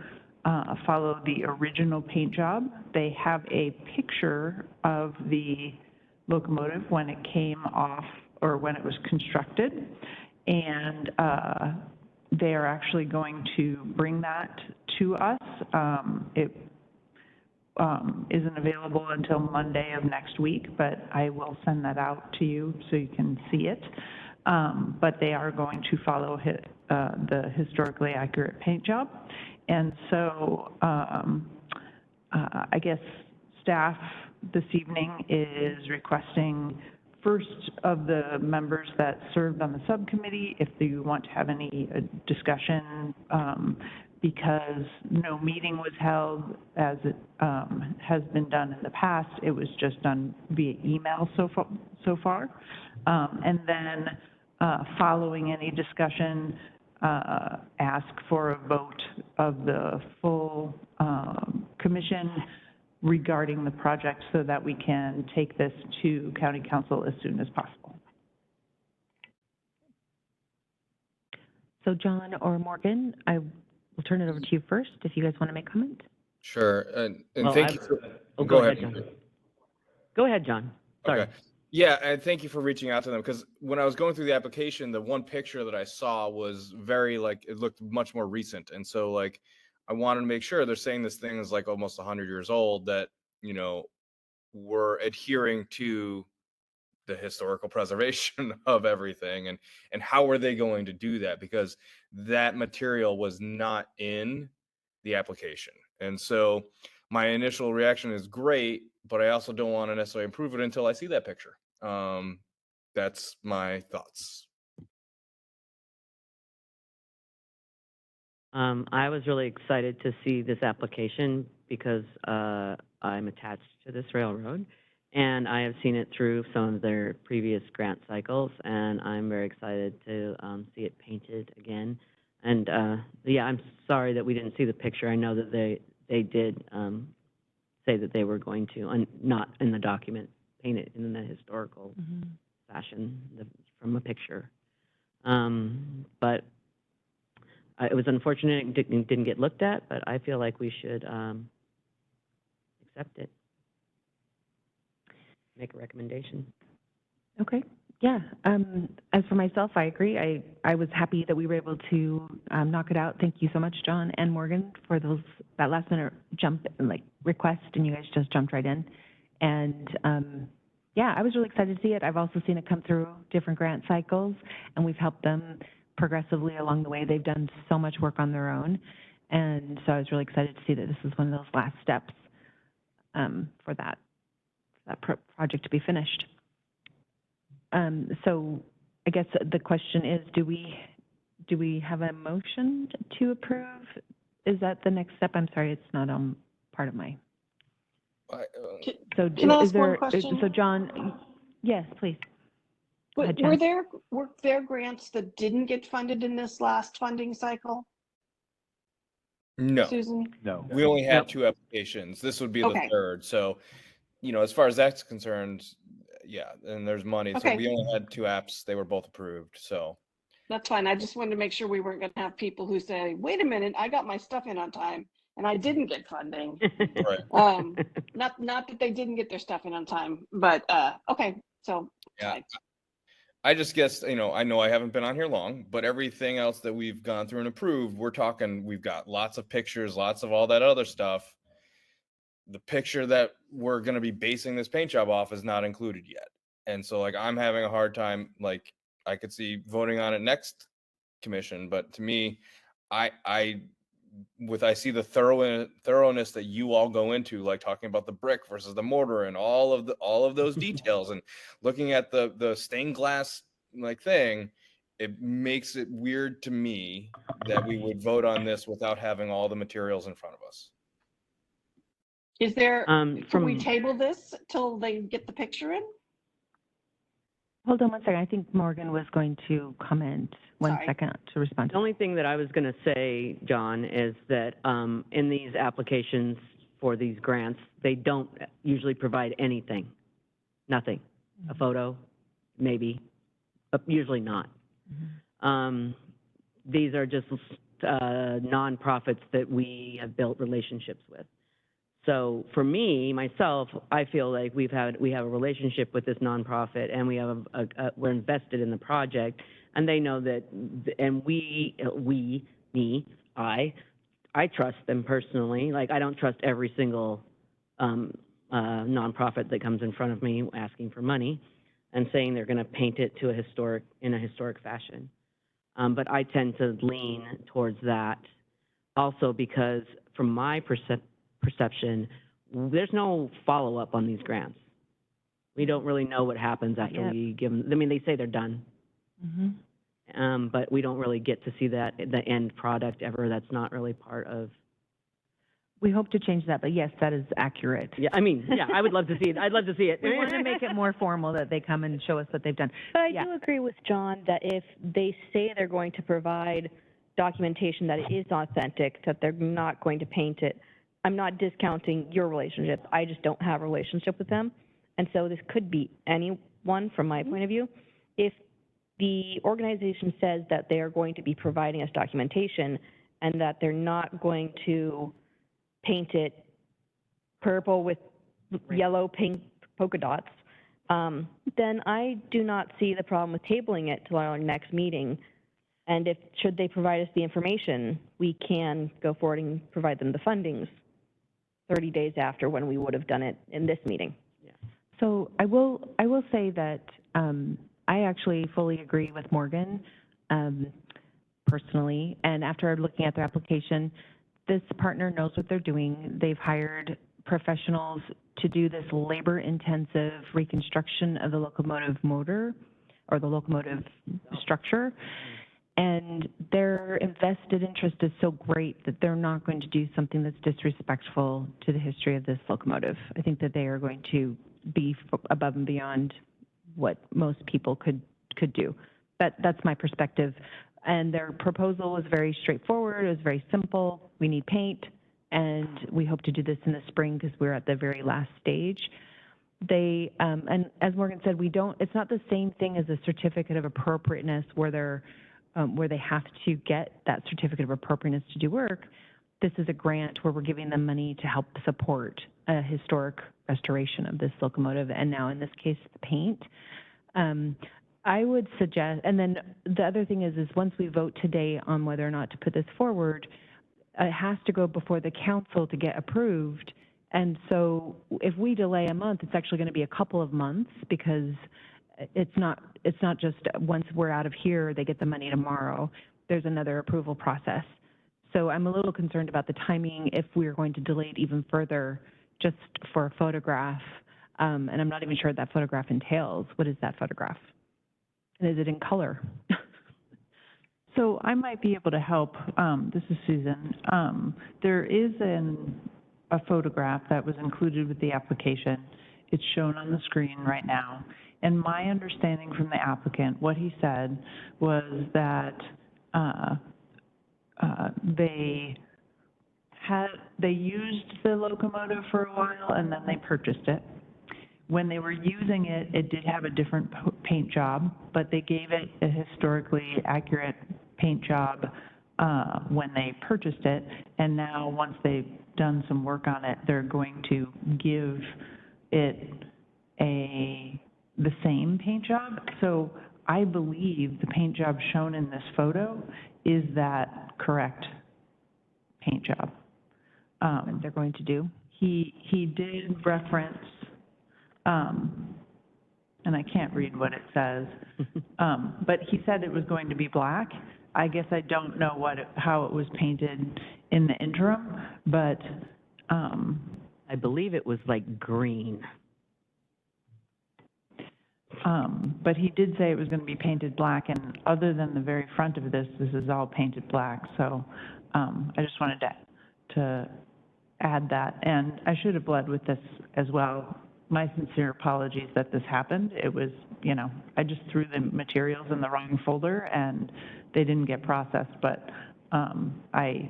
follow the original paint job. They have a picture of the locomotive when it came off or when it was constructed, and they are actually going to bring that to us. It isn't available until Monday of next week, but I will send that out to you so you can see it. But they are going to follow the historically accurate paint job. And so I guess staff this evening is requesting first of the members that served on the subcommittee, if you want to have any discussion, because no meeting was held as it has been done in the past. It was just done via email so far. And then following any discussion, ask for a vote of the full commission regarding the project so that we can take this to County Council as soon as possible. So John or Morgan, I will turn it over to you first if you guys want to make comment. Sure, and Well, thank you for, go ahead, John. Go ahead, John. Sorry. Okay. Yeah, and thank you for reaching out to them, because when I was going through the application, the one picture that I saw was very, like, it looked much more recent. And so, like, I wanted to make sure they're saying this thing is like almost 100 years old, that, you know, we're adhering to the historical preservation of everything. And how are they going to do that? Because that material was not in the application. And so my initial reaction is great, but I also don't want to necessarily improve it until I see that picture. That's my thoughts. I was really excited to see this application because I'm attached to this railroad, and I have seen it through some of their previous grant cycles, and I'm very excited to see it painted again. And yeah, I'm sorry that we didn't see the picture. I know that they did say that they were going to, not in the document, paint it in the historical fashion from a picture. But it was unfortunate it didn't get looked at, but I feel like we should accept it. Make a recommendation. Okay. Yeah. As for myself, I agree. I was happy that we were able to knock it out. Thank you so much, John and Morgan, for that last minute request, and you guys just jumped right in. And yeah, I was really excited to see it. I've also seen it come through different grant cycles, and we've helped them progressively along the way. They've done so much work on their own, and so I was really excited to see that this is one of those last steps for that project to be finished. So I guess the question is, do we have a motion to approve? Is that the next step? I'm sorry, it's not part of my. So Can I is ask there? one question? So John, yes, please. Go ahead, Jen. Were there grants that didn't get funded in this last funding cycle? No, Susan? No. we only had 2 applications. This would be the Okay. 3rd. So, you know, as far as that's concerned, yeah, and there's money. So Okay. we only had 2 apps. They were both approved. So That's fine. I just wanted to make sure we weren't going to have people who say, wait a minute, I got my stuff in on time, and I didn't get funding. Right. Not that they didn't get their stuff in on time, but okay, so Yeah. I just guess, I know I haven't been on here long, but everything else that we've gone through and approved, we've got lots of pictures, lots of all that other stuff. The picture that we're going to be basing this paint job off is not included yet. And so like, I'm having a hard time, like I could see voting on it next commission, but to me, I see the thoroughness that you all go into, like talking about the brick versus the mortar and all of those details, and looking at the stained glass like thing, it makes it weird to me that we would vote on this without having all the materials in front of us. is there, can we From, table this till they get the picture in? Hold on one second. I think Morgan was going to comment. One Sorry. second to respond. The only thing that I was going to say, John, is that in these applications for these grants, they don't usually provide anything, nothing. A photo, maybe, but usually not. These are just nonprofits that we have built relationships with. So for me, myself, I feel like we have a relationship with this nonprofit, and we have we're invested in the project, and they know that, and I trust them personally. Like, I don't trust every single nonprofit that comes in front of me asking for money and saying they're going to paint it to in a historic fashion. But I tend to lean towards that, also because from my perception, there's no follow-up on these grants. We don't really know what happens after we give them. I mean, they say they're done, but we don't really get to see the end product ever. That's not really part of. We hope to change that, but yes, that is accurate. Yeah, I mean, yeah, I would love to see it. I'd love to see it. We want to make it more formal, that they come and show us what they've done. But I do agree with John that if they say they're going to provide documentation that it is authentic, that they're not going to paint it, I'm not discounting your relationship. I just don't have a relationship with them. And so this could be anyone from my point of view. If the organization says that they are going to be providing us documentation and that they're not going to paint it purple with yellow pink polka dots, then I do not see the problem with tabling it till our next meeting. And should they provide us the information, we can go forward and provide them the fundings 30 days after when we would have done it in this meeting. Yeah. So I will say that I actually fully agree with Morgan personally, and after looking at their application, this partner knows what they're doing. They've hired professionals to do this labor-intensive reconstruction of the locomotive motor or the locomotive structure. And their invested interest is so great that they're not going to do something that's disrespectful to the history of this locomotive. I think that they are going to be above and beyond what most people could do. That's my perspective. And their proposal was very straightforward. It was very simple. We need paint, and we hope to do this in the spring because we're at the very last stage. They, and as Morgan said, it's not the same thing as a certificate of appropriateness where they have to get that certificate of appropriateness to do work. This is a grant where we're giving them money to help support a historic restoration of this locomotive, and now in this case, the paint. I would suggest, and then the other thing is once we vote today on whether or not to put this forward, it has to go before the council to get approved. And so if we delay a month, it's actually going to be a couple of months because it's not just once we're out of here, they get the money tomorrow. There's another approval process. So I'm a little concerned about the timing if we're going to delay it even further just for a photograph. And I'm not even sure what that photograph entails. What is that photograph? And is it in color? So I might be able to help. This is Susan. There is a photograph that was included with the application. It's shown on the screen right now. And my understanding from the applicant, what he said was that they used the locomotive for a while and then they purchased it. When they were using it, it did have a different paint job, but they gave it a historically accurate paint job when they purchased it. And now, once they've done some work on it, they're going to give it the same paint job. So I believe the paint job shown in this photo is that correct paint job. What they're going to do. He did reference, and I can't read what it says, but he said it was going to be black. I guess I don't know how it was painted in the interim, but, I believe it was like green. but he did say it was going to be painted black, and other than the very front of this is all painted black. So, I just wanted to add that. And I should have led with this as well. My sincere apologies that this happened. It was, I just threw the materials in the wrong folder and they didn't get processed, but, I,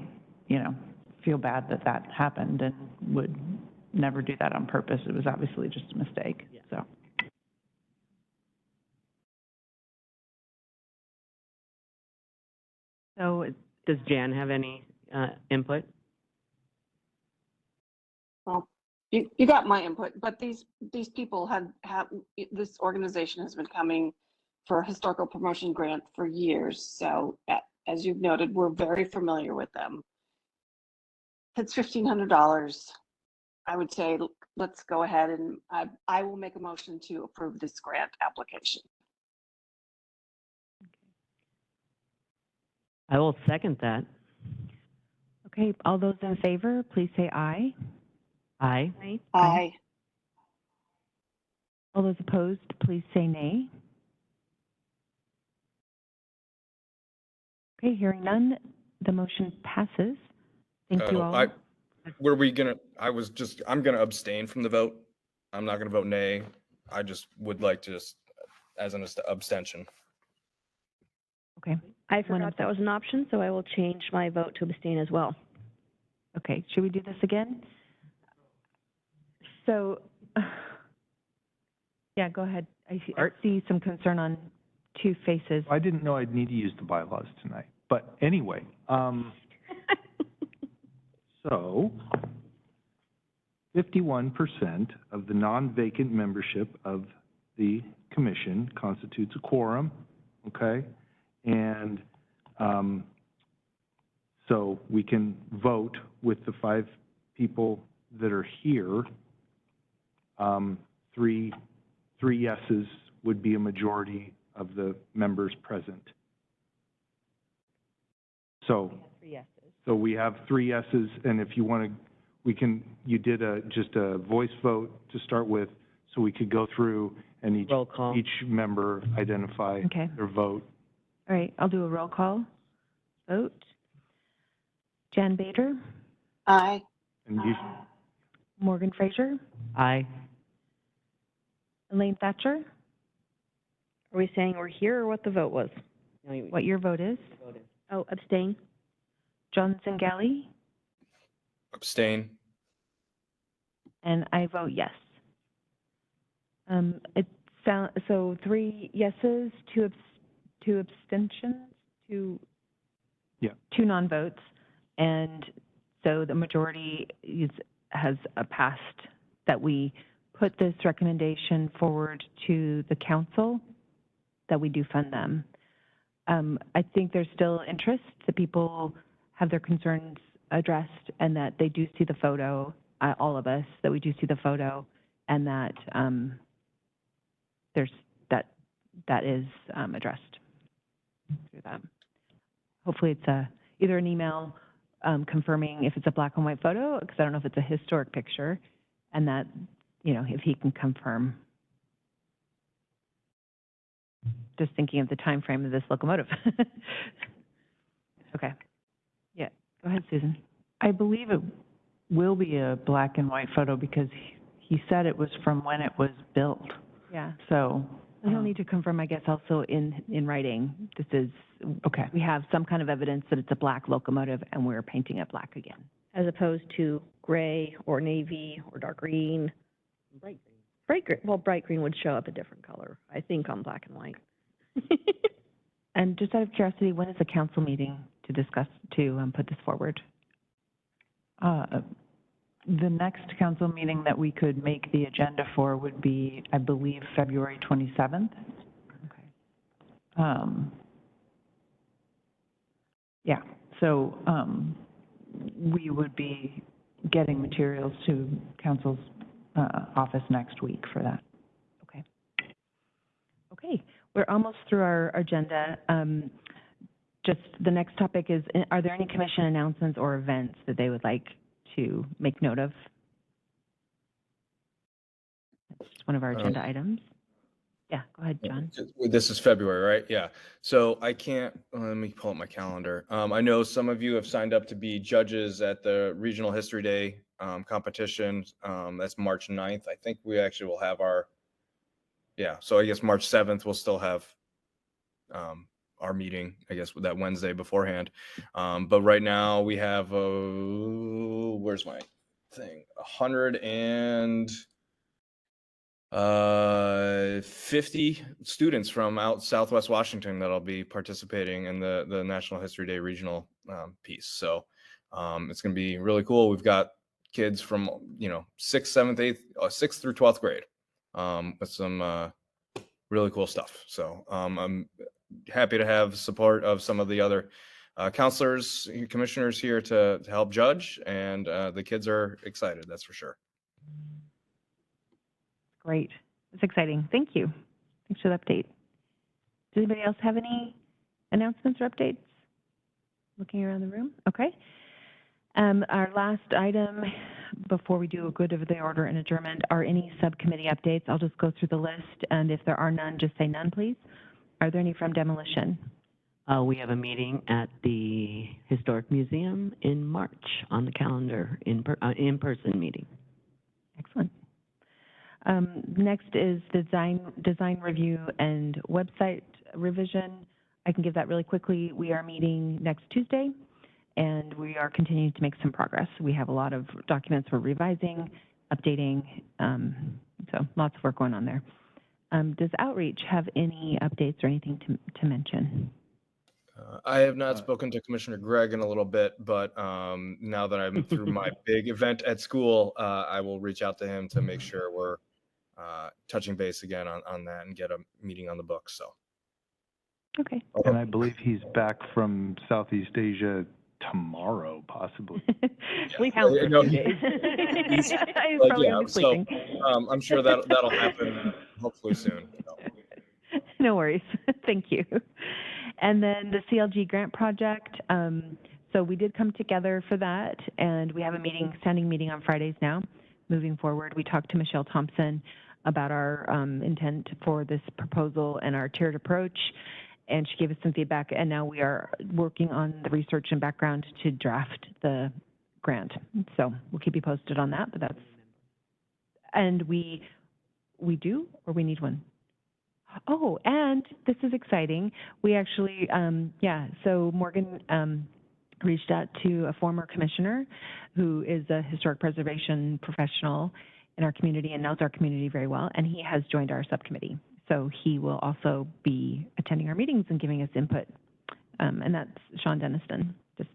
feel bad that that happened and would never do that on purpose. It was obviously just a mistake, so. So Does Jan have any input? Well, you got my input, but these people have, this organization has been coming for a historical promotion grant for years. So as you've noted, we're very familiar with them. It's $1,500. I would say, let's go ahead and I will make a motion to approve this grant application. I will second that. Okay, all those in favor, please say aye. Aye. Aye. Aye. All those opposed, please say nay. Okay, hearing none, the motion passes. Thank you all. I'm gonna abstain from the vote. I'm not gonna vote nay. I just would like to as an abstention. Okay, I forgot that was an option, so I will change my vote to abstain as well. okay, should we do this again? So, yeah, go ahead. I see some concern on two faces. I didn't know I'd need to use the bylaws tonight, but anyway, so 51% of the non-vacant membership of the commission constitutes a quorum, okay? And so we can vote with the 5 people that are here. Three yeses would be a majority of the members present. So, so we have 3 yeses, and if you want to, you did just a voice vote to start with, so we could go through and each member identify their vote. All right, I'll do a roll call vote. Jan Bader? Aye. And you, Morgan Fraser? Aye. Elaine Thatcher? Are we saying we're here or what the vote was? What your vote is? Oh, abstain. John Zingali? Abstain. And I vote yes. So 3 yeses, 2 abstentions, 2 non-votes, and so the majority has passed that we put this recommendation forward to the council, that we do fund them. I think there's still interest, that people have their concerns addressed, and that they do see the photo, all of us, that we do see the photo, and that that is addressed through that. Hopefully it's either an email confirming if it's a black and white photo, because I don't know if it's a historic picture, and that, if he can confirm. Just thinking of the time frame of this locomotive. Okay. Yeah, go ahead, Susan. I believe it will be a black and white photo because he said it was from when it was built. Yeah. So. He'll need to confirm, I guess, also in writing. This is, okay. We have some kind of evidence that it's a black locomotive and we're painting it black again. As opposed to gray or navy or dark green. Bright green. Bright green. Well, bright green would show up a different color, I think, on black and white. And just out of curiosity, when is the council meeting? to discuss, to put this forward? The next council meeting that we could make the agenda for would be, I believe, February 27th. Okay. Yeah, so we would be getting materials to council's office next week for that. Okay. Okay, we're almost through our agenda. Just the next topic is, are there any commission announcements or events that they would like to make note of? That's just one of our agenda items. Yeah, go ahead, John. This is February, right? Yeah. So I can't, let me pull up my calendar. I know some of you have signed up to be judges at the Regional History Day competition. That's March 9th. I think we actually will have our, yeah, so I guess March 7th, we'll still have our meeting, I guess, that Wednesday beforehand. But right now we have, where's my thing? 50 students from out Southwest Washington that'll be participating in the National History Day regional piece. So it's going to be really cool. We've got kids from, 6th, 7th, 8th, 6th through 12th grade with some really cool stuff. So I'm happy to have support of some of the other counselors, commissioners here to help judge, and the kids are excited, that's for sure. Great. That's exciting. Thank you. Thanks for the update. Does anybody else have any announcements or updates? Looking around the room? Okay. Our last item before we do a good of the order and adjournment are any subcommittee updates. I'll just go through the list, and if there are none, just say none, please. Are there any from demolition? We have a meeting at the Historic Museum in March on the calendar, in-person meeting. Excellent. Next is design review and website revision. I can give that really quickly. We are meeting next Tuesday, and we are continuing to make some progress. We have a lot of documents we're revising, updating, so lots of work going on there. Does Outreach have any updates or anything to mention? I have not spoken to Commissioner Gregg in a little bit, but now that I'm through my big event at school, I will reach out to him to make sure we're touching base again on that and get a meeting on the books. So. Okay. And I believe he's back from Southeast Asia tomorrow, possibly. Sleep house for No, 2 days. he's He's like, probably yeah, gonna be so sleeping. I'm sure that'll happen hopefully soon. So. No worries. Thank you. And then the CLG grant project. So we did come together for that, and we have a standing meeting on Fridays now. Moving forward, we talked to Michelle Thompson about our intent for this proposal and our tiered approach, and she gave us some feedback, and now we are working on the research and background to draft the grant. So we'll keep you posted on that, but that's, and we do, or we need one? Oh, and this is exciting. We actually, so Morgan reached out to a former commissioner who is a historic preservation professional in our community and knows our community very well, and he has joined our subcommittee. So he will also be attending our meetings and giving us input, and that's Sean Denniston, just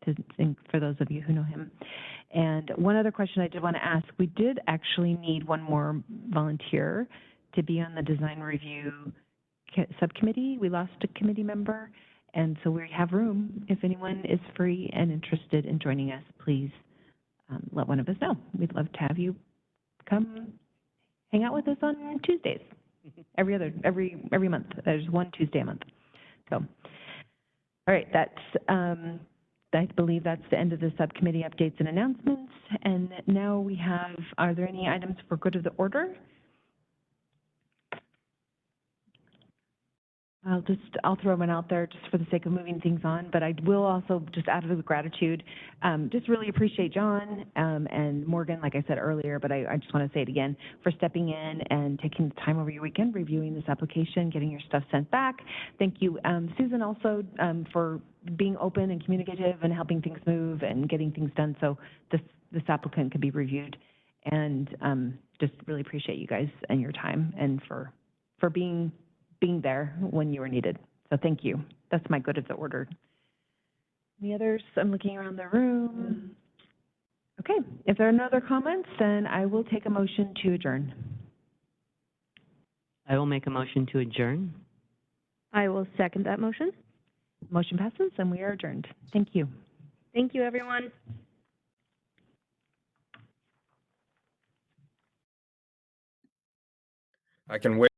to think for those of you who know him. And one other question I did want to ask, we did actually need one more volunteer to be on the design review subcommittee. We lost a committee member, and so we have room. If anyone is free and interested in joining us, please let one of us know. We'd love to have you come hang out with us on Tuesdays. Every month. There's one Tuesday a month. So, all right, that's I believe that's the end of the subcommittee updates and announcements. And now we have, are there any items for good of the order? I'll throw one out there just for the sake of moving things on, but I will also just out of gratitude, just really appreciate John and Morgan, like I said earlier, but I just want to say it again, for stepping in and taking the time over your weekend, reviewing this application, getting your stuff sent back. Thank you, Susan, also for being open and communicative and helping things move and getting things done so this applicant can be reviewed. And just really appreciate you guys and your time and for being there when you were needed. So thank you. That's my good of the order. Any others? I'm looking around the room. Okay, if there are no other comments, then I will take a motion to adjourn. I will make a motion to adjourn. I will second that motion. Motion passes and we are adjourned. Thank you. Thank you, everyone. I can wait.